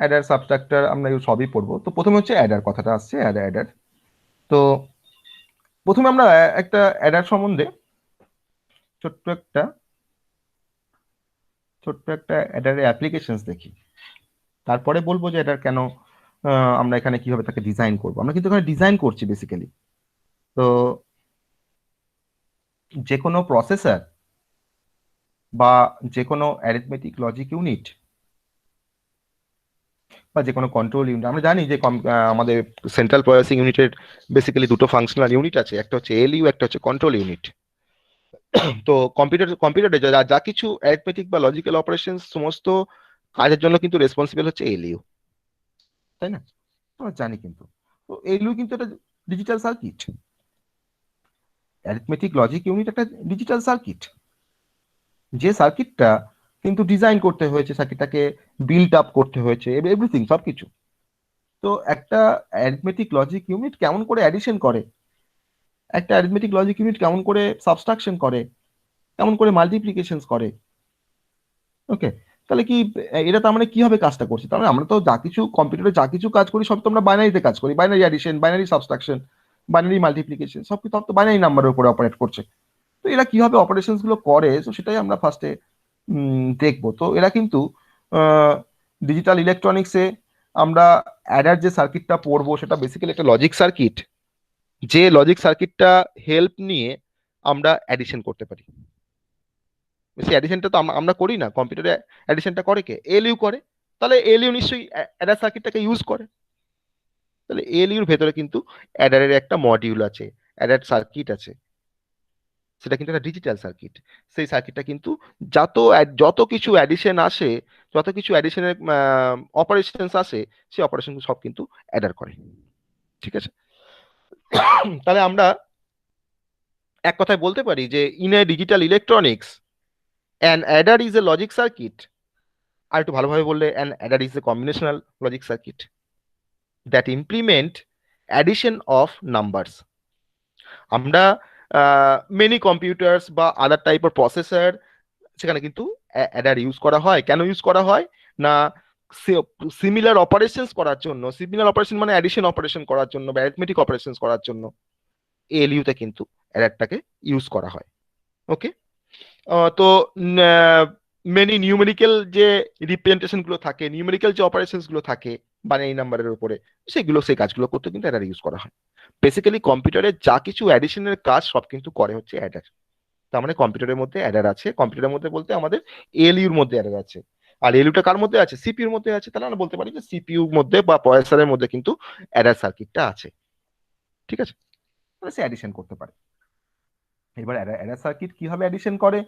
অ্যাডার, সাবস্ট্রাক্টর আমরা সবই পড়বো। তো প্রথমে হচ্ছে অ্যাডার, কথাটা আসছে অ্যাডার। তো প্রথমে আমরা একটা অ্যাডার সম্বন্ধে ছোট্ট একটা অ্যাডারের অ্যাপ্লিকেশনস দেখি, তারপরে বলবো যে অ্যাডার কেন আমরা এখানে কিভাবে তাকে ডিজাইন করবো। আমরা কিন্তু এখানে ডিজাইন করছি বেসিক্যালি। তো যে কোনো প্রসেসর বা যে কোনো অ্যারিথমেটিক লজিক ইউনিট বা যে কোনো কন্ট্রোল ইউনিট, আমরা জানি যে আমাদের সেন্ট্রাল প্রসেসিং ইউনিটের বেসিক্যালি দুটো ফাংশনাল ইউনিট আছে, একটা হচ্ছে এলইউ, একটা হচ্ছে কন্ট্রোল ইউনিট। তো কম্পিউটারে যা কিছু অ্যারিথমেটিক বা লজিক্যাল অপারেশন সমস্ত কাজের জন্য কিন্তু রেসপন্সিবল হচ্ছে এলইউ, তাই না? আমরা জানি কিন্তু। তো এলইউ কিন্তু একটা digital circuit, arithmetic logic unit একটা ডিজিটাল সার্কিট, যে সার্কিটটা কিন্তু ডিজাইন করতে হয়েছে, সার্কিটটাকে বিল্ড আপ করতে হয়েছে, এভরিথিং সবকিছু। তো একটা অ্যারিথমেটিক লজিক ইউনিট কেমন করে অ্যাডিশন করে, একটা অ্যারিথমেটিক লজিক ইউনিট কেমন করে সাবট্রাকশন করে, কেমন করে মাল্টিপ্লিকেশন করে। ওকে, তাহলে কি এটা তার মানে কিভাবে কাজটা করছে? তার মানে আমরা তো যা কিছু কম্পিউটারে যা কিছু কাজ করি সব তো আমরা বাইনারিতে কাজ করি, binary addition, binary subtraction, binary multiplication, সব কিছু তো বাইনারি নাম্বারের উপরে অপারেট করছে। তো এরা কিভাবে অপারেশনস গুলো করে, তো সেটাই আমরা ফার্স্টে দেখবো। তো এরা কিন্তু ডিজিটাল ইলেকট্রনিক্সে আমরা অ্যাডার যে সার্কিটটা পড়বো সেটা বেসিক্যালি একটা লজিক সার্কিট, যে লজিক সার্কিটটা হেল্প নিয়ে আমরা অ্যাডিশন করতে পারি। বেশি অ্যাডিশনটা তো আমরা করি না, কম্পিউটারে অ্যাডিশনটা করে কে? এলইউ করে। তাহলে এলইউ নিশ্চয়ই অ্যাডার সার্কিটটাকে ইউজ করে। তাহলে এলইউর ভেতরে কিন্তু অ্যাডারের একটা মডিউল আছে, অ্যাডার সার্কিট আছে, সেটা কিন্তু একটা ডিজিটাল সার্কিট। সেই সার্কিটটা কিন্তু যত কিছু অ্যাডিশন আসে, যত কিছু অ্যাডিশনের অপারেশনস আসে, সেই অপারেশন সব কিন্তু অ্যাডার করে। ঠিক আছে, তাহলে আমরা এক কথায় বলতে পারি যে in a digital electronics an adder is a logic circuit, আর একটু ভালোভাবে বললে an adder is a combinational logic circuit that implement addition of numbers. আমরা মেনি কম্পিউটার্স বা আদার টাইপ অফ প্রসেসর, সেখানে কিন্তু অ্যাডার ইউজ করা হয়। কেন ইউজ করা হয় না, সিমিলার অপারেশনস করার জন্য, সিমিলার অপারেশন মানে অ্যাডিশন অপারেশন করার জন্য বা অ্যারিথমেটিক অপারেশনস করার জন্য এলইউতে কিন্তু অ্যাডারটাকে ইউজ করা হয়। ওকে, তো মেনি নিউমেরিক্যাল যে রিপ্রেজেন্টেশন গুলো থাকে, নিউমেরিক্যাল যে অপারেশনস গুলো থাকে বাইনারি নাম্বারের উপরে, সেই কাজগুলো করতে কিন্তু অ্যাডার ইউজ করা হয়। বেসিক্যালি কম্পিউটারে যা কিছু অ্যাডিশনের কাজ সব কিন্তু করে হচ্ছে অ্যাডার। তার মানে কম্পিউটারের মধ্যে অ্যাডার আছে, কম্পিউটারের মধ্যে বলতে আমাদের এলইউর মধ্যে অ্যাডার আছে। আর এলইউটা কার মধ্যে আছে? সিপিইউর মধ্যে আছে। তাহলে আমরা বলতে পারি যে সিপিইউর মধ্যে বা প্রসেসরের মধ্যে কিন্তু অ্যাডার সার্কিটটা আছে। ঠিক আছে, তাহলে সে অ্যাডিশন করতে পারে। এবার অ্যাডার সার্কিট কিভাবে অ্যাডিশন করে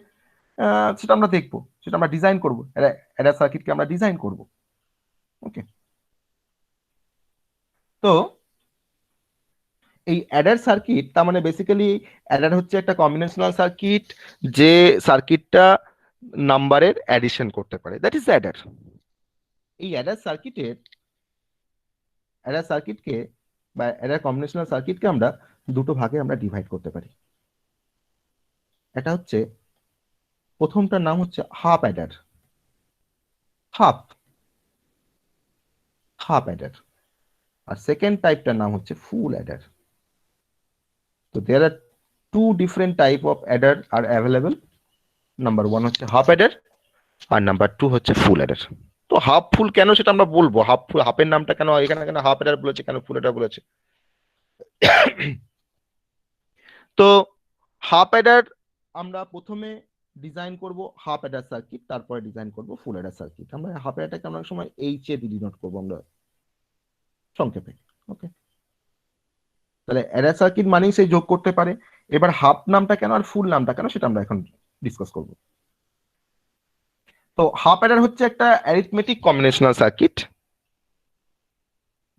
সেটা আমরা দেখবো, সেটা আমরা ডিজাইন করবো, অ্যাডার সার্কিটকে আমরা ডিজাইন করব। ওকে, তো এই অ্যাডার সার্কিট তার মানে বেসিক্যালি অ্যাডার হচ্ছে একটা কম্বিনেশনাল সার্কিট, যে সার্কিটটা নাম্বারের অ্যাডিশন করতে পারে, দ্যাট ইজ অ্যাডার। এই অ্যাডার সার্কিটকে বা অ্যাডার কম্বিনেশনাল সার্কিটকে আমরা দুটো ভাগে আমরা ডিভাইড করতে পারি। এটা হচ্ছে প্রথমটার নাম হচ্ছে হাফ অ্যাডার, হাফ অ্যাডার, আর সেকেন্ড টাইপটার নাম হচ্ছে ফুল অ্যাডার। তো there are two different type of adder are available. Number one হচ্ছে হাফ অ্যাডার আর নাম্বার টু হচ্ছে ফুল অ্যাডার। তো হাফ ফুল কেন সেটা আমরা বলবো, হাফের নামটা কেন এখানে কেন হাফ অ্যাডার বলেছে, কেন ফুল অ্যাডার বলেছে। তো হাফ অ্যাডার আমরা প্রথমে ডিজাইন করব হাফ অ্যাডার সার্কিট, তারপরে ডিজাইন করব ফুল অ্যাডার সার্কিট। আমরা হাফ অ্যাডারটাকে আমরা সময় এইচ এ ডিনোট করবো আমরা সংক্ষেপে। ওকে, তাহলে অ্যাডার সার্কিট মানেই সেই যোগ করতে পারে। এবার হাফ নামটা কেন আর ফুল নামটা কেন সেটা আমরা এখন ডিসকাস করব। তো হাফ অ্যাডার হচ্ছে একটা অ্যারিথমেটিক কম্বিনেশনাল সার্কিট,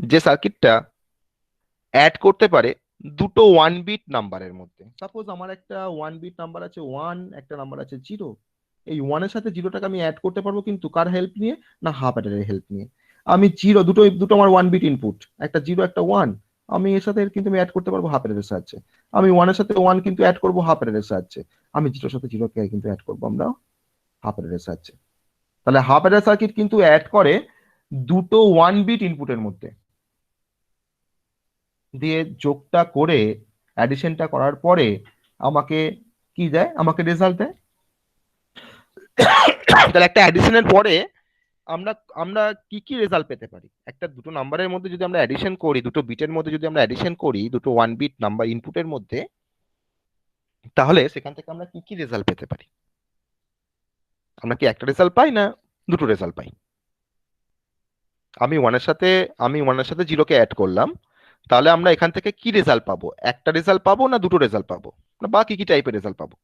যে সার্কিটটা অ্যাড করতে পারে দুটো 1 বিট নাম্বারের মধ্যে। সাপোজ আমার একটা 1 বিট নাম্বার আছে 1, একটা নাম্বার আছে 0। এই 1 এর সাথে 0টাকে আমি অ্যাড করতে পারবো, কিন্তু কার হেল্প নিয়ে? না, হাফ অ্যাডারের হেল্প নিয়ে। আমি 0 দুটো আমার 1 বিট ইনপুট, একটা 0 একটা 1, আমি এর সাথে কিন্তু আমি অ্যাড করতে পারবো হাফ অ্যাডারের সাহায্যে। আমি 1 এর সাথে 1 কিন্তু অ্যাড করবো হাফ অ্যাডারের সাহায্যে। আমি 0 এর সাথে 0 কে কিন্তু অ্যাড করবো আমরা হাফ অ্যাডারের সাহায্যে। তাহলে হাফ অ্যাডার সার্কিট কিন্তু অ্যাড করে দুটো 1 বিট ইনপুটের মধ্যে, দিয়ে যোগটা করে অ্যাডিশনটা করার পরে আমাকে কি দেয়? আমাকে রেজাল্ট দেয়। তাহলে একটা অ্যাডিশনের পরে আমরা আমরা কি রেজাল্ট পেতে পারি? একটা দুটো নাম্বারের মধ্যে যদি আমরা অ্যাডিশন করি, দুটো বিটের মধ্যে যদি আমরা অ্যাডিশন করি, দুটো 1 বিট নাম্বার ইনপুটের মধ্যে, তাহলে সেখান থেকে আমরা কি রেজাল্ট পেতে পারি? আমরা কি একটা রেজাল্ট পাই না দুটো রেজাল্ট পাই? আমি 1 এর সাথে 0 কে অ্যাড করলাম, তাহলে আমরা এখান থেকে কি রেজাল্ট পাবো? একটা রেজাল্ট পাবো না দুটো রেজাল্ট পাবো, বা কি টাইপের রেজাল্ট পাবো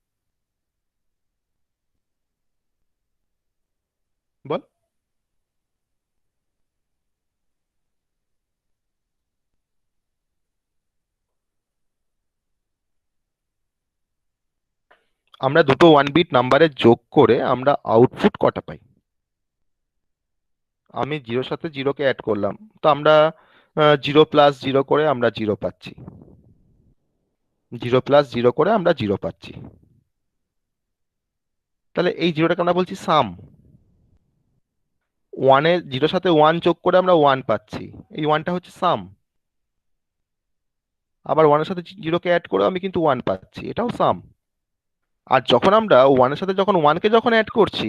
বল? আমরা দুটো 1 বিট নাম্বারের যোগ করে আমরা আউটপুট কটা পাই? আমি 0 সাথে 0 কে অ্যাড করলাম, তো আমরা 0 প্লাস 0 করে আমরা 0 পাচ্ছি, 0 প্লাস 0 করে আমরা 0 পাচ্ছি। তাহলে এই 0টাকে আমরা বলছি সাম। 0 সাথে 1 যোগ করে আমরা 1 পাচ্ছি, এই 1টা হচ্ছে সাম। আবার 1 এর সাথে 0 কে অ্যাড করে আমি কিন্তু 1 পাচ্ছি, এটাও সাম। আর যখন আমরা 1 এর সাথে যখন 1 কে যখন অ্যাড করছি,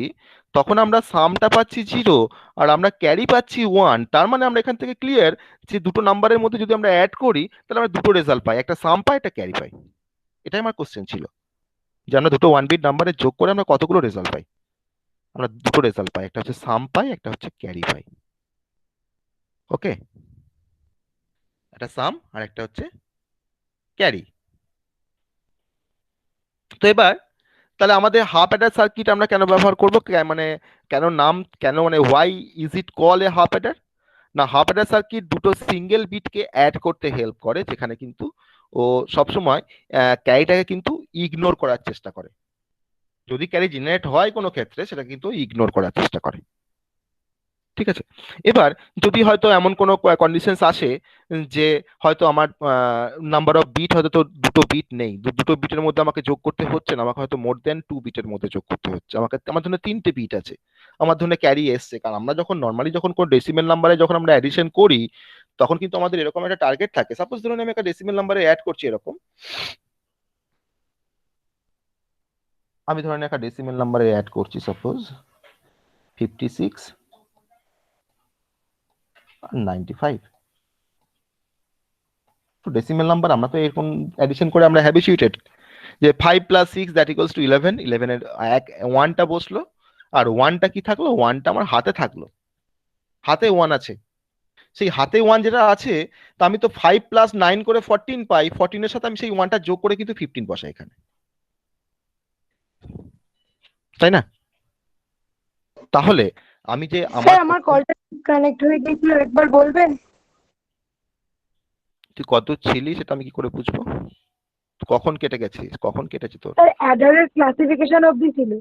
তখন আমরা সামটা পাচ্ছি 0 আর আমরা ক্যারি পাচ্ছি 1। তার মানে আমরা এখান থেকে ক্লিয়ার যে দুটো নাম্বারের মধ্যে যদি আমরা অ্যাড করি, তাহলে আমরা দুটো রেজাল্ট পাই, একটা সাম পাই, একটা ক্যারি পাই। এটাই আমার কোশ্চেন ছিল, যে আমরা দুটো 1 বিট নাম্বারে যোগ করে আমরা কতগুলো রেজাল্ট পাই? আমরা দুটো রেজাল্ট পাই, একটা হচ্ছে সাম পাই, একটা হচ্ছে ক্যারি পাই। ওকে, একটা সাম আর একটা হচ্ছে ক্যারি। তো এবার তাহলে আমাদের হাফ অ্যাডার সার্কিট আমরা কেন ব্যবহার করব? মানে মানে why is it call a half adder? না, হাফ অ্যাডার সার্কিট দুটো সিঙ্গেল বিটকে অ্যাড করতে হেল্প করে, যেখানে কিন্তু ও সবসময় ক্যারিটাকে কিন্তু ইগনোর করার চেষ্টা করে। যদি ক্যারি জেনারেট হয় কোনো ক্ষেত্রে, সেটা কিন্তু ইগনোর করার চেষ্টা করে। ঠিক আছে, এবার যদি হয়তো এমন কোনো কন্ডিশনস আসে যে হয়তো আমার নাম্বার অফ বিট হয়তো তো দুটো বিট নেই, দুটো বিটের মধ্যে আমাকে যোগ করতে হচ্ছে না, আমাকে হয়তো মোর দেন 2 বিটের মধ্যে যোগ করতে হচ্ছে, আমার ধরনের 3টে বিট আছে, আমার ধরনের ক্যারি এসছে। কারণ আমরা যখন নর্মালি যখন কোনো ডেসিমেল নাম্বারে যখন আমরা অ্যাডিশন করি, তখন কিন্তু আমাদের এরকম একটা টার্গেট থাকে। সাপোজ ধরুন আমি একটা ডেসিমেল নাম্বারে অ্যাড করছি এরকম, আমি ধরেন একটা ডেসিমেল নাম্বারে অ্যাড করছি সাপোজ 56 আর 95। তো ডেসিমেল নাম্বার আমরা তো এরকম অ্যাডিশন করে আমরা হ্যাবিচুয়েটেড, যে 5 + 6 দ্যাট ইকুয়ালস টু 11। 11 এর 1টা বসলো, আর 1টা কি থাকলো? 1টা আমার হাতে থাকলো, হাতে 1 আছে। সেই হাতে 1 যেটা আছে, তা আমি তো 5 + 9 করে 14 পাই, 14 এর সাথে আমি সেই 1টা যোগ করে কিন্তু 15 বসাই এখানে, তাই না? তাহলে আমি যে স্যার আমার কলটা ডিসকানেক্ট হয়ে গিয়েছিল, একবার বলবেন? তুই কত ছিলি সেটা আমি কি করে বুঝবো? কখন কেটে গেছিস, কখন কেটেছে তোর? স্যার অ্যাডারের ক্লাসিফিকেশন অবধি ছিল।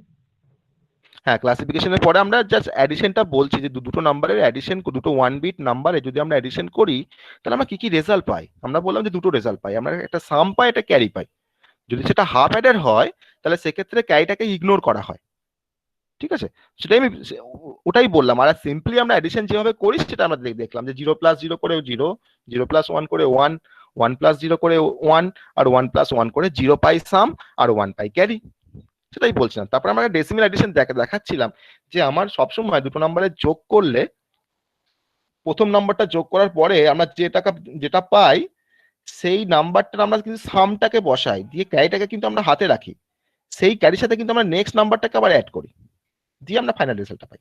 হ্যাঁ, ক্লাসিফিকেশনের পরে আমরা জাস্ট অ্যাডিশনটা বলছি যে দুটো নাম্বারের অ্যাডিশন, দুটো 1 বিট নাম্বারে যদি আমরা অ্যাডিশন করি তাহলে আমরা কি কি রেজাল্ট পাই। আমরা বললাম যে দুটো রেজাল্ট পাই, আমরা একটা সাম পাই, একটা ক্যারি পাই। যদি সেটা হাফ অ্যাডার হয় তাহলে সেক্ষেত্রে ক্যারিটাকে ইগনোর করা হয়, ঠিক আছে। সেটাই আমি ওটাই বললাম। আর সিম্পলি আমরা অ্যাডিশন যেভাবে করি সেটা আমরা দেখলাম যে 0+0 করে 0, 0+1 করে 1, 1+0 করে 1, আর 1+1 করে 0 পাই সাম, আর 1 পাই ক্যারি। সেটাই বলছিলাম। তারপর আমরা ডেসিমাল অ্যাডিশন দেখাচ্ছিলাম যে আমার সবসময় দুটো নাম্বারের যোগ করলে প্রথম নাম্বারটা যোগ করার পরে আমরা যেটা পাই সেই নাম্বারটা আমরা কিন্তু সামটাকে বসাই, দিয়ে ক্যারিটাকে কিন্তু আমরা হাতে রাখি, সেই ক্যারির সাথে কিন্তু আমরা নেক্সট নাম্বারটাকে আবার অ্যাড করি, দিয়ে আমরা ফাইনাল রেজাল্টটা পাই।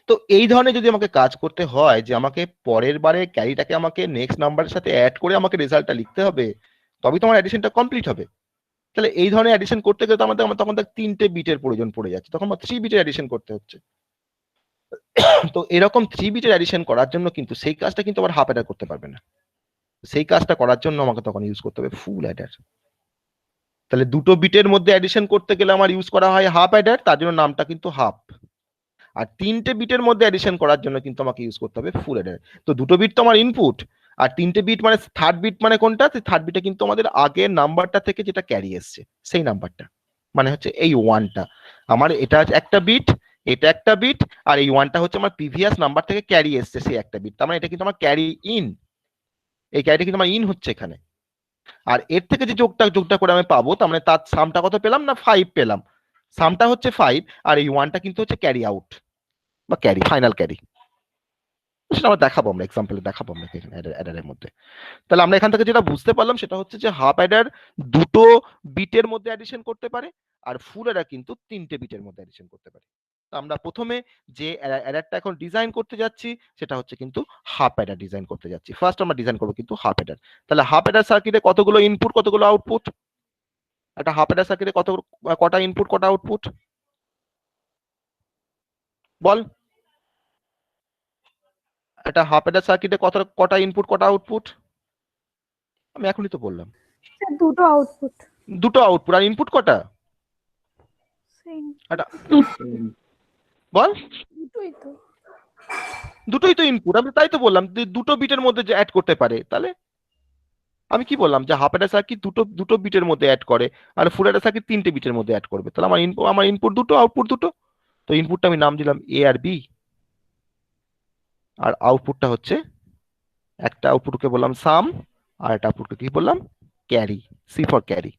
তো এই ধরনের যদি আমাকে কাজ করতে হয় যে আমাকে পরের বারে ক্যারিটাকে আমাকে নেক্সট নাম্বারের সাথে অ্যাড করে আমাকে রেজাল্টটা লিখতে হবে, তবেই তো আমার অ্যাডিশনটা কমপ্লিট হবে। তাহলে এই ধরনের অ্যাডিশন করতে গেলে তো আমাদের তখন 3টে বিটের প্রয়োজন পড়ে যাচ্ছে, তখন 3 বিটের অ্যাডিশন করতে হচ্ছে। তো এরকম 3 বিটের অ্যাডিশন করার জন্য কিন্তু সেই কাজটা কিন্তু আবার হাফ অ্যাডার করতে পারবে না। সেই কাজটা করার জন্য আমাকে তখন ইউজ করতে হবে ফুল অ্যাডার। তাহলে দুটো বিটের মধ্যে অ্যাডিশন করতে গেলে আমার ইউজ করা হয় হাফ অ্যাডার, তার জন্য নামটা কিন্তু হাফ। আর 3টে বিটের মধ্যে অ্যাডিশন করার জন্য কিন্তু আমাকে ইউজ করতে হবে ফুল অ্যাডার। তো দুটো বিট তো আমার ইনপুট, আর 3টে বিট মানে থার্ড বিট মানে কোনটা, থার্ড বিটে কিন্তু আমাদের আগের নাম্বারটা থেকে যেটা ক্যারি এসছে সেই নাম্বারটা, মানে হচ্ছে এই 1টা আমার, এটা একটা বিট, এটা একটা বিট, আর এই 1টা হচ্ছে আমার প্রিভিয়াস নাম্বার থেকে ক্যারি এসছে সেই একটা বিট। তার মানে এটা কিন্তু আমার ক্যারি ইন, এই ক্যারিটা কিন্তু আমার ইন হচ্ছে এখানে। আর এর থেকে যে যোগটা করে আমি পাবো, তার মানে তার সামটা কত পেলাম না 5 পেলাম, সামটা হচ্ছে 5, আর এই 1টা কিন্তু হচ্ছে ক্যারি আউট বা ক্যারি, ফাইনাল ক্যারি। সেটা আমরা দেখাবো, আমরা এক্সাম্পলে দেখাবো আমরা এখানে অ্যাডারের মধ্যে। তাহলে আমরা এখান থেকে যেটা বুঝতে পারলাম সেটা হচ্ছে যে হাফ অ্যাডার দুটো বিটের মধ্যে অ্যাডিশন করতে পারে, আর ফুল অ্যাডার কিন্তু 3টে বিটের মধ্যে অ্যাডিশন করতে পারে। তো আমরা প্রথমে যে অ্যাডারটা এখন ডিজাইন করতে যাচ্ছি সেটা হচ্ছে কিন্তু হাফ অ্যাডার ডিজাইন করতে যাচ্ছি। ফার্স্ট আমরা ডিজাইন করবো কিন্তু হাফ অ্যাডার। তাহলে হাফ অ্যাডার সার্কিটে কতগুলো ইনপুট কতগুলো আউটপুট, একটা হাফ অ্যাডার সার্কিটে কটা ইনপুট কটা আউটপুট বল। একটা হাফ অ্যাডার সার্কিটে কটা ইনপুট কটা আউটপুট, আমি এখনই তো বললাম স্যার দুটো আউটপুট। দুটো আউটপুট, আর ইনপুট কটা সেম একটা বল। দুটোই তো ইনপুট, আমি তাই তো বললাম দুটো বিটের মধ্যে যে অ্যাড করতে পারে। তাহলে আমি কি বললাম যে হাফ অ্যাডার সার্কিট দুটো বিটের মধ্যে অ্যাড করে, আর ফুল অ্যাডার সার্কিট 3টে বিটের মধ্যে অ্যাড করবে। তাহলে আমার ইনপুট দুটো আউটপুট দুটো। তো ইনপুটটা আমি নাম দিলাম এ আর বি, আর আউটপুটটা হচ্ছে একটা আউটপুটকে বললাম সাম, আর একটা আউটপুটকে কি বললাম ক্যারি, সি ফর ক্যারি।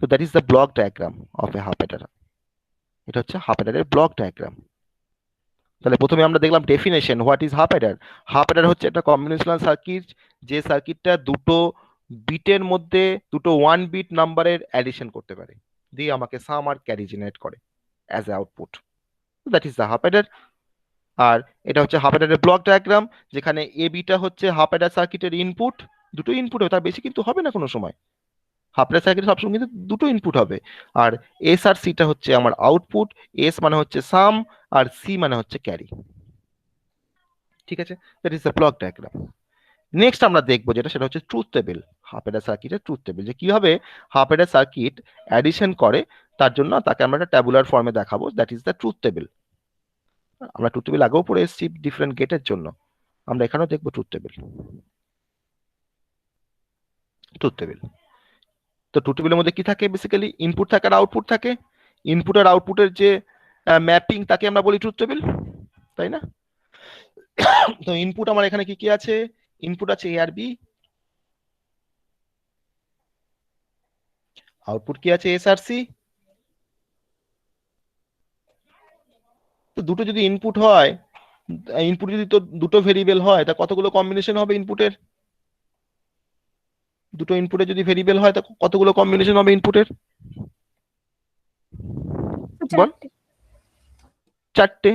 তো that is the block diagram of A half adder. এটা হচ্ছে হাফ অ্যাডারের ব্লক ডায়াগ্রাম। তাহলে প্রথমে আমরা দেখলাম definition, what is half adder. Half Eder হচ্ছে একটা কম্বিনেশনাল সার্কিট, যে সার্কিটটা দুটো বিটের মধ্যে দুটো 1 বিট নাম্বারের অ্যাডিশন করতে পারে, দিয়ে আমাকে সাম আর ক্যারি জেনারেট করে as a output. That is the half adder. আর এটা হচ্ছে হাফ অ্যাডারের ব্লক ডায়াগ্রাম, যেখানে এ বিটা হচ্ছে হাফ অ্যাডার সার্কিটের ইনপুট, দুটো ইনপুট হবে, তার বেশি কিন্তু হবে না কোনো সময়। হাফ অ্যাডার সার্কিটে সবসময় কিন্তু দুটো ইনপুট হবে। আর এস আর সিটা হচ্ছে আমার আউটপুট, এস মানে হচ্ছে সাম, আর সি মানে হচ্ছে ক্যারি। ঠিক আছে, that is the block diagram. Next আমরা দেখবো যেটা, সেটা হচ্ছে ট্রুথ টেবিল। হাফ অ্যাডার সার্কিটের ট্রুথ টেবিল, যে কিভাবে হাফ অ্যাডার সার্কিট অ্যাডিশন করে, তার জন্য তাকে আমরা একটা ট্যাবুলার ফর্মে দেখাবো। That is the truth table. আমরা ট্রুথ টেবিল আগেও পড়ে এসেছি ডিফারেন্ট গেটের জন্য, আমরা এখানেও দেখবো ট্রুথ টেবিল। ট্রুথ টেবিল, তো ট্রুথ টেবিলের মধ্যে কি থাকে, বেসিক্যালি ইনপুট থাকে আর আউটপুট থাকে। ইনপুট আর আউটপুটের যে ম্যাপিং তাকে আমরা বলি ট্রুথ টেবিল, তাই না? তো ইনপুট আমার এখানে কি কি আছে, ইনপুট আছে এ আর বি, আউটপুট কি আছে এস আর সি। তো দুটো যদি ইনপুট হয়, ইনপুট যদি তো দুটো ভেরিয়েবল হয়, তা কতগুলো কম্বিনেশন হবে ইনপুটের? দুটো ইনপুটে যদি ভেরিয়েবল হয় তা কতগুলো কম্বিনেশন হবে ইনপুটের বল? 4টে।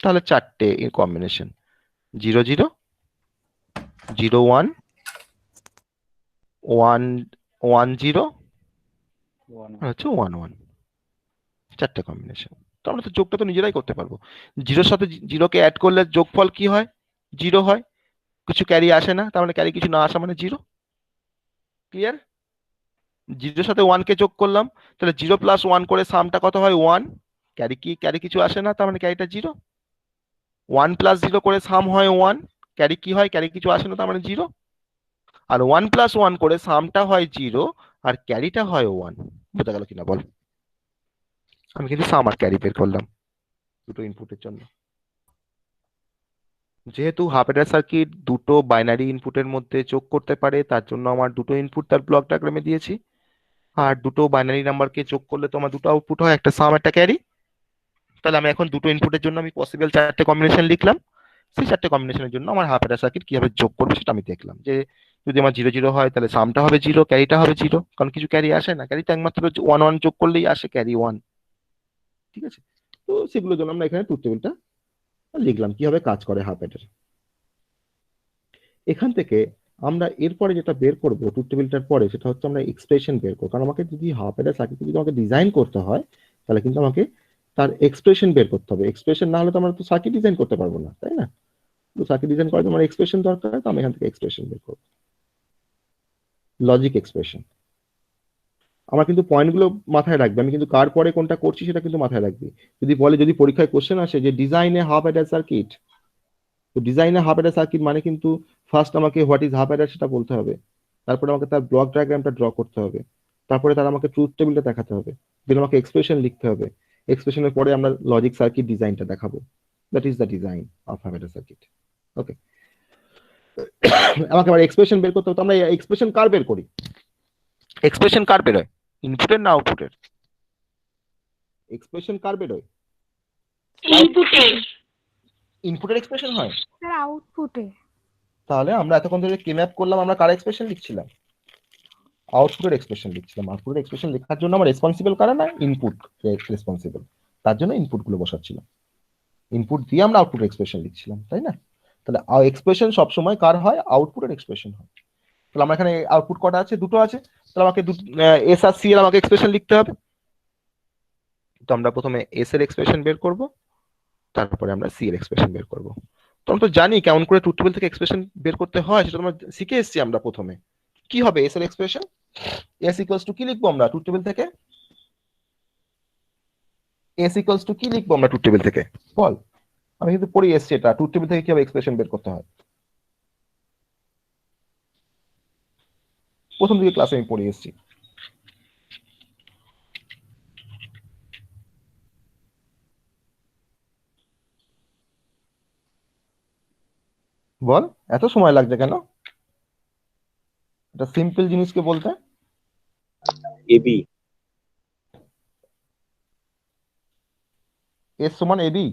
তাহলে 4টে কম্বিনেশন, 0 0 0 1 1 1 0 হচ্ছে 1 1, 4টে কম্বিনেশন। তো আমরা তো যোগটা তো নিজেরাই করতে পারবো। জিরোর সাথে জিরোকে অ্যাড করলে যোগফল কি হয়, 0 হয়, কিছু ক্যারি আসে না, তার মানে ক্যারি কিছু না আসা মানে 0। ক্লিয়ার? 0 সাথে 1 কে যোগ করলাম, তাহলে 0 + 1 করে সামটা কত হয় 1, ক্যারি কিছু আসে না, তার মানে ক্যারিটা 0। 1 + 0 করে সাম হয় 1, ক্যারি কি হয়, ক্যারি কিছু আসে না, তার মানে 0। আর 1 + 1 করে সামটা হয় 0 আর ক্যারিটা হয় 1। বোঝা গেল কিনা বল? আমি কিন্তু সাম আর ক্যারি বের করলাম দুটো ইনপুটের জন্য। যেহেতু হাফ অ্যাডার সার্কিট দুটো বাইনারি ইনপুটের মধ্যে যোগ করতে পারে, তার জন্য আমার দুটো ইনপুট তার ব্লক ডায়াগ্রামে দিয়েছি। আর দুটো বাইনারি নাম্বারকে যোগ করলে তো আমার দুটো আউটপুট হয়, একটা সাম একটা ক্যারি। তাহলে আমি এখন দুটো ইনপুটের জন্য আমি পসিবল 4টে কম্বিনেশন লিখলাম। সেই 4টে কম্বিনেশনের জন্য আমার হাফ অ্যাডার সার্কিট কিভাবে যোগ করবো সেটা আমি দেখলাম। যে যদি আমার 0 0 হয় তাহলে সামটা হবে 0, ক্যারিটা হবে 0, কারণ কিছু ক্যারি আসে না, ক্যারিটা একমাত্র 1 1 যোগ করলেই আসে ক্যারি 1। ঠিক আছে, তো সেগুলোর জন্য আমরা এখানে ট্রুথ টেবিলটা লিখলাম কিভাবে কাজ করে হাফ অ্যাডার। এখান থেকে আমরা এরপরে যেটা বের করবো ট্রুথ টেবিলটার পরে, সেটা হচ্ছে আমরা এক্সপ্রেশন বের করবো। কারণ আমাকে যদি হাফ অ্যাডার সার্কিট যদি আমাকে ডিজাইন করতে হয়, তাহলে কিন্তু আমাকে তার এক্সপ্রেশন বের করতে হবে। এক্সপ্রেশন না হলে তো আমরা তো সার্কিট ডিজাইন করতে পারবো না, তাই না? তো সার্কিট ডিজাইন করার জন্য আমার এক্সপ্রেশন দরকার, তো আমি এখান থেকে এক্সপ্রেশন বের করবো। লজিক এক্সপ্রেশন আমার কিন্তু পয়েন্টগুলো মাথায় রাখবে, আমি কিন্তু কার পরে কোনটা করছি সেটা কিন্তু মাথায় রাখবি। যদি বলে, যদি পরীক্ষায় কোশ্চেন আসে যে ডিজাইনে হাফ অ্যাডার সার্কিট, তো ডিজাইনে হাফ অ্যাডার সার্কিট মানে কিন্তু ফার্স্ট আমাকে হোয়াট ইজ হাফ অ্যাডার সেটা বলতে হবে, তারপরে আমাকে তার ব্লক ডায়াগ্রামটা ড্র করতে হবে, তারপরে তার আমাকে ট্রুথ টেবিলটা দেখাতে হবে, দেন আমাকে এক্সপ্রেশন লিখতে হবে, এক্সপ্রেশনের পরে আমরা লজিক সার্কিট ডিজাইনটা দেখাবো। That is the design of half adder circuit. Okay, আমাকে আবার এক্সপ্রেশন বের করতে হবে। তো আমরা এক্সপ্রেশন কার বের করি? এক্সপ্রেশন কার বের হয়, ইনপুটের না আউটপুটের? এক্সপ্রেশন কার বের হয়? ইনপুটের এক্সপ্রেশন হয়। স্যার আউটপুটে। তাহলে আমরা এতক্ষণ ধরে কে ম্যাপ করলাম, আমরা কার এক্সপ্রেশন লিখছিলাম? আউটপুটের এক্সপ্রেশন লিখছিলাম। আউটপুটের এক্সপ্রেশন লেখার জন্য আমার রেসপন্সিবল কারা না? Input responsible. তার জন্য ইনপুটগুলো বসাচ্ছিলাম, ইনপুট দিয়ে আমরা আউটপুট এক্সপ্রেশন লিখছিলাম, তাই না? তাহলে এক্সপ্রেশন সবসময় কার হয়? আউটপুটের এক্সপ্রেশন হয়। তাহলে আমার এখানে আউটপুট কটা আছে? দুটো আছে। তাহলে আমাকে এস আর সি এর আমাকে এক্সপ্রেশন লিখতে হবে। তো আমরা প্রথমে এস এর এক্সপ্রেশন বের করব, তারপরে আমরা সি এর এক্সপ্রেশন বের করব। তো আমরা তো জানি কেমন করে ট্রুথ টেবিল থেকে এক্সপ্রেশন বের করতে হয়, সেটা আমরা শিখে এসেছি। আমরা প্রথমে কি হবে এস এর এক্সপ্রেশন? এস ইকুয়ালস টু কি লিখবো আমরা ট্রুথ টেবিল থেকে? এস ইকুয়ালস টু কি লিখবো আমরা ট্রুথ টেবিল থেকে? বল, আমি কিন্তু পড়ে এসেছি এটা ট্রুথ টেবিল থেকে কিভাবে এক্সপ্রেশন বের করতে হয়। প্রথম দিকে ক্লাসে আমি পড়ে এসেছি। বল, এত সময় লাগছে কেন এটা সিম্পল জিনিসকে বলতে? এবি এস সমান এবি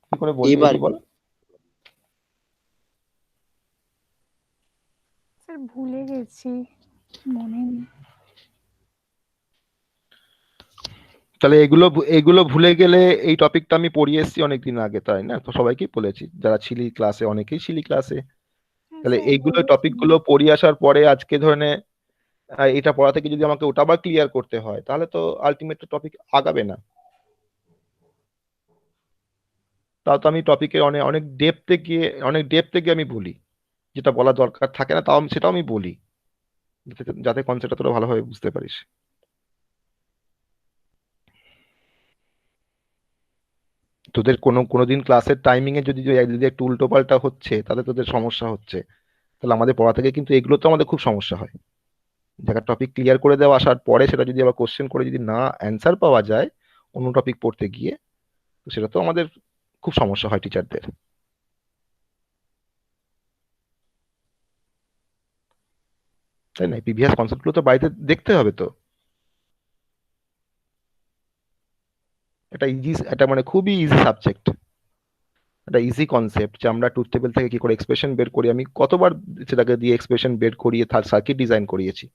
কি করে বলবি? এবার বল। স্যার ভুলে গেছি, মনে নেই। তাহলে এগুলো ভুলে গেলে, এই টপিকটা আমি পড়িয়ে এসেছি অনেকদিন আগে, তাই না? তো সবাইকেই বলেছি, যারা ছিলি ক্লাসে, অনেকেই ছিলি ক্লাসে। তাহলে স্যার এইগুলো বলেছেন। টপিকগুলো পড়িয়ে আসার পরে আজকে ধরনে এটা পড়া থেকে যদি আমাকে ওটা আবার ক্লিয়ার করতে হয়, তাহলে তো আলটিমেট টপিক আগাবে না। তাও তো আমি টপিকে অনেক অনেক ডেপথে গিয়ে আমি বলি, যেটা বলা দরকার থাকে না তাও সেটাও আমি বলি, যাতে কনসেপ্টটা তোরা ভালোভাবে বুঝতে পারিস। তোদের কোনোদিন ক্লাসের টাইমিং এ যদি একটু উল্টো পাল্টা হচ্ছে, তাহলে তোদের সমস্যা হচ্ছে। তাহলে আমাদের পড়া থেকে কিন্তু এগুলো তো আমাদের খুব সমস্যা হয়। জায়গার টপিক ক্লিয়ার করে দেওয়া আসার পরে সেটা যদি আবার কোশ্চেন করে যদি না অ্যান্সার পাওয়া যায় অন্য টপিক পড়তে গিয়ে, তো সেটা তো আমাদের খুব সমস্যা হয় টিচারদের। তাই না? প্রিভিয়াস কনসেপ্টগুলো তো বাড়িতে দেখতে হবে। তো এটা মানে খুবই ইজি সাবজেক্ট, একটা ইজি কনসেপ্ট যে আমরা ট্রুথ টেবিল থেকে কি করে এক্সপ্রেশন বের করি। আমি কতবার সেটাকে দিয়ে এক্সপ্রেশন বের করিয়ে তার সার্কিট ডিজাইন করিয়েছি।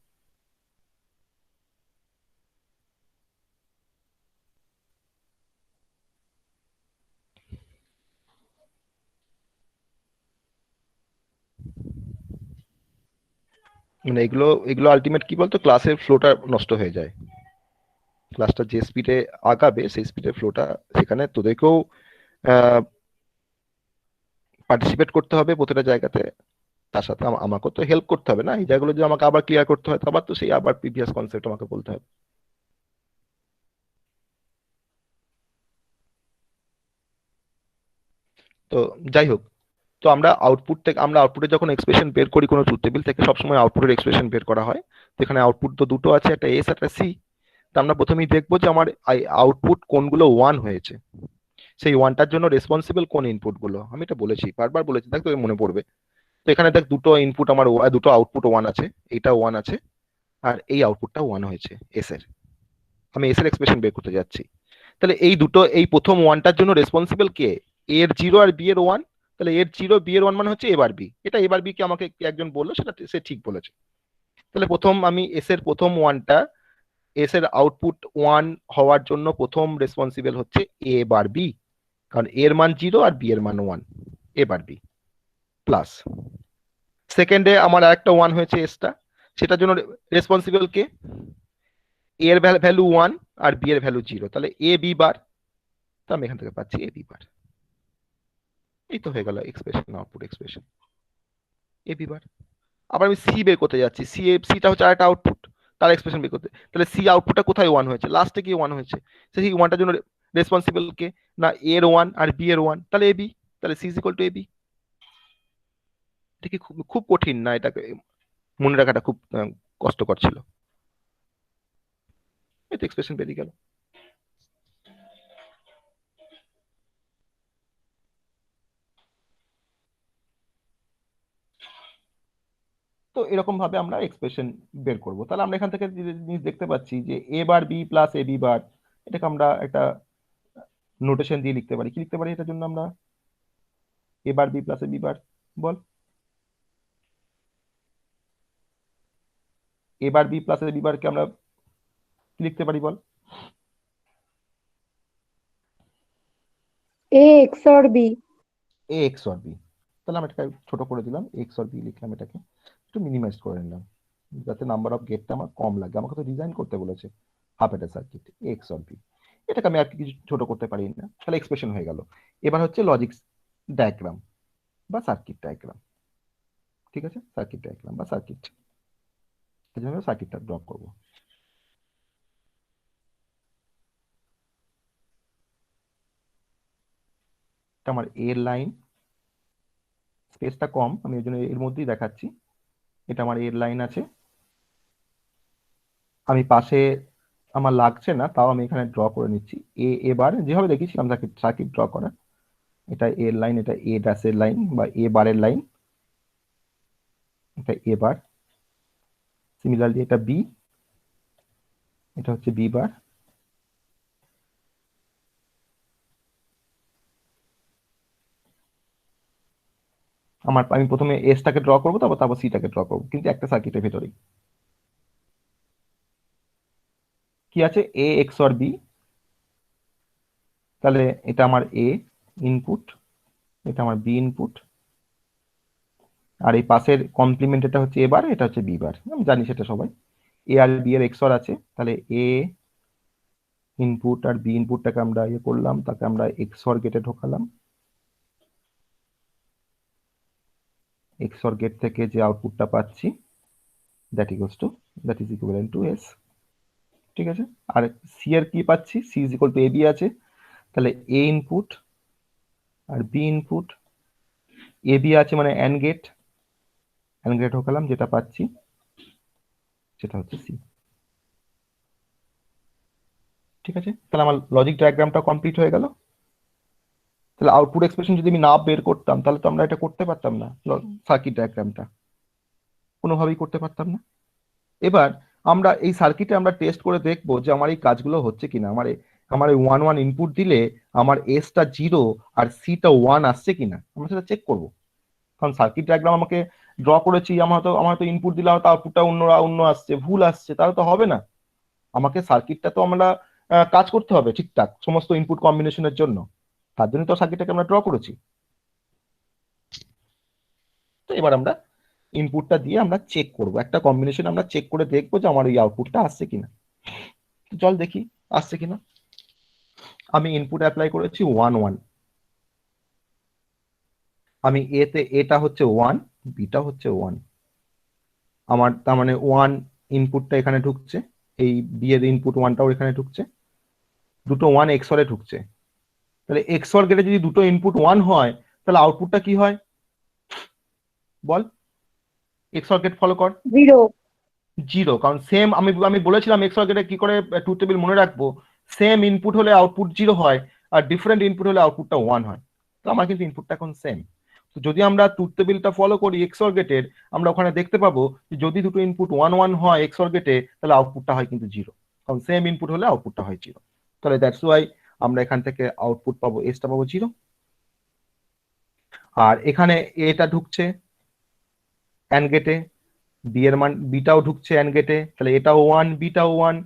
মানে এগুলো এগুলো আলটিমেট কি বলতো, ক্লাসের ফ্লোটা নষ্ট হয়ে যায়। ক্লাসটা যে স্পিডে আগাবে সেই স্পিডের ফ্লোটা, সেখানে তোদেরকেও পার্টিসিপেট করতে হবে প্রতিটা জায়গাতে। তার সাথে আমাকেও তো হেল্প করতে হবে না, এই জায়গাগুলো যদি আমাকে আবার ক্লিয়ার করতে হয়, আবার তো সেই আবার প্রিভিয়াস কনসেপ্ট আমাকে বলতে হবে। তো যাই হোক, তো আমরা আউটপুটে যখন এক্সপ্রেশন বের করি কোনো ট্রুথ টেবিল থেকে, সবসময় আউটপুটের এক্সপ্রেশন বের করা হয়। তো এখানে আউটপুট তো দুটো আছে, একটা এস একটা সি। তো আমরা প্রথমেই দেখবো যে আমার আউটপুট কোনগুলো 1 হয়েছে, সেই 1টার জন্য রেসপন্সিবল কোন ইনপুট গুলো। আমি এটা বলেছি, বারবার বলেছি, দেখ তোকে মনে পড়বে। তো এখানে দেখ দুটো ইনপুট আমার দুটো আউটপুট 1 আছে, এইটা 1 আছে আর এই আউটপুটটা 1 হয়েছে এস এর। আমি এস এর এক্সপ্রেশন বের করতে যাচ্ছি। তাহলে এই প্রথম 1টার জন্য রেসপন্সিবল কে? এ এর 0 আর বি এর 1। তাহলে এর 0 বি এর 1 মানে হচ্ছে এ বার বি। এটা এ বার বি কে আমাকে একজন বললো, সেটা সে ঠিক বলেছে। তাহলে প্রথম আমি এস এর প্রথম 1টা, এস এর আউটপুট 1 হওয়ার জন্য প্রথম রেসপন্সিবল হচ্ছে এ বার বি, কারণ এর মান 0 আর বি এর মান 1, এ বার বি প্লাস। সেকেন্ডে আমার আরেকটা 1 হয়েছে এসটা, সেটার জন্য রেসপন্সিবল কে? এ এর ভ্যালু 1 আর বি এর ভ্যালু 0, তাহলে এ বি বার। তো আমি এখান থেকে পাচ্ছি এ বি বার। এই তো হয়ে গেল এক্সপ্রেশন, আউটপুট এক্সপ্রেশন এ বি বার। আবার আমি সি বের করতে যাচ্ছি, সিটা হচ্ছে আরেকটা আউটপুট, তার এক্সপ্রেশন বের করতে। তাহলে সি আউটপুটটা কোথায় 1 হয়েছে? লাস্টে গিয়ে 1 হয়েছে। সেই 1টার জন্য রেসপন্সিবল কে? না এর 1 আর বি এর 1, তাহলে এ বি। তাহলে C is equal to A B. এটা কি খুব খুব কঠিন না? এটাকে মনে রাখাটা খুব কষ্টকর ছিল। এই তো এক্সপ্রেশন বেরিয়ে গেল। তো এরকম ভাবে আমরা এক্সপ্রেশন বের করব। তাহলে আমরা এখান থেকে যে জিনিস দেখতে পাচ্ছি যে এ bar B plus A B বার, এটাকে আমরা একটা নোটেশন দিয়ে লিখতে পারি। কি লিখতে পারি এটার জন্য আমরা? A bar B plus A B bar, বল। A bar B plus A B বারকে আমরা কি লিখতে পারি বল? A XOR B. A XOR B. তাহলে আমরা এটাকে ছোট করে দিলাম, এক্স অর বি লিখলাম, এটাকে একটু মিনিমাইজ করে নিলাম যাতে নাম্বার অফ গেটটা আমার কম লাগে। আমাকে তো ডিজাইন করতে বলেছে হাফ এটা সার্কিট, এক্স অর বি। এটাকে আমি আর কিছু ছোট করতে পারি না, তাহলে এক্সপ্রেশন হয়ে গেল। এবার হচ্ছে লজিক ডায়াগ্রাম বা সার্কিট ডায়াগ্রাম। ঠিক আছে, সার্কিট ডায়াগ্রাম বা সার্কিট, এই জন্য সার্কিটটা ড্র করব। এটা আমার এর লাইন, স্পেসটা কম, আমি এই জন্য এর মধ্যেই দেখাচ্ছি। এটা আমার এর লাইন আছে, আমি পাশে আমার লাগছে না তাও আমি এখানে ড্র করে নিচ্ছি। এবার যেভাবে দেখিয়েছিলাম সার্কিট ড্র করা, এটা এর লাইন, এটা এ ড্যাশের লাইন বা এ বারের লাইন, এটা এ বার। সিমিলারলি এটা বি, এটা হচ্ছে বি বার। আমি প্রথমে এসটাকে ড্র করবো, তারপর সিটাকে ড্র করবো, কিন্তু একটা সার্কিটের ভেতরেই। কি আছে? এ এক্স অর বি। তাহলে এটা আমার এ ইনপুট, এটা আমার বি ইনপুট, আর এই পাশের কমপ্লিমেন্ট এটা হচ্ছে এ বার, এটা হচ্ছে বি বার। আমি জানি সেটা সবাই। এ আর বি এর এক্স অর আছে, তাহলে এ ইনপুট আর বি ইনপুটটাকে আমরা ইয়ে করলাম, তাকে আমরা এক্স অর গেটে ঢোকালাম। এক্স অর গেট থেকে যে আউটপুটটা পাচ্ছি that is equivalent to S. ঠিক আছে, আর সি এর কি পাচ্ছি? C is equal to A B আছে, তাহলে এ ইনপুট আর বি ইনপুট, এ বি আছে মানে অ্যান্ড গেট ঢোকালাম, যেটা পাচ্ছি সেটা হচ্ছে সি। ঠিক আছে, তাহলে আমার লজিক ডায়াগ্রামটা কমপ্লিট হয়ে গেল। তাহলে আউটপুট এক্সপ্রেশন যদি আমি না বের করতাম তাহলে তো আমরা এটা করতে পারতাম না, সার্কিট ডায়াগ্রামটা কোনোভাবেই করতে পারতাম না। এবার আমরা এই সার্কিটে আমরা টেস্ট করে দেখবো যে আমার এই কাজগুলো হচ্ছে কিনা। আমার এই 1 1 ইনপুট দিলে আমার এসটা 0 আর সিটা 1 আসছে কিনা আমরা সেটা চেক করব। কারণ সার্কিট ডায়াগ্রাম আমাকে ড্র করেছি, আমার তো ইনপুট দিলে হয়তো আউটপুটটা অন্য আসছে, ভুল আসছে, তাহলে তো হবে না। আমাকে সার্কিটটা তো আমরা কাজ করতে হবে ঠিকঠাক সমস্ত ইনপুট কম্বিনেশনের জন্য, তার জন্য তো সার্কিটটাকে আমরা ড্র করেছি। তো এবার আমরা ইনপুটটা দিয়ে আমরা চেক করব, একটা কম্বিনেশন আমরা চেক করে দেখবো যে আমার এই আউটপুটটা আসছে কিনা। চল দেখি আসছে কিনা। আমি ইনপুট অ্যাপ্লাই করেছি 1 1, আমি এটা হচ্ছে 1, বিটা হচ্ছে 1। আমার তার মানে 1 ইনপুটটা এখানে ঢুকছে, এই বি এর ইনপুট 1টাও এখানে ঢুকছে, দুটো 1 এক্সরে ঢুকছে। তাহলে এক্সর গেটে যদি দুটো ইনপুট 1 হয় তাহলে আউটপুটটা কি হয় বল, এক্সঅর গেট ফলো কর। 0। 0, কারণ সেম আমি বলেছিলাম এক্সঅর গেটে কি করে ট্রুথ টেবিল মনে রাখবো, সেম ইনপুট হলে আউটপুট 0 হয় আর ডিফারেন্ট ইনপুট হলে আউটপুটটা 1 হয়। তো আমার কিন্তু ইনপুটটা এখন সেম। তো যদি আমরা ট্রুথ টেবিলটা ফলো করি এক্সঅর গেটের, আমরা ওখানে দেখতে পাবো যে যদি দুটো ইনপুট 1 1 হয় এক্সঅর গেটে, তাহলে আউটপুটটা হয় কিন্তু 0, কারণ সেম ইনপুট হলে আউটপুটটা হয় 0। তাহলে দ্যাটস ওয়াই আমরা এখান থেকে আউটপুট পাবো, এসটা পাবো 0। আর এখানে এটা ঢুকছে অ্যান্ড গেটে, বি এর মান বিটাও ঢুকছে অ্যান্ড গেটে, তাহলে এটাও 1 বিটাও 1,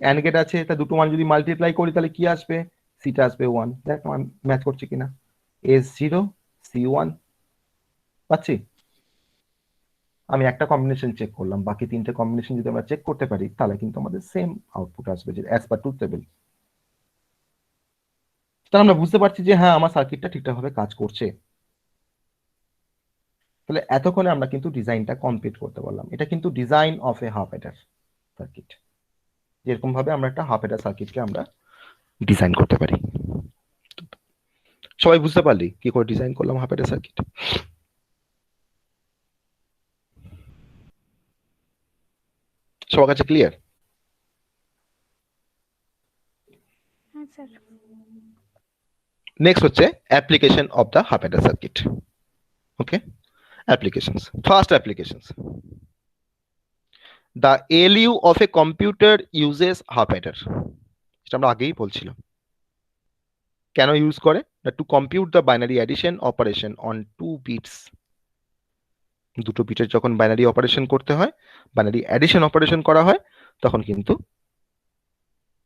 অ্যান্ড গেট আছে, তা দুটো মান যদি মাল্টিপ্লাই করি তাহলে কি আসবে, সিটা আসবে 1। দেখ আমার ম্যাচ করছে কিনা, S0 C1 পাচ্ছি। আমি একটা কম্বিনেশন চেক করলাম, বাকি তিনটে কম্বিনেশন যদি আমরা চেক করতে পারি তাহলে কিন্তু আমাদের সেম আউটপুট আসবে, যে অ্যাজ পার ট্রুথ টেবিল। তাহলে আমরা বুঝতে পারছি যে হ্যাঁ আমার সার্কিটটা ঠিকঠাকভাবে কাজ করছে। তাহলে এতক্ষণে আমরা কিন্তু ডিজাইনটা কমপ্লিট করতে পারলাম। এটা কিন্তু design of A half adder circuit, যেরকম ভাবে আমরা একটা হাফ অ্যাডার সার্কিটকে আমরা ডিজাইন করতে পারি। সবাই বুঝতে পারলি কি করে ডিজাইন করলাম হাফ অ্যাডার সার্কিট? সবার কাছে ক্লিয়ার? হ্যাঁ স্যার। নেক্সট হচ্ছে application of the half adder circuit. Okay, applications. First applications, the ALU of a computer uses half adder. এটা আমরা আগেই বলছিলাম কেন ইউজ করে, to compute the binary addition operation on 2 bits. দুটো বিটের যখন বাইনারি অপারেশন করতে হয়, বাইনারি অ্যাডিশন অপারেশন করা হয়, তখন কিন্তু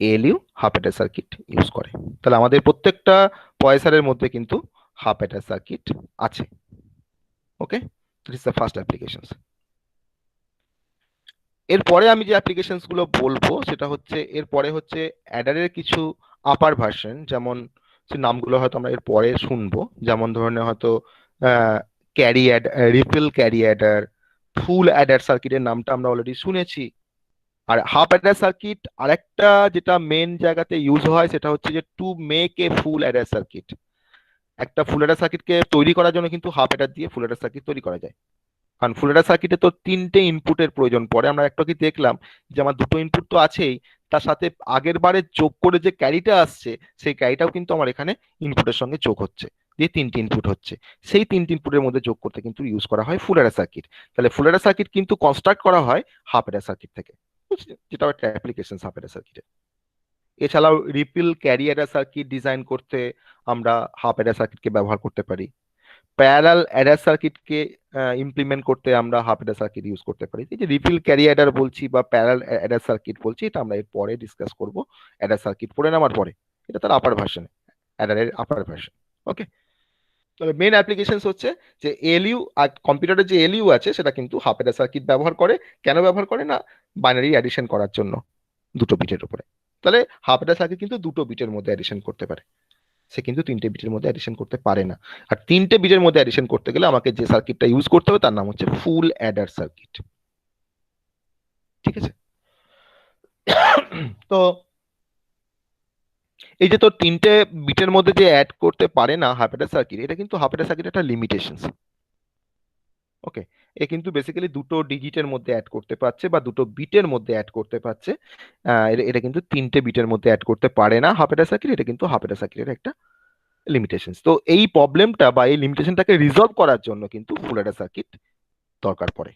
LU half adder circuit use করে। তাহলে আমাদের প্রত্যেকটা পয়সারের মধ্যে কিন্তু হাফ অ্যাডার সার্কিট আছে। Okay, this is the first applications. এরপরে আমি যে অ্যাপ্লিকেশনস গুলো বলবো সেটা হচ্ছে, এরপরে হচ্ছে অ্যাডারের কিছু আপার ভার্সন, যেমন সে নামগুলো হয়তো আমরা এর পরে শুনবো, যেমন ধরনের হয়তো ক্যারি রিপল ক্যারি অ্যাডার, ফুল অ্যাডার সার্কিটের নামটা আমরা অলরেডি শুনেছি। আর হাফ অ্যাডার সার্কিট আরেকটা যেটা মেন জায়গাতে ইউজ হয় সেটা হচ্ছে যে to make a full adder circuit. একটা ফুল অ্যাডার সার্কিটকে তৈরি করার জন্য কিন্তু হাফ অ্যাডার দিয়ে ফুল অ্যাডার সার্কিট তৈরি করা যায়। কারণ ফুল অ্যাডার সার্কিটে তো 3টে ইনপুটের প্রয়োজন পড়ে। আমরা একটা কি দেখলাম যে আমার দুটো ইনপুট তো আছেই, তার সাথে আগের বারে যোগ করে যে ক্যারিটা আসছে সেই ক্যারিটাও কিন্তু আমার এখানে ইনপুটের সঙ্গে যোগ হচ্ছে, দিয়ে 3টে ইনপুট হচ্ছে। সেই 3টে ইনপুটের মধ্যে যোগ করতে কিন্তু ইউজ করা হয় ফুল অ্যাডার সার্কিট। তাহলে ফুল অ্যাডার সার্কিট কিন্তু কনস্ট্রাক্ট করা হয় হাফ অ্যাডার সার্কিট থেকে, যেটা একটা অ্যাপ্লিকেশন হাফ অ্যাডার সার্কিটে। এছাড়াও repeal carry Eder circuit design করতে আমরা হাফ অ্যাডার সার্কিটকে ব্যবহার করতে পারি। প্যারালাল অ্যাডার সার্কিটকে ইমপ্লিমেন্ট করতে আমরা হাফ অ্যাডার সার্কিট ইউজ করতে পারি। এই যে রিপিল ক্যারি অ্যাডার বলছি বা প্যারালাল অ্যাডার সার্কিট বলছি, এটা আমরা এর পরে ডিসকাস করব অ্যাডার সার্কিট পড়ে নেওয়ার পরে। এটা তার আপার ভার্সন, অ্যাডারের আপার ভার্সন। ওকে, তবে মেন অ্যাপ্লিকেশনস হচ্ছে যে এলইউ আর কম্পিউটারের যে এলইউ আছে সেটা কিন্তু হাফ অ্যাডার সার্কিট ব্যবহার করে। কেন ব্যবহার করে না, বাইনারি অ্যাডিশন করার জন্য দুটো বিটের উপরে। তাহলে হাফ অ্যাডার সার্কিট কিন্তু দুটো বিটের মধ্যে অ্যাডিশন করতে পারে, সে কিন্তু 3টে বিটের মধ্যে অ্যাডিশন করতে পারে না। আর 3টে বিটের মধ্যে অ্যাডিশন করতে গেলে আমাকে যে সার্কিটটা ইউজ করতে হবে তার নাম হচ্ছে ফুল অ্যাডার সার্কিট। ঠিক আছে, তো এই যে তোর 3টে বিটের মধ্যে যে অ্যাড করতে পারে না হাফ অ্যাডার সার্কিট, এটা কিন্তু হাফ অ্যাডার সার্কিট একটা লিমিটেশন। ওকে, এ কিন্তু বেসিক্যালি দুটো ডিজিটের মধ্যে অ্যাড করতে পারছে বা দুটো বিটের মধ্যে অ্যাড করতে পারছে। এটা কিন্তু 3টে বিটের মধ্যে অ্যাড করতে পারে না হাফ অ্যাডার সার্কিট। এটা কিন্তু হাফ অ্যাডার সার্কিটের একটা লিমিটেশনস। তো এই প্রবলেমটা বা এই লিমিটেশনটাকে রিজলভ করার জন্য কিন্তু ফুল অ্যাডার সার্কিট দরকার পড়ে।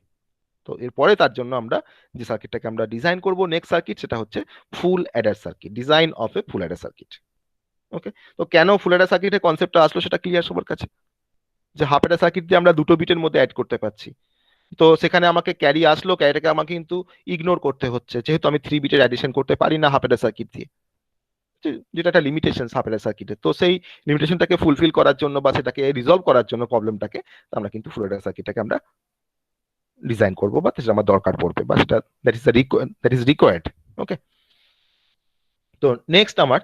তো এরপরে তার জন্য আমরা যে সার্কিটটাকে আমরা ডিজাইন করব নেক্সট সার্কিট, সেটা হচ্ছে full adder circuit, design of a full adder circuit. Okay, তো কেন ফুল অ্যাডার সার্কিটের কনসেপ্টটা আসলো সেটা ক্লিয়ার সবার কাছে, যে হাফ অ্যাডার সার্কিট দিয়ে আমরা দুটো বিটের মধ্যে অ্যাড করতে পারছি। তো সেখানে আমাকে ক্যারি আসলো, ক্যারিটাকে আমাকে কিন্তু ইগনোর করতে হচ্ছে, যেহেতু আমি 3 বিটের অ্যাডিশন করতে পারি না হাফ অ্যাডার সার্কিট দিয়ে, যেটা একটা লিমিটেশন হাফ অ্যাডার সার্কিটে। তো সেই লিমিটেশনটাকে ফুলফিল করার জন্য বা সেটাকে রিজলভ করার জন্য প্রবলেমটাকে, আমরা কিন্তু ফুল অ্যাডার সার্কিটটাকে আমরা ডিজাইন করব বা সেটা আমার দরকার পড়বে বা সেটা দ্যাট ইজ রিকোয়ার্ড। ওকে, তো আমার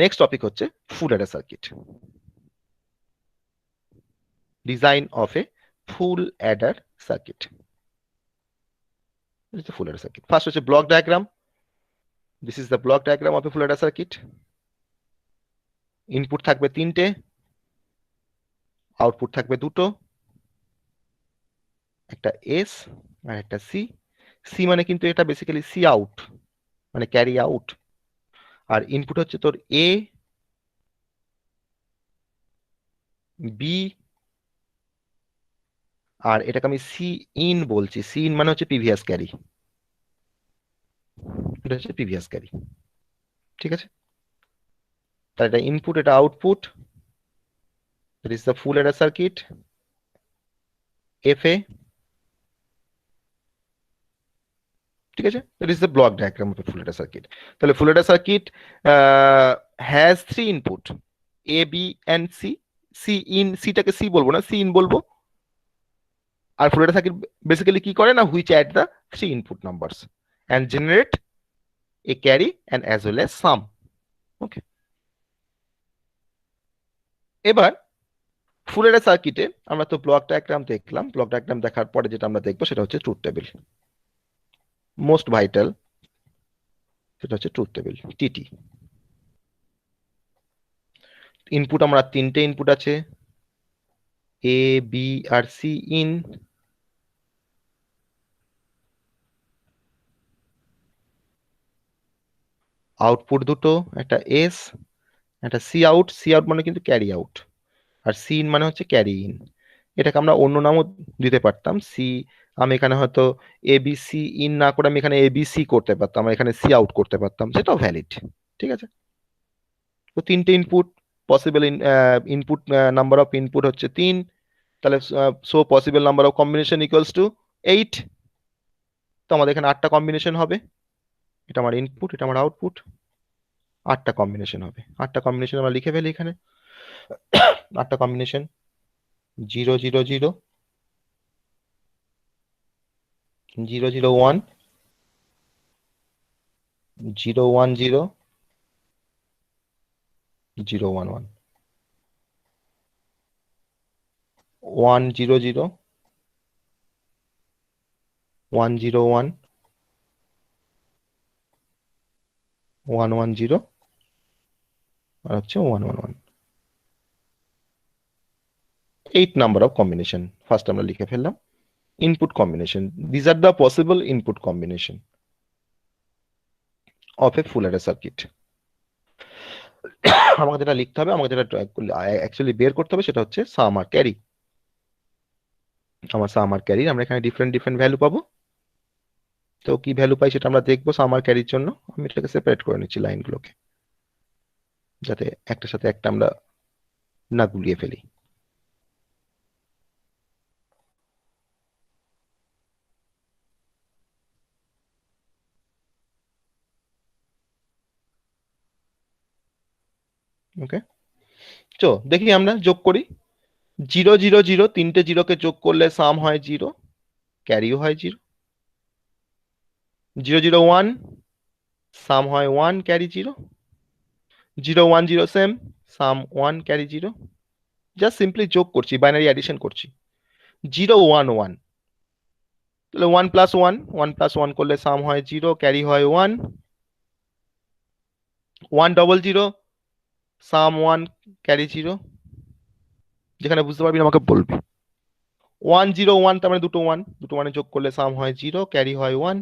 নেক্সট টপিক হচ্ছে full adder circuit, design of a full adder circuit. Full adder circuit first হচ্ছে block diagram. This is the block diagram of a full adder circuit. Input থাকবে 3টে, output থাকবে দুটো, একটা S আর একটা সি। সি মানে কিন্তু এটা বেসিক্যালি সি আউট, মানে ক্যারি আউট। আর ইনপুট হচ্ছে তোর এ, বি, আর এটাকে আমি সি ইন বলছি। সি ইন মানে হচ্ছে প্রিভিয়াস ক্যারি, এটা হচ্ছে প্রিভিয়াস ক্যারি। ঠিক আছে, তাহলে এটা ইনপুট, এটা output. That is the full adder circuit F A. ঠিক আছে, that is the block diagram of a full adder circuit. তাহলে full adder circuit has three input, A B and C. C in, সিটাকে C বলবো না, C in বলবো। আর full adder circuit basically কি করে না, which add the three input numbers and generate a carry and as well as sum. Okay, এবার ফুল Eder সার্কিটে আমরা তো ব্লক ডায়াগ্রাম দেখলাম। ব্লক ডায়াগ্রাম দেখার পরে যেটা আমরা দেখবো সেটা হচ্ছে ট্রুথ টেবিল। মোস্ট ভাইটাল সেটা হচ্ছে ট্রুথ টেবিল, টিটি। ইনপুট আমরা তিনটে ইনপুট আছে, এ বি আর সি ইন। আউটপুট দুটো, একটা এস, একটা সি আউট। সি আউট মানে কিন্তু ক্যারি আউট, আর সি ইন মানে হচ্ছে ক্যারি ইন। এটাকে আমরা অন্য নামও দিতে পারতাম। সি, আমি এখানে হয়তো এ বি সি ইন না করে আমি এখানে এ বি সি করতে পারতাম, এখানে সি আউট করতে পারতাম, সেটাও ভ্যালিড। ঠিক আছে, তো তিনটে input, possible input number of input হচ্ছে 3। তাহলে so possible number of combination equals to 8। তো আমাদের এখানে 8টা কম্বিনেশন হবে। এটা আমার ইনপুট, এটা আমার আউটপুট, 8টা কম্বিনেশন হবে। 8টা কম্বিনেশন আমরা লিখে ফেলি এখানে। 8টা কম্বিনেশন 0 0 0 0 0 1 0 1 0 0 1 1 1 0 0 1 0 1 1 1 0 আর হচ্ছে 1 1 1। 8 নাম্বার অফ কম্বিনেশন ফার্স্ট আমরা লিখে ফেললাম। Input combination, this are the possible input combination of a full adder circuit. আমাকে যেটা লিখতে হবে, আমাকে যেটা অ্যাকচুয়ালি বের করতে হবে সেটা হচ্ছে সাম আর ক্যারি। আমার সাম আর ক্যারি আমরা এখানে ডিফারেন্ট ডিফারেন্ট ভ্যালু পাবো। তো কি ভ্যালু পাই সেটা আমরা দেখবো সাম আর ক্যারির জন্য। আমি এটাকে সেপারেট করে নিচ্ছি লাইনগুলোকে, যাতে একটার সাথে একটা আমরা না গুলিয়ে ফেলি। ওকে, চো দেখি আমরা যোগ করি। 0 0 0, তিনটে জিরোকে যোগ করলে সাম হয় 0, ক্যারিও হয় 0। 0 0 1, সাম হয় 1, ক্যারি 0। 0 1 0 সেম, সাম 1, ক্যারি 0। জাস্ট সিম্পলি যোগ করছি, বাইনারি অ্যাডিশন করছি। 0 1 1, তাহলে 1 প্লাস 1, 1 প্লাস 1 করলে সাম হয় 0, ক্যারি হয় 1। 1 ডবল 0, সাম 1, ক্যারি 0। যেখানে বুঝতে পারবি না আমাকে বলবি। 1 0 1, তার মানে দুটো 1, দুটো 1 যোগ করলে সাম হয় 0, ক্যারি হয় 1।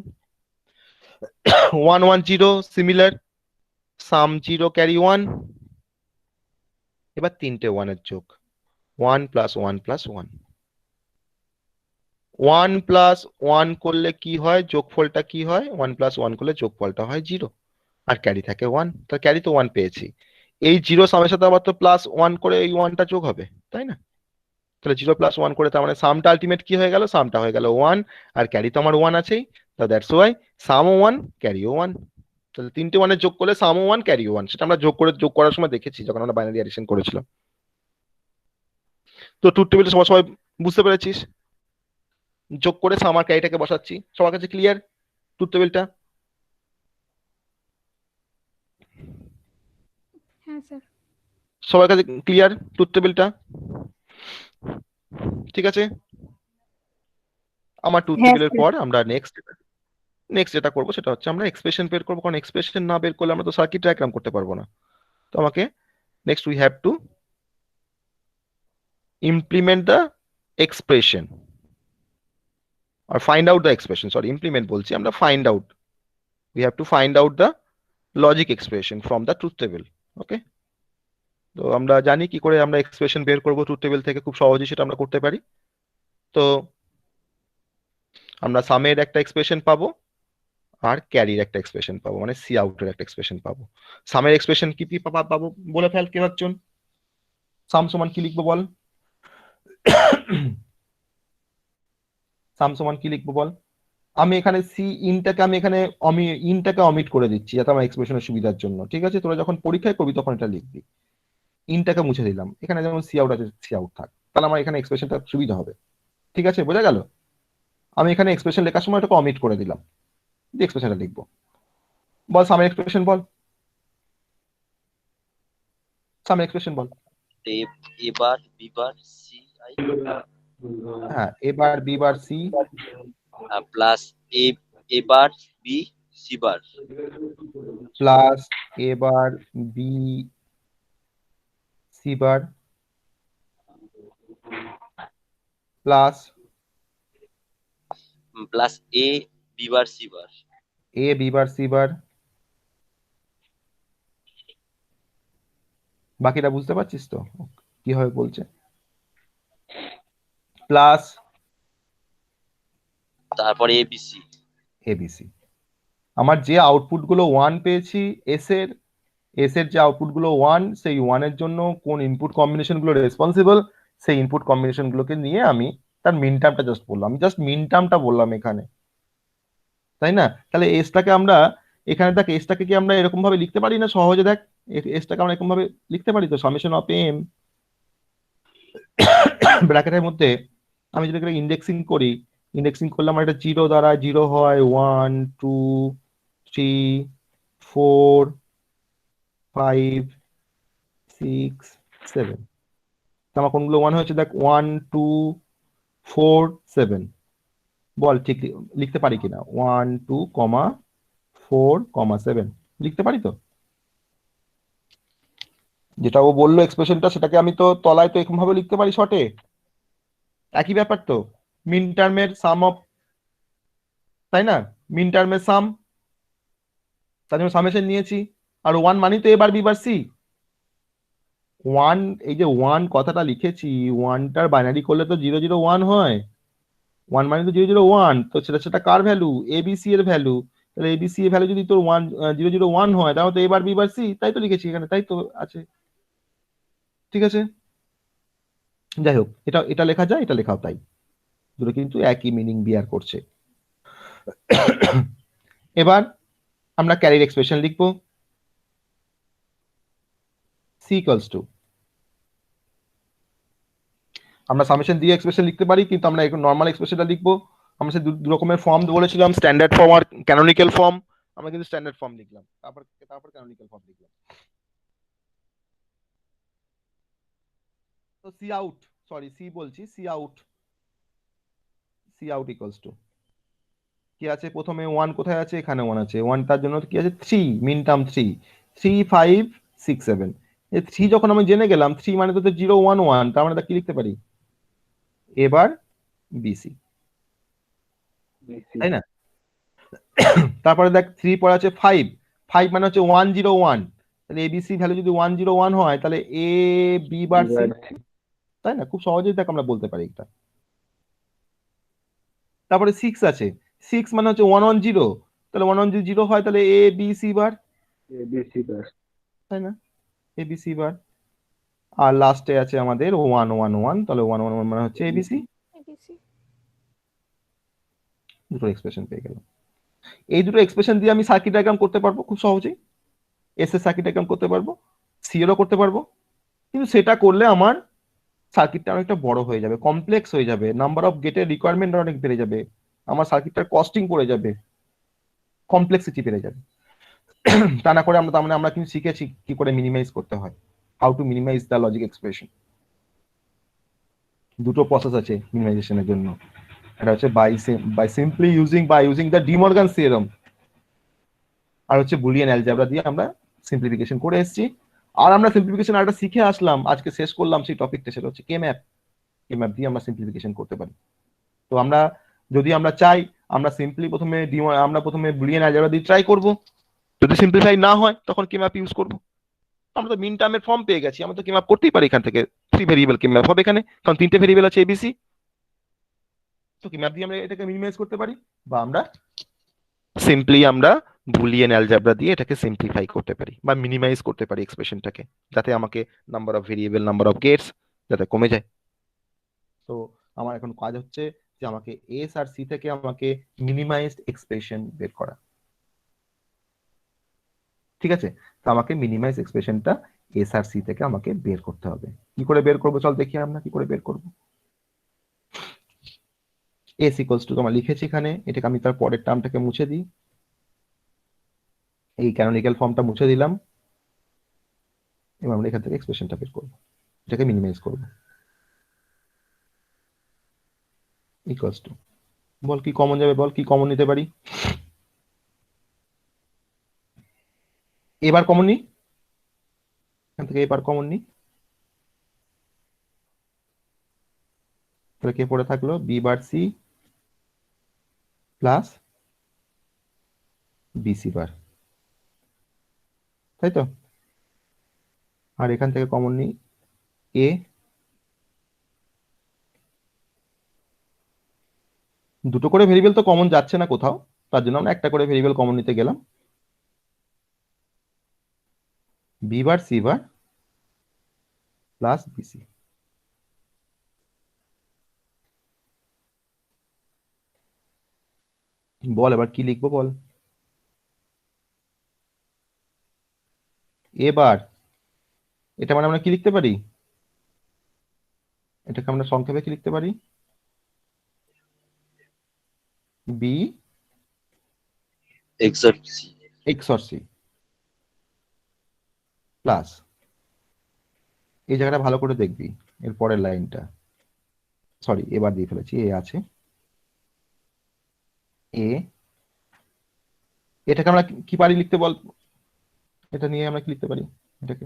1 1 0 সিমিলার, সাম 0, ক্যারি 1। এবার তিনটে 1 এর যোগ, 1 প্লাস 1 প্লাস 1। 1 প্লাস 1 করলে কি হয়, যোগফলটা কি হয়, 1 প্লাস 1 করলে যোগফলটা হয় 0, আর ক্যারি থাকে 1। তার ক্যারি তো 1 পেয়েছি। এই 0 সামের সাথে আবার তো প্লাস 1 করে এই 1টা যোগ হবে, তাই না? তাহলে 0 প্লাস 1 করে তার মানে সামটা আলটিমেট কি হয়ে গেল, সামটা হয়ে গেল 1, আর ক্যারি তো আমার 1 আছেই। তো দ্যাটস ওয়াই সামও 1, ক্যারিও 1। তাহলে তিনটে 1 এর যোগ করলে সামও 1, ক্যারিও 1। সেটা আমরা যোগ করার সময় দেখেছি যখন আমরা বাইনারি অ্যাডিশন করেছিলাম। তো ট্রুথ টেবিলটা সবাই বুঝতে পেরেছিস? যোগ করে সাম আর ক্যারিটাকে বসাচ্ছি। সবার কাছে ক্লিয়ার ট্রুথ টেবিলটা? হ্যাঁ স্যার। সবার কাছে ক্লিয়ার ট্রুথ টেবিলটা? ঠিক আছে, আমার ট্রুথ হ্যাঁ টেবিলের স্যার। পর আমরা নেক্সট যেটা করবো সেটা হচ্ছে আমরা এক্সপ্রেশন বের করবো। কারণ এক্সপ্রেশন না বের করলে আমরা তো সার্কিট ডায়াগ্রাম করতে পারবো না। তো আমাকে next we have to implement the expression or find out the expression. Sorry, implement বলছি আমরা, find out. We have to find out the logic expression from the truth table. Okay, তো আমরা জানি কি করে আমরা এক্সপ্রেশন বের করব ট্রুথ টেবিল থেকে, খুব সহজেই সেটা আমরা করতে পারি। তো আমরা সামের একটা এক্সপ্রেশন পাবো আর ক্যারির একটা এক্সপ্রেশন পাবো, মানে সি আউটের একটা এক্সপ্রেশন পাবো। সামের এক্সপ্রেশন কি কি পাবো বলে ফেল কেউ একজন। সাম সমান কি লিখবো বল? সাম সমান কি লিখবো বল? আমি এখানে সি ইনটাকে ইনটাকে অমিট করে দিচ্ছি যাতে আমার এক্সপ্রেশনের সুবিধার জন্য, ঠিক আছে? তোরা যখন পরীক্ষায় করবি তখন এটা লিখবি। ইনটাকে মুছে দিলাম, এখানে যেমন সি আউট আছে সি আউট থাক, তাহলে আমার এখানে এক্সপ্রেশনটা সুবিধা হবে। ঠিক আছে, বোঝা গেল? আমি এখানে এক্সপ্রেশন লেখার সময় এটাকে অমিট করে দিলাম, দিয়ে এক্সপ্রেশনটা লিখবো। বল সামের এক্সপ্রেশন বল, সামের এক্সপ্রেশন বল। A bar B bar C I হ্যাঁ, A bar B bar C plus A bar B C bar plus A bar B C bar plus plus A B bar C bar A B bar C bar. বাকিটা বুঝতে পারছিস তো কিভাবে বলছে? Plus তারপর এ B C ABC. আমার যে output গুলো 1 পেয়েছি এস এর যে আউটপুট গুলো 1, সেই 1 এর জন্য কোন ইনপুট কম্বিনেশন গুলো রেসপন্সিবল, সেই ইনপুট কম্বিনেশন গুলোকে নিয়ে আমি তার মিন টার্মটা জাস্ট বললাম, আমি জাস্ট মিন টার্মটা বললাম এখানে, তাই না? তাহলে এসটাকে আমরা এখানে দেখ, এসটাকে কি আমরা এরকম ভাবে লিখতে পারি না সহজে? দেখ এসটাকে আমরা এরকম ভাবে লিখতে পারি তো, সামেশন অফ এম ব্র্যাকেটের মধ্যে আমি যদি ইন্ডেক্সিং করি, ইন্ডেক্সিং করলে আমার এটা 0 দ্বারা 0 হয় 1 2 3 4 5 6 7, আমার কোনগুলো 1 হয়েছে দেখ 1 2 4 7। বল ঠিক লিখতে পারি কিনা? 1 2 4 7 লিখতে পারি তো? যেটা ও বললো এক্সপ্রেশনটা, সেটাকে আমি তো তলায় তো এরকম ভাবে লিখতে পারি শর্টে। একই ব্যাপার তো, মিন টার্মের সাম অফ, তাই না? মিন টার্মের সাম, তার জন্য সামেশন নিয়েছি। আর 1 মানি তো এবার বি বার সি। 1, এই যে 1 কথাটা লিখেছি, 1টার বাইনারি করলে তো 0 0 1 হয়। 1 মানে তো 0 0 1, তো সেটা কার ভ্যালু? এবিসি এর ভ্যালু। তাহলে এবিসি এর ভ্যালু যদি তোর 1 0 0 1 হয়, তাহলে তো এবার বি বার সি, তাই তো লিখেছি এখানে, তাই তো আছে। ঠিক আছে, যাই হোক, এটা লেখা যায়, এটা লেখাও তাই, দুটো কিন্তু একই মিনিং বিয়ার করছে। এবার আমরা ক্যারির এক্সপ্রেশন লিখবো। সি ইকুয়ালস টু, আমরা সামেশন দিয়ে এক্সপ্রেশন লিখতে পারি, কিন্তু আমরা নর্মাল এক্সপ্রেশনটা লিখবো। আমরা সে দু রকমের ফর্ম বলেছিলাম, স্ট্যান্ডার্ড ফর্ম আর ক্যানোনিক্যাল ফর্ম। আমরা কিন্তু স্ট্যান্ডার্ড ফর্ম লিখলাম, তারপর ক্যানোনিক্যাল ফর্ম লিখলাম। তো সি আউট, সরি সি বলছি, সি আউট ইকুয়ালস টু কি আছে? প্রথমে 1 কোথায় আছে? এখানে 1 আছে। 1 তার জন্য কি আছে? 3, মিন টার্ম 3 3 5 6 7। এই 3 যখন আমি জেনে গেলাম, 3 মানে তো 0 1 1, তার মানে কি লিখতে পারি? এবার বিসি, তাই না? তারপরে দেখ 3 পরে আছে 5, 5 মানে হচ্ছে 1 0 1, তাহলে এবিসি ভ্যালু যদি 1 0 1 হয়, তাহলে এ বি বার সি, তাই না? খুব সহজেই দেখ আমরা বলতে পারি এটা। তারপরে 6 আছে, 6 মানে হচ্ছে 1 1 0, তাহলে 1 1 0 হয়, তাহলে এ বি সি বার, তাই না? এ বি সি বার। আর লাস্টে আছে আমাদের 1 1 1, তাহলে 1 1 1 মানে হচ্ছে এবিসি। এবিসি। দুটো এক্সপ্রেশন পেয়ে গেলাম। এই দুটো এক্সপ্রেশন দিয়ে আমি সার্কিট ডায়াগ্রাম করতে পারবো খুব সহজেই, এস এর সার্কিট ডায়াগ্রাম করতে পারবো, সি এরও করতে পারবো। কিন্তু সেটা করলে আমার সার্কিটটা অনেকটা বড় হয়ে যাবে, কমপ্লেক্স হয়ে যাবে, নাম্বার অফ গেটের রিকোয়ারমেন্ট অনেক বেড়ে যাবে, আমার সার্কিটটার কস্টিং পড়ে যাবে, কমপ্লেক্সিটি বেড়ে যাবে। তা না করে আমরা কিন্তু শিখেছি কি করে মিনিমাইজ করতে হয়, how to minimize the logic expression. দুটো প্রসেস আছে মিনিমাইজেশনের জন্য, এটা হচ্ছে by simply using the De Morgan theorem, আর হচ্ছে বুলিয়ান অ্যালজেব্রা দিয়ে আমরা সিম্পলিফিকেশন করে এসেছি। আর আমরা সিম্পলিফিকেশন আরেকটা শিখে আসলাম, আজকে শেষ করলাম সেই টপিকটা, সেটা হচ্ছে কে ম্যাপ। কে ম্যাপ দিয়ে আমরা সিম্পলিফিকেশন করতে পারি। তো আমরা যদি আমরা চাই আমরা আমরা প্রথমে বুলিয়ান অ্যালজেব্রা দিয়ে ট্রাই করব, যদি সিম্পলিফাই না হয় তখন কে ম্যাপ ইউজ করব। আমরা তো মিন টার্মের ফর্ম পেয়ে গেছি, আমরা তো কে ম্যাপ করতেই পারি এখান থেকে, 3 ভেরিয়েবল কে ম্যাপ হবে এখানে, কারণ 3টে ভেরিয়েবল আছে এবিসি। তো কে ম্যাপ দিয়ে আমরা এটাকে মিনিমাইজ করতে পারি, বা আমরা সিম্পলি আমরা বুলিয়ান অ্যালজেব্রা দিয়ে এটাকে সিম্পলিফাই করতে পারি বা মিনিমাইজ করতে পারি এক্সপ্রেশনটাকে, যাতে আমাকে number of variable, number of gates যাতে কমে যায়। তো আমার এখন কাজ হচ্ছে যে আমাকে এস আর সি থেকে আমাকে মিনিমাইজড এক্সপ্রেশন বের করা। ঠিক আছে, তো আমাকে মিনিমাইজ এক্সপ্রেশনটা এস আর সি থেকে আমাকে বের করতে হবে। কি করে বের করবো চল দেখি আমরা কি করে বের করবো। এস ইকুয়ালস টু তোমার লিখেছি এখানে, এটাকে আমি তার পরের টার্মটাকে মুছে দিই, এই ক্যানোনিক্যাল ফর্মটা মুছে দিলাম। এবার আমরা এখান থেকে এক্সপ্রেশনটা বের করবো, এটাকে মিনিমাইজ করবো। ইকুয়ালস টু, বল কি কমন যাবে, বল কি কমন নিতে পারি। এবার কমন নি, এখান থেকে এবার কমন নি, তাহলে কে পড়ে থাকলো, B bar C plus BC bar, তাই তো। আর এখান থেকে কমন নি এ, দুটো করে ভেরিয়েবল তো কমন যাচ্ছে না কোথাও, তার জন্য আমরা একটা করে ভেরিয়েবল কমন নিতে গেলাম, B bar C bar plus BC. বল এবার কি লিখবো বল। এবার এটা মানে আমরা কি লিখতে পারি, এটাকে আমরা সংক্ষেপে কি লিখতে পারি, B XOR C XOR C plus, এই জায়গাটা ভালো করে দেখবি, এর পরের লাইনটা, সরি এবার দিয়ে ফেলেছি, এ আছে এ, এটাকে আমরা কি পারি লিখতে বল, এটা নিয়ে আমরা কি লিখতে পারি, এটাকে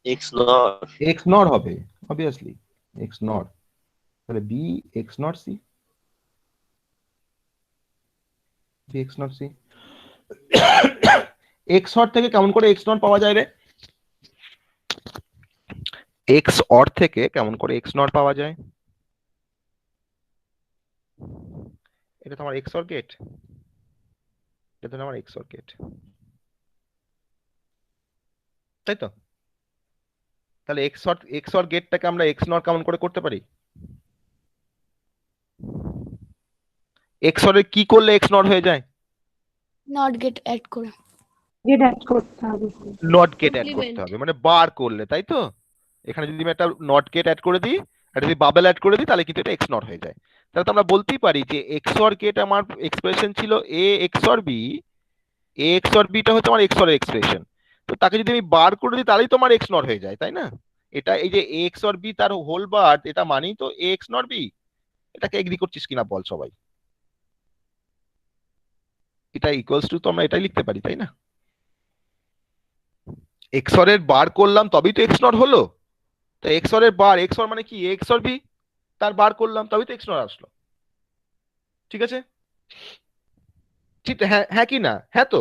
XNOR এক্স নর হবে অবভিয়াসলি, এক্স নর, তাহলে B X not C, B X not C. XOR থেকে কেমন করে এক্স নট পাওয়া যায় রে, এক্স অর থেকে কেমন করে এক্স নট পাওয়া যায়, এটা তো আমার এক্স অর গেট, এটা তো আমার এক্স অর গেট, তাই তো। তাহলে এক্স অর গেটটাকে আমরা এক্স নট কেমন করে করতে পারি, এক্স অর এ কি করলে এক্স নট হয়ে যায়, নট গেট অ্যাড করে। গেট অ্যাড করতে হবে। নট গেট অ্যাড করতে হবে, মানে বার করলে, তাই তো। এখানে যদি আমি একটা নট গেট অ্যাড করে দিই আর যদি বাবেল অ্যাড করে দিই তাহলে কিন্তু এটা এক্স নট হয়ে যায়। তাহলে তো আমরা বলতেই পারি যে এক্স অর গেট আমার এক্সপ্রেশন ছিল A XOR B, A XOR বিটা হচ্ছে আমার এক্স অর এক্সপ্রেশন, তো তাকে যদি আমি বার করে দিই তাহলেই তো আমার এক্স নট হয়ে যায়, তাই না। এটা এই যে এ এক্স অর বি তার হোল বার, এটা মানেই তো এ এক্স নট বি। এটাকে এগ্রি করছিস কিনা বল সবাই, এটা ইকুয়ালস টু তো আমরা এটাই লিখতে পারি, তাই না। এক্স অর এর বার করলাম তবেই তো এক্স নট হলো, তো এক্স অর এর বার, এক্স অর মানে কি এক্স অর বি, তার বার করলাম তবেই তো এক্স নট আসলো, ঠিক আছে। ঠিক, হ্যাঁ হ্যাঁ কি না, হ্যাঁ তো।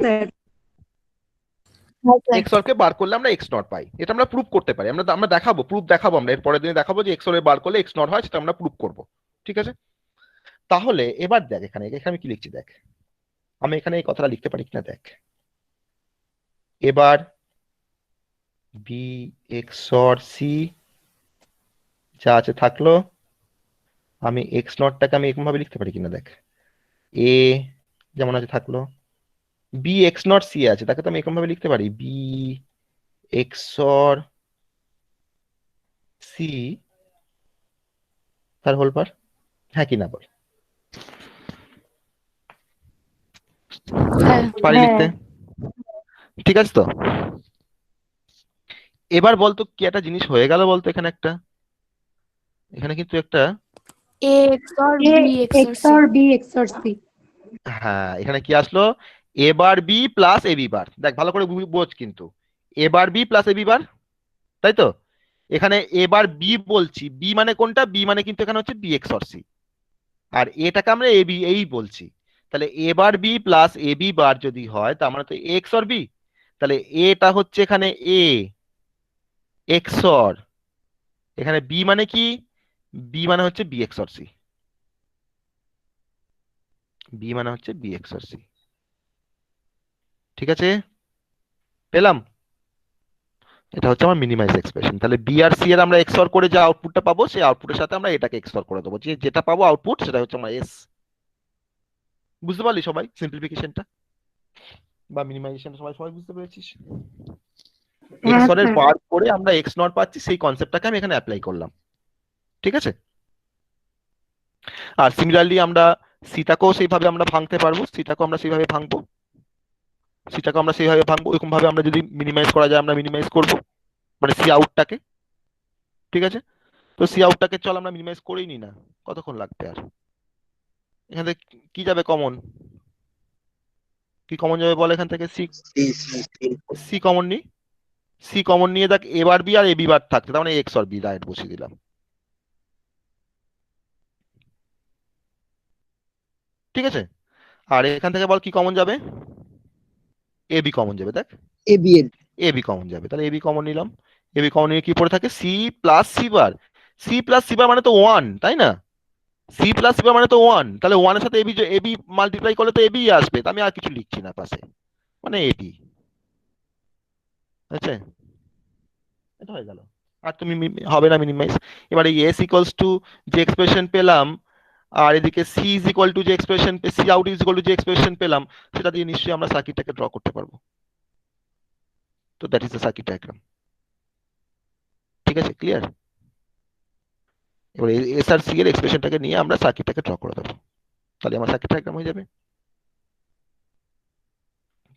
স্যার এক্স অর কে বার করলে আমরা এক্স নট পাই, এটা আমরা প্রুভ করতে পারি, আমরা আমরা দেখাবো, প্রুফ দেখাবো, আমরা এর পরের দিনে দেখাবো যে এক্স অর এর বার করলে এক্স নট হয়, সেটা আমরা প্রুভ করব, ঠিক আছে। তাহলে এবার দেখ এখানে এখানে আমি কি লিখছি দেখ, আমি এখানে এই কথাটা লিখতে পারি কিনা দেখ, এবার বি এক্স অর সি যা আছে থাকলো, আমি এক্স নটটাকে আমি এরকম ভাবে লিখতে পারি কিনা দেখ, এ যেমন আছে থাকলো, বি এক্স নট সি আছে, তাকে তো আমি এরকম ভাবে লিখতে পারি, বি এক্স অর সি তার হোল পার, হ্যাঁ কি না বল, হ্যাঁ পারি লিখতে, ঠিক আছে তো। এবার বলতো কি একটা জিনিস হয়ে গেল বলতো, এখানে একটা, এখানে কিন্তু একটা, A XOR B XOR X C. Or B XOR C. হ্যাঁ এখানে কি আসলো, A bar B plus A B bar, দেখ ভালো করে বোঝ কিন্তু, A bar B plus A B bar, তাই তো? এখানে এ বার বি বলছি, বি মানে কোনটা? বি মানে কিন্তু এখানে হচ্ছে বি এক্স অর সি, আর এটাকে আমরা এ বি এই বলছি। তাহলে এ bar B plus A B বার যদি হয় তার মানে তো এক্স অর বি, তাহলে এটা হচ্ছে এখানে এ এক্স অর, এখানে বি মানে কি? বি মানে হচ্ছে B XOR C, B মানে হচ্ছে বি এক্স অর সি। ঠিক আছে, পেলাম? এটা হচ্ছে আমার মিনিমাইজ এক্সপ্রেশন। তাহলে বি আর সি এর আমরা এক্সঅর করে যে আউটপুটটা পাবো সেই আউটপুটের সাথে আমরা এটাকে এক্সঅর করে দেবো, যে যেটা পাবো আউটপুট সেটা হচ্ছে আমার এস। বুঝতে পারলি সবাই সিম্পলিফিকেশনটা বা মিনিমাইজেশনটা? সবাই সবাই বুঝতে পেরেছিস? হ্যাঁ এক্সঅর এর স্যার। বার করে আমরা এক্স নট পাচ্ছি, সেই কনসেপ্টটাকে আমি এখানে অ্যাপ্লাই করলাম। ঠিক আছে, আর সিমিলারলি আমরা সিটাকেও সেইভাবে আমরা ভাঙতে পারবো, সিটাকেও আমরা সেইভাবে ভাঙবো, সিটাকে আমরা সেইভাবে ভাঙবো। এরকম ভাবে আমরা যদি মিনিমাইজ করা যায় আমরা মিনিমাইজ করব, মানে সি আউটটাকে। ঠিক আছে, তো সি আউটটাকে চল আমরা মিনিমাইজ করেই নি না, কতক্ষণ লাগবে আর? এখান থেকে কি যাবে কমন? কি কমন যাবে বল এখান থেকে? সি, সি কমন নি, সি কমন নিয়ে দেখ এবার বি আর এ বি বার থাকছে, তার মানে এক্স আর বি ডাইরেক্ট বসিয়ে দিলাম। ঠিক আছে, আর এখান থেকে বল কি কমন যাবে? এ বি কমন যাবে, দেখ এ বি এর এ বি কমন যাবে, তাহলে এ বি কমন নিলাম। এ বি কমন নিয়ে কি পড়ে থাকে? C plus C bar, C plus C bar মানে তো ওয়ান, তাই না? সি প্লাস সি বার মানে তো ওয়ান, তাহলে ওয়ানের সাথে এবি এবি মাল্টিপ্লাই করলে তো এবি আসবে, তো আমি আর কিছু লিখছি না পাশে, মানে এবি। আচ্ছা, এটা হয়ে গেল। আর তুমি হবে না মিনিমাইজ। এবার এই এস ইকুয়ালস টু যে এক্সপ্রেশন পেলাম, আর এদিকে সি ইজ ইকুয়াল টু যে expression, C out is equal to যে এক্সপ্রেশন পেলাম, সেটা দিয়ে নিশ্চয়ই আমরা সার্কিটটাকে ড্র করতে পারবো। তো that is the circuit diagram. ঠিক আছে, ক্লিয়ার? এবার এস আর সি এর এক্সপ্রেশনটাকে নিয়ে আমরা সার্কিটটাকে ড্র করে দেবো, তাহলে আমার সার্কিট ডায়াগ্রাম হয়ে যাবে।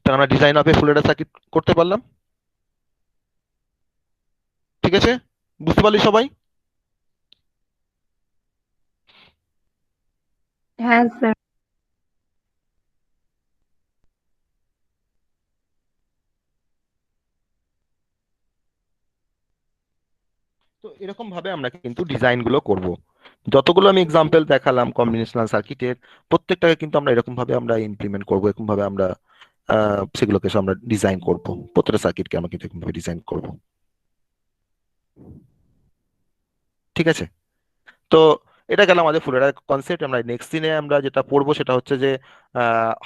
তাহলে আমরা design of a full adder circuit করতে পারলাম। ঠিক আছে, বুঝতে পারলি সবাই? হ্যাঁ স্যার। তো এরকম ভাবে আমরা কিন্তু ডিজাইন গুলো করব। যতগুলো আমি এক্সাম্পল দেখালাম কম্বিনেশনাল সার্কিটের, প্রত্যেকটাকে কিন্তু আমরা এরকম ভাবে আমরা ইমপ্লিমেন্ট করব, এরকম ভাবে আমরা সেগুলোকে আমরা ডিজাইন করব, প্রত্যেকটা সার্কিটকে আমরা কিন্তু এরকম ভাবে ডিজাইন করব। ঠিক আছে, তো এটা গেল আমাদের ফুল কনসেপ্ট। আমরা নেক্সট দিনে আমরা যেটা পড়বো সেটা হচ্ছে যে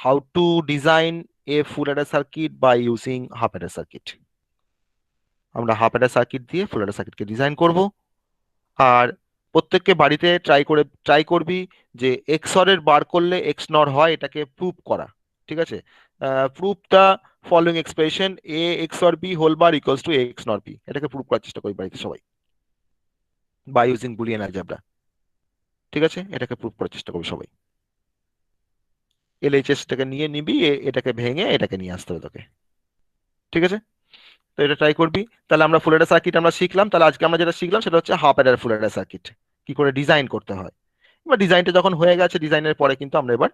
how to design a full adder circuit by using half adder circuit. আমরা হাফ অ্যাডার সার্কিট দিয়ে ফুল অ্যাডার সার্কিটকে ডিজাইন করব। আর প্রত্যেককে বাড়িতে ট্রাই করবি যে এক্সঅর এর বার করলে এক্স নর হয়, এটাকে প্রুভ করা। ঠিক আছে, prove the following expression A XOR B whole bar equals to XNOR B, এটাকে প্রুভ করার চেষ্টা করি বাড়িতে সবাই বাই ইউজিং বুলিয়ান অ্যালজেব্রা। ঠিক আছে, এটাকে প্রুভ করার চেষ্টা করবি সবাই। এলএইচএস টাকে নিয়ে নিবি, এটাকে ভেঙে এটাকে নিয়ে আসতে হবে তোকে। ঠিক আছে, তো এটা ট্রাই করবি। তাহলে আমরা ফুল অ্যাডার সার্কিট আমরা শিখলাম। তাহলে আজকে আমরা যেটা শিখলাম সেটা হচ্ছে হাফ অ্যাডার ফুল অ্যাডার সার্কিট কি করে ডিজাইন করতে হয়। এবার ডিজাইনটা যখন হয়ে গেছে, ডিজাইনের পরে কিন্তু আমরা এবার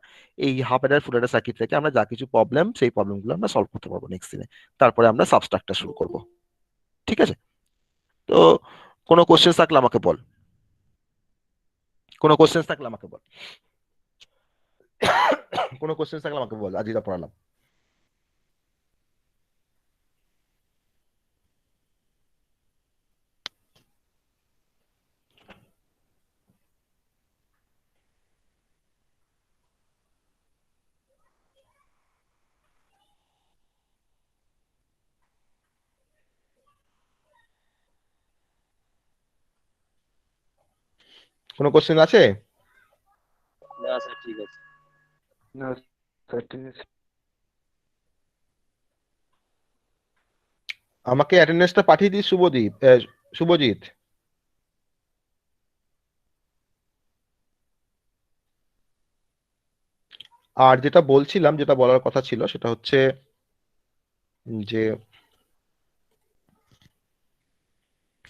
এই হাফ অ্যাডার ফুল অ্যাডার সার্কিট থেকে আমরা যা কিছু প্রবলেম, সেই প্রবলেমগুলো আমরা সলভ করতে পারবো নেক্সট দিনে। তারপরে আমরা সাবস্ট্রাক্টটা শুরু করব। ঠিক আছে, তো কোনো কোশ্চেন থাকলে আমাকে বল, কোনো কোশ্চেন থাকলে আমাকে বল, কোনো কোশ্চেন থাকলে আমাকে বল, আজ যেটা পড়ালাম। কোনো কোশ্চেন আছে? না স্যার ঠিক আছে। না স্যার ঠিক আছে। আমাকে অ্যাটেন্ডেন্সটা পাঠিয়ে দিস শুভদীপ, শুভজিৎ। আর যেটা বলছিলাম, যেটা বলার কথা ছিল সেটা হচ্ছে যে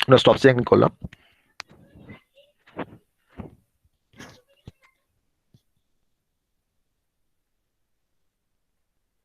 আমরা স্টপ চেকিং করলাম।